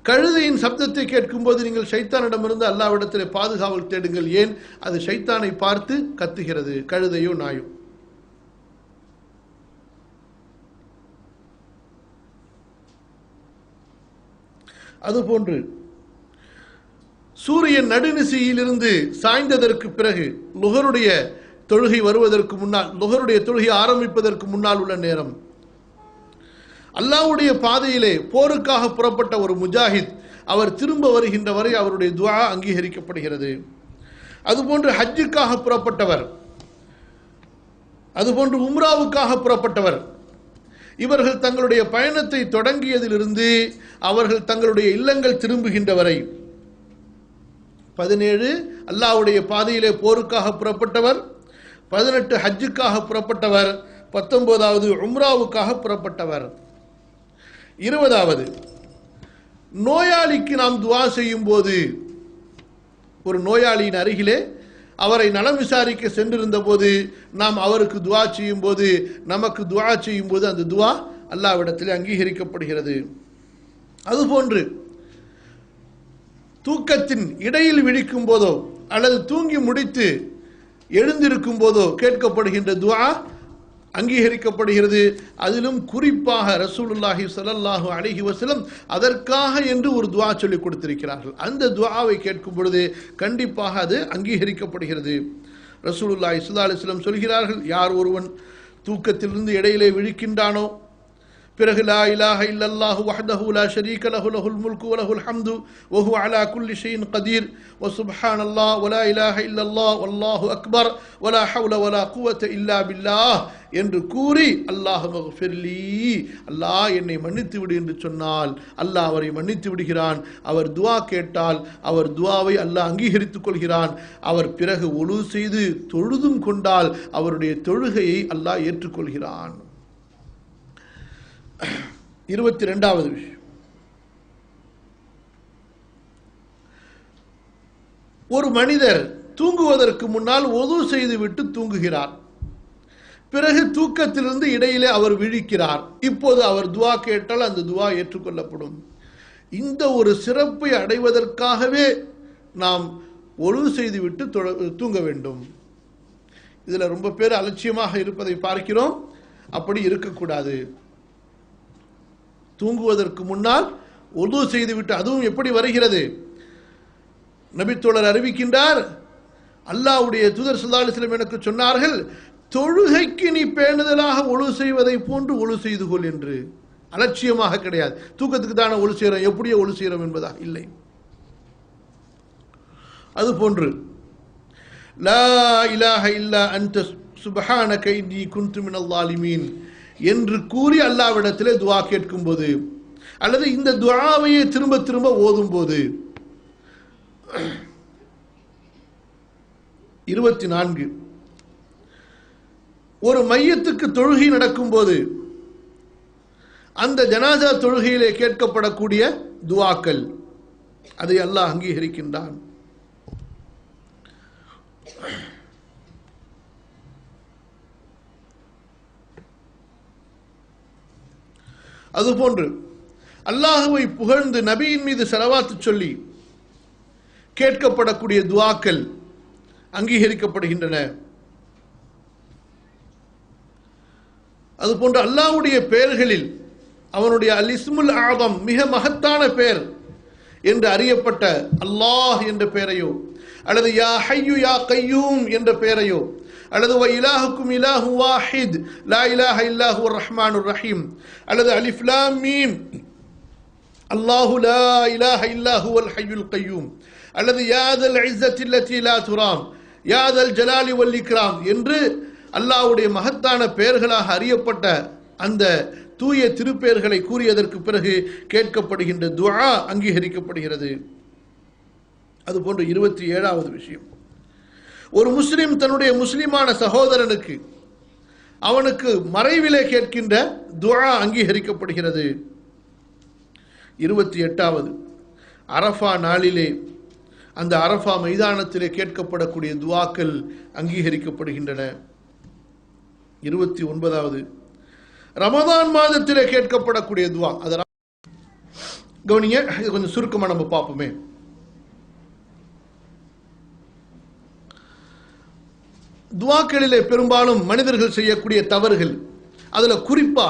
கழுதையின் சப்தத்தை கேட்கும்போது நீங்கள் ஷைத்தானிடமிருந்து அல்லாஹ்விடத்திலே பாதுகாவல் தேடுங்கள். ஏன்? அது ஷைத்தானை பார்த்து கத்துகிறது, கழுதையோ நாயோ. அதுபோன்று சூரியன் நடுநிசையிலிருந்து சாய்ந்ததற்கு பிறகு லுஹருடைய தொழுகை வருவதற்கு முன்னால், லுஹருடைய தொழுகை ஆரம்பிப்பதற்கு முன்னால் உள்ள நேரம், அல்லாஹ்வுடைய பாதையிலே போருக்காக புறப்பட்ட ஒரு முஜாஹித் அவர் திரும்ப வருகின்ற வரை அவருடைய துஆ அங்கீகரிக்கப்படுகிறது. அதுபோன்று ஹஜ்ஜுக்காக புறப்பட்டவர், அதுபோன்று உம்ராவுக்காக புறப்பட்டவர், இவர்கள் தங்களுடைய பயணத்தை தொடங்கியதிலிருந்து அவர்கள் தங்களுடைய இல்லங்கள் திரும்புகின்ற வரை 17 அல்லாஹ்வுடைய பாதையிலே போருக்காக புறப்பட்டவர், 18 ஹஜ்ஜுக்காக புறப்பட்டவர், 19வது உம்ராவுக்காக புறப்பட்டவர். 20வது நோயாளிக்கு நாம் துஆ செய்யும் போது, ஒரு நோயாளியின் அருகிலே அவரை நலம் விசாரிக்க சென்றிருந்த போது நாம் அவருக்கு துஆ செய்யும் போது, நமக்கு துஆ செய்யும் போது அந்த துஆ அல்லாஹ்விடத்திலே அங்கீகரிக்கப்படுகிறது. அதுபோன்று தூக்கத்தின் இடையில் விழிக்கும் போதோ அல்லது தூங்கி முடித்து எழுந்திருக்கும் போதோ கேட்கப்படுகின்ற துஆ அங்கீகரிக்கப்படுகிறது. அதிலும் குறிப்பாக ரசூலுல்லாஹி ஸல்லல்லாஹு அலைஹி வஸல்லம் அதற்காக என்று ஒரு துஆ சொல்லிக் கொடுத்திருக்கிறார்கள். அந்த துஆவை கேட்கும் பொழுது கண்டிப்பாக அது அங்கீகரிக்கப்படுகிறது. ரசூலுல்லாஹி ஸல்லல்லாஹு அலைஹி வஸல்லம் சொல்கிறார்கள், யார் ஒருவன் தூக்கத்திலிருந்து இடையிலே விழிக்கின்றானோ, பிறகு லா இலாஹ இல்லல்லாஹு வஹ்தஹு லா ஷரீக லஹு லஹுல் முல்கு வ லஹுல் ஹம்து வ ஹுவ அலா குல்லி ஷைஇன் கதீர் வ சுப்ஹானல்லாஹ் வ லா இலாஹ இல்லல்லாஹ் வல்லாஹு அக்பர் வ லா ஹவ்ல வ லா குவத இல்லா பில்லாஹ் என்று கூறி அல்லாஹும்ம ஃபிர்லி, அல்லாஹ் என்னை மன்னித்து விடு என்று சொன்னால் அல்லாஹ் அவரை மன்னித்து விடுகிறான். அவர் துஆ கேட்டால் அவர் துஆவை அல்லாஹ் அங்கீகரித்துக் கொள்கிறான். அவர் பிறகு ஒழு செய்து தொழுதும் கொண்டால் அவருடைய தொழுகையை அல்லாஹ் ஏற்றுக்கொள்கிறான். 22வது விஷயம், ஒரு மனிதர் தூங்குவதற்கு முன்னால் ஒது செய்துவிட்டு தூங்குகிறார். பிறகு தூக்கத்திலிருந்து இடையிலே அவர் விழிக்கிறார். இப்போது அவர் துஆ கேட்டால் அந்த துஆ ஏற்றுக்கொள்ளப்படும். இந்த ஒரு சிறப்பை அடைவதற்காகவே நாம் ஒது செய்துவிட்டு தூங்க வேண்டும். இதில் ரொம்ப பேர் அலட்சியமாக இருப்பதை பார்க்கிறோம். அப்படி இருக்கக்கூடாது. தூங்குவதற்கு முன்னால் உது செய்துவிட்டு, அதுவும் எப்படி வருகிறது? நபித்தோழர் அறிவிக்கின்றார், அல்லாஹ்வுடைய தூதர் ஸல்லல்லாஹு அலைஹி வஸல்லம் எனக்கு சொன்னார்கள், தொழுகைக்கு நீ பேணுதலாக ஒழு செய்வதை போன்று ஒழு செய்து கொள் என்று. அலட்சியமாக கிடையாது. தூக்கத்துக்கு தானே ஒழு செய்கிறோம், எப்படியோ ஒழு செய்கிறோம் என்பதா இல்லை. அதுபோன்று லா இலாஹ இல்லா அன்த சுப்ஹானக இன்னி குன்து மினல் ஸாலிமீன் என்று கூறி அல்லாஹ்விடத்திலே துஆ கேட்கும் போது, அல்லது இந்த துஆவையே திரும்ப திரும்ப ஓதும் போது. 24, ஒரு மையத்துக்கு தொழுகை நடக்கும் போது அந்த ஜனாசா தொழுகையிலே கேட்கப்படக்கூடிய துஆக்கள், அதை அல்லாஹ் அங்கீகரிக்கின்றான். அதுபோன்று அல்லாஹுவை புகழ்ந்து நபியின் மீது ஸலவாத் சொல்லி கேட்கப்படக்கூடிய துஆக்கள் அங்கீகரிக்கப்படுகின்றன. அதுபோன்று அல்லாஹ்வுடைய பெயர்களில் அவனுடைய அல் இஸ்முல் ஆதம், மிக மகத்தான பெயர் என்று அறியப்பட்ட அல்லாஹ் என்ற பெயரையோ, அல்லது யா ஹய்யு யா கய்யூம் என்ற பெயரையோ, அல்லது வ இலாஹுக்கும் இலாஹு வாஹித் லா இலாஹ இல்லா ஹுவர் ரஹ்மானுர் ரஹீம், அல்லது அலிஃப் லாம் மீம் அல்லாஹு லா இலாஹ இல்லா ஹுவல் ஹய்யுல் கய்யூம், அல்லது யா தல் இஸ்ஸத்தி அல்லதி லா துராம் யா தல் ஜலாலி வல் இக்ராம் என்று அல்லாஹ்வுடைய மகத்தான பெயர்களாக அறியப்பட்ட அந்த தூய திருப்பெயர்களை கூறியதற்கு பிறகு கேட்கப்படுகின்ற துஆ அங்கீகரிக்கப்படுகிறது. அதுபோன்று 27வது விஷயம், ஒரு முஸ்லிம் தன்னுடைய முஸ்லிமான சகோதரனுக்கு அவனுக்கு மறைவிலே கேட்கின்ற துஆ அங்கீகரிக்கப்படுகிறது. 28வது, அரஃபா நாளிலே அந்த அரஃபா மைதானத்திலே கேட்கப்படக்கூடிய துஆக்கள் அங்கீகரிக்கப்படுகின்றன. 29வது, ரமதான் மாதத்திலே கேட்கப்படக்கூடிய துஆ. அதை கவனிங்க, இது கொஞ்சம் சுருக்கமாக நம்ம பார்ப்போமே. துஆக்களிலே பெரும்பாலும் மனிதர்கள் செய்யக்கூடிய தவறுகள், அதில் குறிப்பா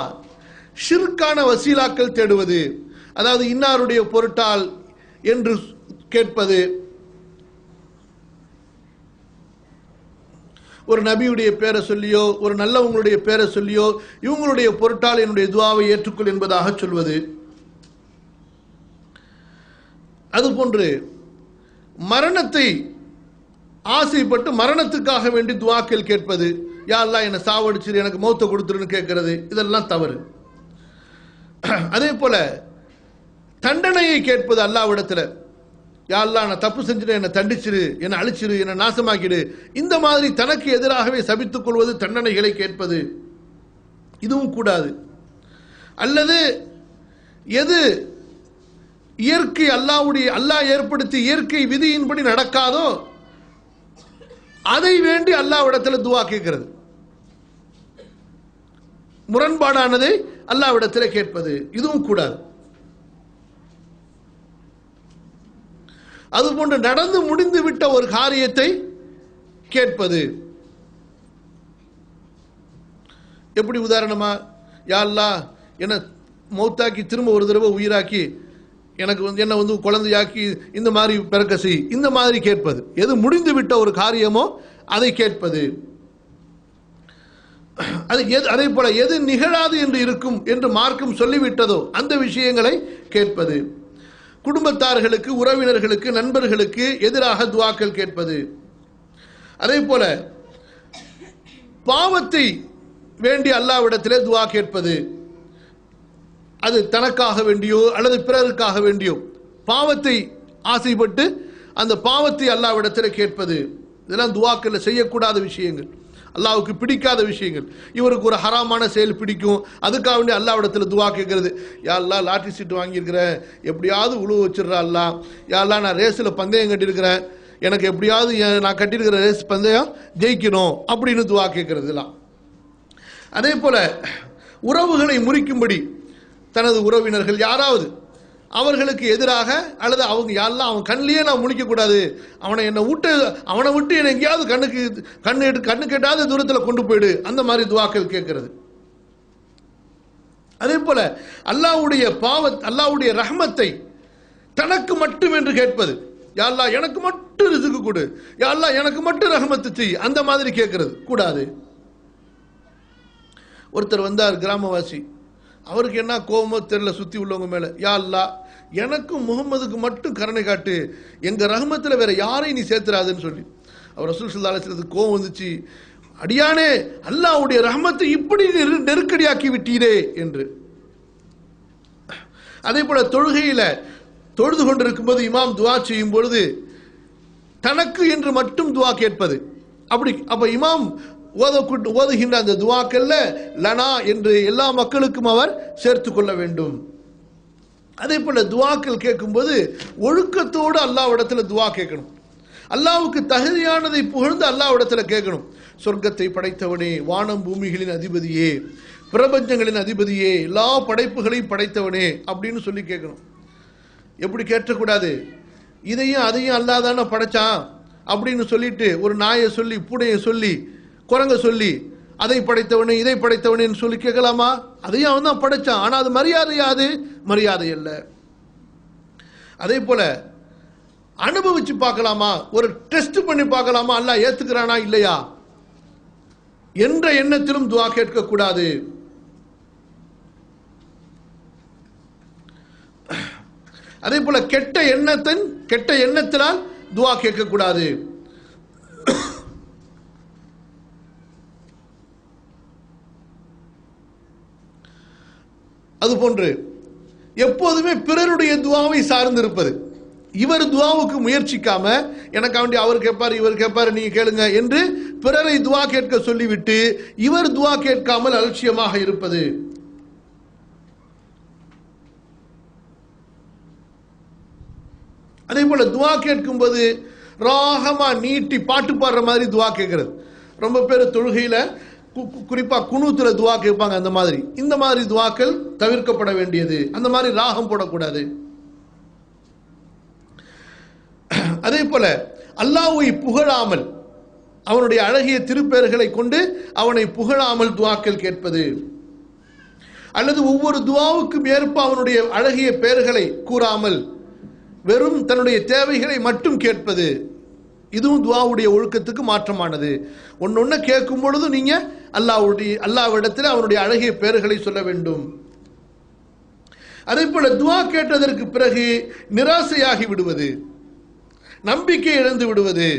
ஷிர்கான வசீலாக்கள் தேடுவது, அதாவது இன்னாருடைய பொருட்டால் என்று கேட்பது, ஒரு நபியுடைய பேரை சொல்லியோ ஒரு நல்லவங்களுடைய பேரை சொல்லியோ இவங்களுடைய பொருட்டால் என்னுடைய துஆவை ஏற்றுக்கொள் என்பதாக சொல்வது. அதுபோன்று மரணத்தை ஆசைப்பட்டு மரணத்துக்காக வேண்டி துஆக்கள் கேட்பது, யா அல்லாஹ் என்னை சாவடிச்சிரு, எனக்கு மௌத்தை கொடுத்துருன்னு கேட்கறது, இதெல்லாம் தவறு. அதே போல தண்டனையை கேட்பது அல்லாஹ்விடத்தில், யா அல்லாஹ் நான் தப்பு செஞ்சுட்டு என்னை தண்டிச்சிரு, என்னை அழிச்சிரு, என்னை நாசமாக்கிடு, இந்த மாதிரி தனக்கு எதிராகவே சபித்துக் கொள்வது, தண்டனைகளை கேட்பது, இதுவும் கூடாது. அல்லது எது இயற்கை அல்லாஹ் ஏற்படுத்தி இயற்கை விதியின்படி நடக்காதோ அதை வேண்டி அல்லாஹ்விடத்தில் துஆ கேட்கிறது, முரண்பாடானதை அல்லாஹ்விடத்தில் கேட்பது, இதுவும் கூடாது. அதுபோன்று நடந்து முடிந்து விட்ட ஒரு காரியத்தை கேட்பது. எப்படி உதாரணமா, யா அல்லாஹ் என்ன மௌத்தாக்கி திரும்ப ஒரு தடவை உயிராக்கி எனக்கு என்ன குழந்தையாக்கி இந்த மாதிரி பிறக்க செய், இந்த மாதிரி கேட்பது. எது முடிந்து விட்ட ஒரு காரியமோ அதை கேட்பது. அது அதே போல எது நிகழாது என்று இருக்கும் என்று மார்க்கம் சொல்லிவிட்டதோ அந்த விஷயங்களை கேட்பது. குடும்பத்தார்களுக்கு, உறவினர்களுக்கு, நண்பர்களுக்கு எதிராக துஆக்கள் கேட்பது. அதே போல பாவத்தை வேண்டி அல்லாஹ்விடத்திலே துஆ கேட்பது. அது தனக்காக வேண்டியோ அல்லது பிறருக்காக வேண்டியோ பாவத்தை ஆசைப்பட்டு அந்த பாவத்தை அல்லாஹ்விடத்திலே கேட்பது. இதெல்லாம் துஆக்கள் செய்யக்கூடாத விஷயங்கள், அல்லாஹ்வுக்கு பிடிக்காத விஷயங்கள். இவருக்கு ஒரு ஹராமான செயல் பிடிக்கும், அதுக்காக வேண்டி அல்லாஹ்விடத்தில் துஆ கேட்கறது. யா அல்லாஹ் லாட்டரி சீட்டு வாங்கியிருக்கிறேன், எப்படியாவது உழுவ வச்சிடுறா அல்லாஹ். யா அல்லாஹ் நான் ரேஸில் பந்தயம் கட்டியிருக்கிறேன், எனக்கு எப்படியாவது நான் கட்டியிருக்கிற ரேஸ் பந்தயம் ஜெயிக்கணும் அப்படின்னு துஆ கேட்கறதுலாம். அதே போல உறவுகளை முறிக்கும்படி தனது உறவினர்கள் யாராவது அவர்களுக்கு எதிராக அல்லது அவங்க யாரெல்லாம் அவன் கண்ணிலேயே நான் முழிக்கக்கூடாது, அவனை விட்டு என்னை எங்கேயாவது கண்ணு கேட்டாவது தூரத்தில் கொண்டு போயிடு, அந்த மாதிரி துஆக்கள் கேட்கிறது. அதே போல அல்லாஹ்வுடைய ரஹ்மத்தை தனக்கு மட்டும் என்று கேட்பது. யா அல்லாஹ் எனக்கு மட்டும் ரிஸ்க் கொடு, யா அல்லாஹ் எனக்கு மட்டும் ரஹ்மத்து செய், அந்த மாதிரி கேட்கிறது கூடாது. ஒருத்தர் வந்தார், கிராமவாசி, அவருக்கு என்ன கோபமோ தெரியல சுத்தி உள்ளவங்க மேல. யா அல்லாஹ் எனக்கும் முகம்மதுக்கு மட்டும் கருணை காட்டு, எங்க ரஹ்மத்தில் வேற யாரையும் நீ சேர்த்துறாதுன்னு சொல்லி அவர் ரசூல் ஸல்லல்லாஹு அலைஹி வஸல்லம் கோபம் வந்துச்சு. அடியானே, அல்லாஹ்வுடைய ரஹ்மத்தை இப்படி நெருக்கடியாக்கி விட்டீரே என்று. அதே போல தொழுகையில தொழுது கொண்டிருக்கும் போது இமாம் துஆ செய்யும் பொழுது தனக்கு என்று மட்டும் துஆ கேட்பது. அப்ப இமாம் ஓதுகின்ற அந்த துஆக்கல்ல லனா என்று எல்லா மக்களுக்கும் அவர் சேர்த்து கொள்ள வேண்டும். அதே போல துஆக்கள் கேட்கும்போது ஒழுக்கத்தோடு அல்லாஹ்விடத்தில் துஆ கேட்கணும். அல்லாஹ்வுக்கு தகுதியானதை புகழ்ந்து அல்லாஹ்விடத்தில் கேட்கணும். சொர்க்கத்தை படைத்தவனே, வானம் பூமிகளின் அதிபதியே, பிரபஞ்சங்களின் அதிபதியே, எல்லா படைப்புகளையும் படைத்தவனே அப்படின்னு சொல்லி கேட்கணும். எப்படி கேட்கக்கூடாது, இதையும் அதையும் அல்லாஹ் தானே படைச்சான் அப்படின்னு சொல்லிட்டு ஒரு நாயை சொல்லி, பூனையை சொல்லி, குரங்க சொல்லி அதை படைத்தவனே இதை படைத்தவனேன்னு சொல்லி கேட்கலாமா? அதையும் அவன் தான் படைச்சான், ஆனா அது மரியாதை அல்ல. அதே போல அனுபவிச்சு பார்க்கலாமா, ஒரு டெஸ்ட் பண்ணி பார்க்கலாமா, அல்லாஹ் ஏத்துக்கிறானா இல்லையா என்ற எண்ணத்திலும் துஆ கேட்க கூடாது. அதே போல கெட்ட எண்ணத்தினால் துஆ கேட்க கூடாது. அதுபோன்று எப்போதுமே பிறருடைய துஆவை சார்ந்து இருப்பது. இவர் துஆவுக்கு முயற்சிக்காம எனக்கு வேண்டி அவர் கேட்பார், இவர் கேட்பார், நீங்க கேளுங்க என்று பிறரை துஆ கேட்க சொல்லிவிட்டு இவர் துஆ கேட்காமல் அலட்சியமாக இருப்பது. அதே போல துஆ கேட்கும்போது ராகமா நீட்டி பாட்டு பாடுற மாதிரி துஆ கேட்கிறது. ரொம்ப பேர் தொழுகையில குறிப்பா குனூத்துல துஆ கேட்பாங்க. இந்த மாதிரி துஆக்கள் தவிர்க்கப்பட வேண்டியது. அந்த மாதிரி ராகம் போடக்கூடாது. அதே போல அல்லாஹ்வை புகழாமல், அவனுடைய அழகிய திருப்பெயர்களை கொண்டு அவனை புகழாமல் துஆக்கள் கேட்பது, அல்லது ஒவ்வொரு துஆவுக்கும் ஏற்ப அவனுடைய அழகிய பெயர்களை கூறாமல் வெறும் தன்னுடைய தேவைகளை மட்டும் கேட்பது, இதுவும் துஆவுடைய ஒழுக்கத்துக்கு மாற்றமானது. ஒன்னொன்னு கேட்கும் பொழுது நீங்க அல்லாஹ்விடத்தில் அவனுடைய அழகிய பெயர்களை சொல்ல வேண்டும். அதே போல துஆ கேட்டதற்கு பிறகு நிராசையாகி விடுவது, நம்பிக்கை இழந்து விடுவது.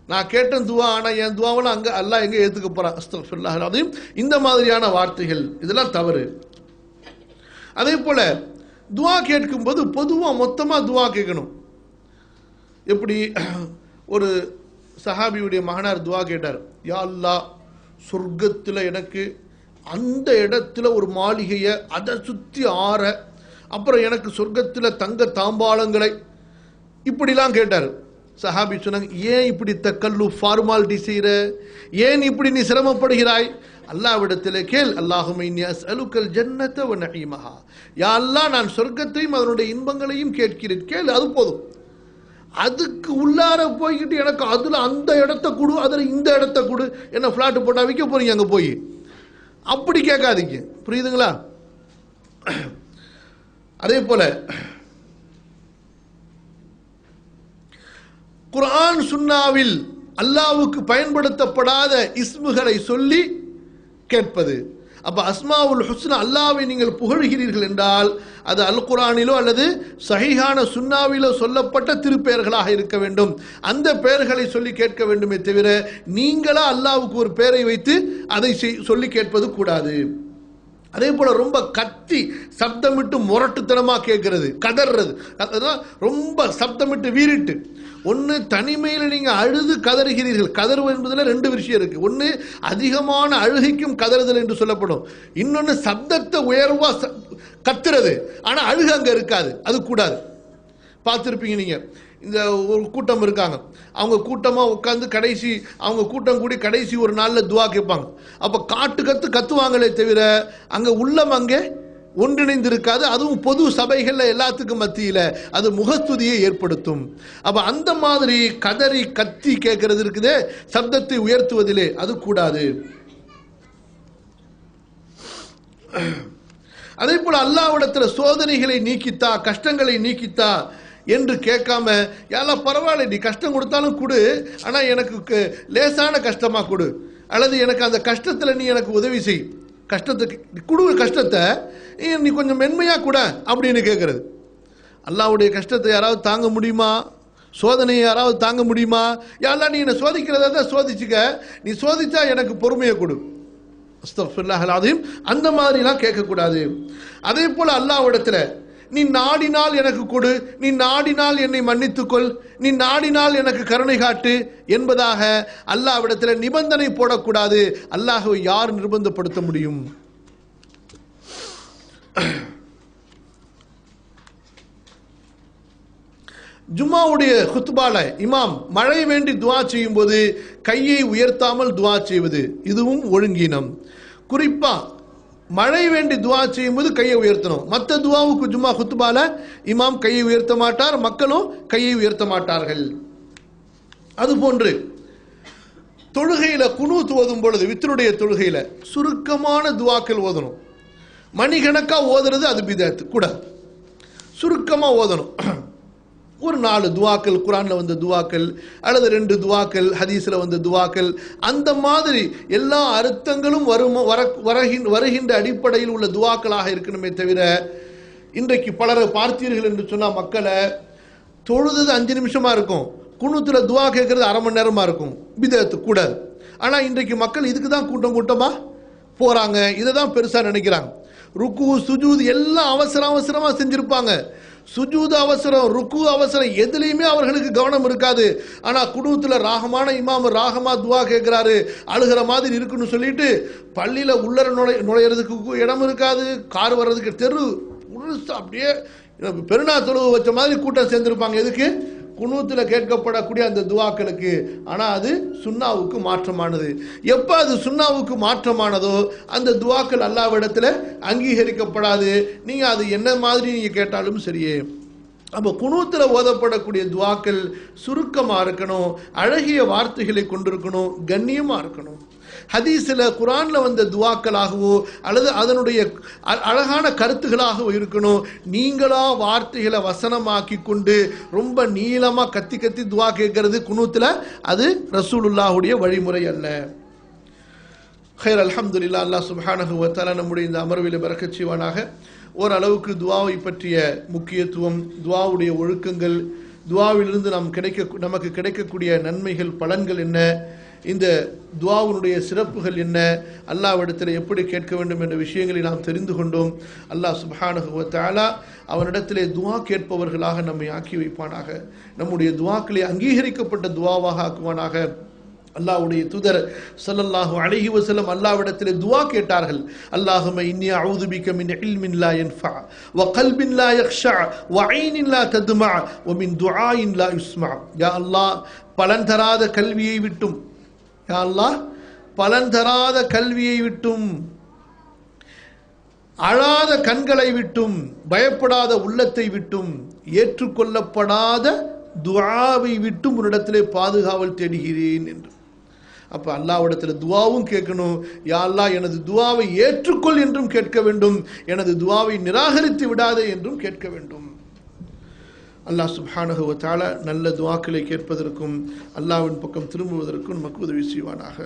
நான் கேட்ட துஆ, ஆனா என் துஆவில் அங்க அல்லாஹ் எங்க ஏத்துக்க போறான், அஸ்தக்ஃபிருல்லாஹ் அலீம், இந்த மாதிரியான வார்த்தைகள் இதெல்லாம் தவறு. அதே போல துஆ கேட்கும்போது பொதுவா மொத்தமா துஆ கேட்கணும். எப்படி ஒரு சஹாபியுடைய மகனார் துஆ கேட்டார், யா அல்லாஹ் சொர்க்கத்தில் எனக்கு அந்த இடத்துல ஒரு மாளிகையை அதை சுற்றி ஆற, அப்புறம் எனக்கு சொர்க்கத்தில் தங்க தாம்பாளங்களை, இப்படிலாம் கேட்டார். சஹாபி சொன்னாங்க, ஏன் இப்படி தக்கல்லு ஃபார்மாலிட்டி செய்கிற, ஏன் இப்படி நீ சிரமப்படுகிறாய், அல்லாஹ்விடத்தில் கேள். அல்லாஹும்ம இன்னி அஸ்அலுக்கல் ஜன்னத வ நஈமஹா, யா அல்லாஹ் நான் சொர்க்கத்தையும் அதனுடைய இன்பங்களையும் கேட்கிறேன், கேள், அது போதும். அதுக்கு உள்ளார போய்கிட்டு எனக்கு அதில் அந்த இடத்த கொடு, அதில் இந்த இடத்த கொடு, என்ன ஃப்ளாட்டு போட்டால் விற்க போறீங்க அங்கே போய், அப்படி கேட்காதீங்க. புரியுதுங்களா? அதே போல குர்ஆன் சுன்னாவில் அல்லாஹ்வுக்கு பயன்படுத்தப்படாத இஸ்முகளை சொல்லி கேட்பது. அப்ப அஸ்மாவுல் ஹுஸ்னா அல்லாஹ்வை நீங்கள் புகழ்கிறீர்கள் என்றால் அது அல் குர்ஆனிலோ அல்லது சஹீஹான சுன்னாவிலோ சொல்லப்பட்ட திருப்பெயர்களாக இருக்க வேண்டும். அந்த பெயர்களை சொல்லி கேட்க வேண்டுமே தவிர நீங்களா அல்லாஹ்வுக்கு ஒரு பெயரை வைத்து அதை சொல்லி கேட்பது கூடாது. அதே போல ரொம்ப கத்தி சப்தமிட்டு முரட்டுத்தனமா கேட்கிறது, கதறது, ரொம்ப சப்தமிட்டு வீறிட்டு, ஒன்று தனிமையில் நீங்க அழுது கதறுகிறீர்கள். கதறுவது என்பதில் ரெண்டு விஷயம் இருக்கு. ஒன்று அதிகமான அழுகைக்கும் கதறுதல் என்று சொல்லப்படும், இன்னொன்று சப்தத்தை உயர்வா கத்துறது, ஆனா அழுக அங்க இருக்காது, அது கூடாது. பார்த்துருப்பீங்க நீங்க, இந்த ஒரு கூட்டம் இருக்காங்க, அவங்க கூட்டமாக உட்காந்து கடைசி அவங்க கூட்டம் கூடி கடைசி ஒரு நாளில் துவா கேட்பாங்க. அப்போ கத்துவாங்களே தவிர அங்கே உள்ளம் அங்கே ஒன்றிணைந்து இருக்காது. அதுவும் பொது சபைகளில் எல்லாத்துக்கும் மத்தியில் அது முகஸ்துதியை ஏற்படுத்தும். அப்போ அந்த மாதிரி கதறி கத்தி கேட்கறது இருக்குதே, சப்தத்தை உயர்த்துவதிலே, அது கூடாது. அதே போல அல்லாஹ்விடத்தில் சோதனைகளை நீக்கித்தா, கஷ்டங்களை நீக்கித்தா என்று கேட்காம, யாரெல்லாம் பரவாயில்ல நீ கஷ்டம் கொடுத்தாலும் கொடு, ஆனால் எனக்கு லேசான கஷ்டமா கொடு, அல்லது எனக்கு அந்த கஷ்டத்தில் நீ எனக்கு உதவி செய், கஷ்டத்தை கொடு, கஷ்டத்தை நீ கொஞ்சம் மென்மையாக கூட அப்படின்னு கேட்கறது. அல்லாஹ்வுடைய கஷ்டத்தை யாராவது தாங்க முடியுமா? சோதனையை யாராவது தாங்க முடியுமா? யாரெல்லாம் நீ என்னை சோதிக்கிறதா தான் சோதிச்சுக்க, நீ சோதிச்சா எனக்கு பொறுமையை கொடு. அஸ்தக்ஃபிருல்லாஹல் அஸீம். அந்த மாதிரிலாம் கேட்கக்கூடாது. அதே போல அல்லாஹ்விடத்தில் நீ நாடினால் எனக்கு கொடு, நீ நாடினால் என்னை மன்னித்துக்கொள், நீ நாடினால் எனக்கு கருணை காட்டு என்பதாக அல்லாஹ்விடத்தில் நிபந்தனை போடக்கூடாது. அல்லாஹ்வை யார் நிர்பந்தப்படுத்த முடியும்? ஜும்மாவுடைய குத்பால இமாம் மழை வேண்டி துவா செய்யும் போது கையை உயர்த்தாமல் துவா செய்வது, இதுவும் ஒழுங்கீனம். குறிப்பா மழை வேண்டி துவா செய்யும் போது கையை உயர்த்தணும். மற்ற துவாவுக்கு ஜும்மா குத்பால இமாம் கையை உயர்த்த மாட்டார், மக்களும் கையை உயர்த்த மாட்டார்கள். அதுபோன்று தொழுகையில குனூத் ஓதும் பொழுது, வித்ருடைய தொழுகையில சுருக்கமான துவாக்கள் ஓதணும். மணிக்கணக்கா ஓதுறது அது பிதஅத் கூடாது. சுருக்கமா ஓதணும். ஒரு 4 துவாக்கள் குர்ஆன்ல வந்த துவாக்கள், அல்லது 2 துவாக்கள் ஹதீஸ்ல வந்த துவாக்கள், அந்த மாதிரி எல்லா அர்த்தங்களும் வருகின்ற அடிப்படையில் உள்ள துவாக்களாக இருக்கணுமே தவிர, இன்றைக்கு பலரை பார்த்தீர்கள் என்று சொன்னால் மக்களை தொழுது 5 நிமிஷமா இருக்கும், குனூத்துல துவா கேட்கறது அரை மணி நேரமா இருக்கும். பிதஅத் கூடாது. ஆனா இன்றைக்கு மக்கள் இதுக்கு தான் கூட்டமா போறாங்க, இதை தான் பெருசா நினைக்கிறாங்க. ருக்கு சுஜூத் எல்லாம் அவசரமா செஞ்சிருப்பாங்க. சுஜூத் அவசரம், ருக்கு அவசரம், எதுலையுமே அவர்களுக்கு கவனம் இருக்காது. ஆனா குனூத்துல ராகமான இமாம் ராகமா துவா கேட்கிறாரு, அழுகிற மாதிரி இருக்குன்னு சொல்லிட்டு பள்ளியில உள்ளர நுழையிறதுக்கு இடம் இருக்காது, கார் வர்றதுக்கு தெரு அப்படியே பெருநா தொழுவு வச்ச மாதிரி கூட்டம் சேர்ந்திருப்பாங்க. எதுக்கு? குனூத்துல கேட்கப்படக்கூடிய அந்த துவாக்களுக்கு. ஆனா அது சுன்னாவுக்கு மாற்றமானது. எப்ப அது சுன்னாவுக்கு மாற்றமானதோ அந்த துவாக்கள் அல்லாஹ்விடத்துல அங்கீகரிக்கப்படாது. நீங்க அது என்ன மாதிரி நீங்க கேட்டாலும் சரியே. அப்போ குனூத்துல ஓதப்படக்கூடிய துவாக்கள் சுருக்கமா இருக்கணும், அழகிய வார்த்தைகளை கொண்டிருக்கணும், கண்ணியமா இருக்கணும். ஹதீஸ்ல குர்ஆன்ல வந்த துவாக்களாகவோ அல்லது அதனுடைய அழகான கருத்துகளாகவோ இருக்கணும். நீங்களா வார்த்தைகளை வசனமாக்கி கொண்டு ரொம்ப நீளமா கத்தி துவா கேட்கறது குனூத்துல அது ரசூலுல்லாஹுடைய வழிமுறை அல்ல. ஹைர், அல்ஹம்துலில்லாஹ். அல்லாஹ் சுப்ஹானஹு வ தஆலா நம்முடைய இந்த அமர்வில் பரக்கத் செய்வானாக. ஓரளவுக்கு துவாவை பற்றிய முக்கியத்துவம், துவாவுடைய ஒழுக்கங்கள், துவாவிலிருந்து நமக்கு கிடைக்கக்கூடிய நன்மைகள், பலன்கள் என்ன, இந்த துவாவுடைய சிறப்புகள் என்ன, அல்லாஹ்விடத்தில் எப்படி கேட்க வேண்டும் என்ற விஷயங்களை நாம் தெரிந்து கொண்டோம். அல்லாஹ் சுப்ஹானஹு வ தஆலா அவனிடத்திலே துவா கேட்பவர்களாக நம்மை ஆக்கி வைப்பானாக. நம்முடைய துவாக்களை அங்கீகரிக்கப்பட்ட துவாவாக ஆக்குவானாக. அல்லாஹ்வுடைய தூதர் ஸல்லல்லாஹு அலைஹி வஸல்லம் அல்லாஹ்விடத்திலே துஆ கேட்டார்கள். அல்லாஹும்ம இன்னி அஊது பிக மின் இல்மின் லா யன்ஃபா வ கல்பின் லா யக்ஷா வ ஐனின் லா தத்மா வ மின் துஆஇன் லா யுஸ்மா. யா அல்லாஹ், பலன் தராத கல்வியை விட்டும், யா அல்லாஹ் பலன் தராத கல்வியை விட்டும், அழாத கண்களை விட்டும், பயப்படாத உள்ளத்தை விட்டும், ஏற்றுக்கொள்ளப்படாத துஆவை விட்டு உன்னிடத்திலே பாதுகாவல் தேடுகிறேன் என்று. அப்போ அல்லாஹ்விடத்தில் துஆவும் கேட்கணும். யா அல்லாஹ் எனது துஆவை ஏற்றுக்கொள் என்றும் கேட்க வேண்டும், எனது துஆவை நிராகரித்து விடாதே என்றும் கேட்க வேண்டும். அல்லாஹ் சுப்ஹானஹு வ தஆலா நல்ல துஆக்களை கேட்பதற்கும் அல்லாஹ்வின் பக்கம் திரும்புவதற்கும் நமக்கு உதவி செய்வானாக.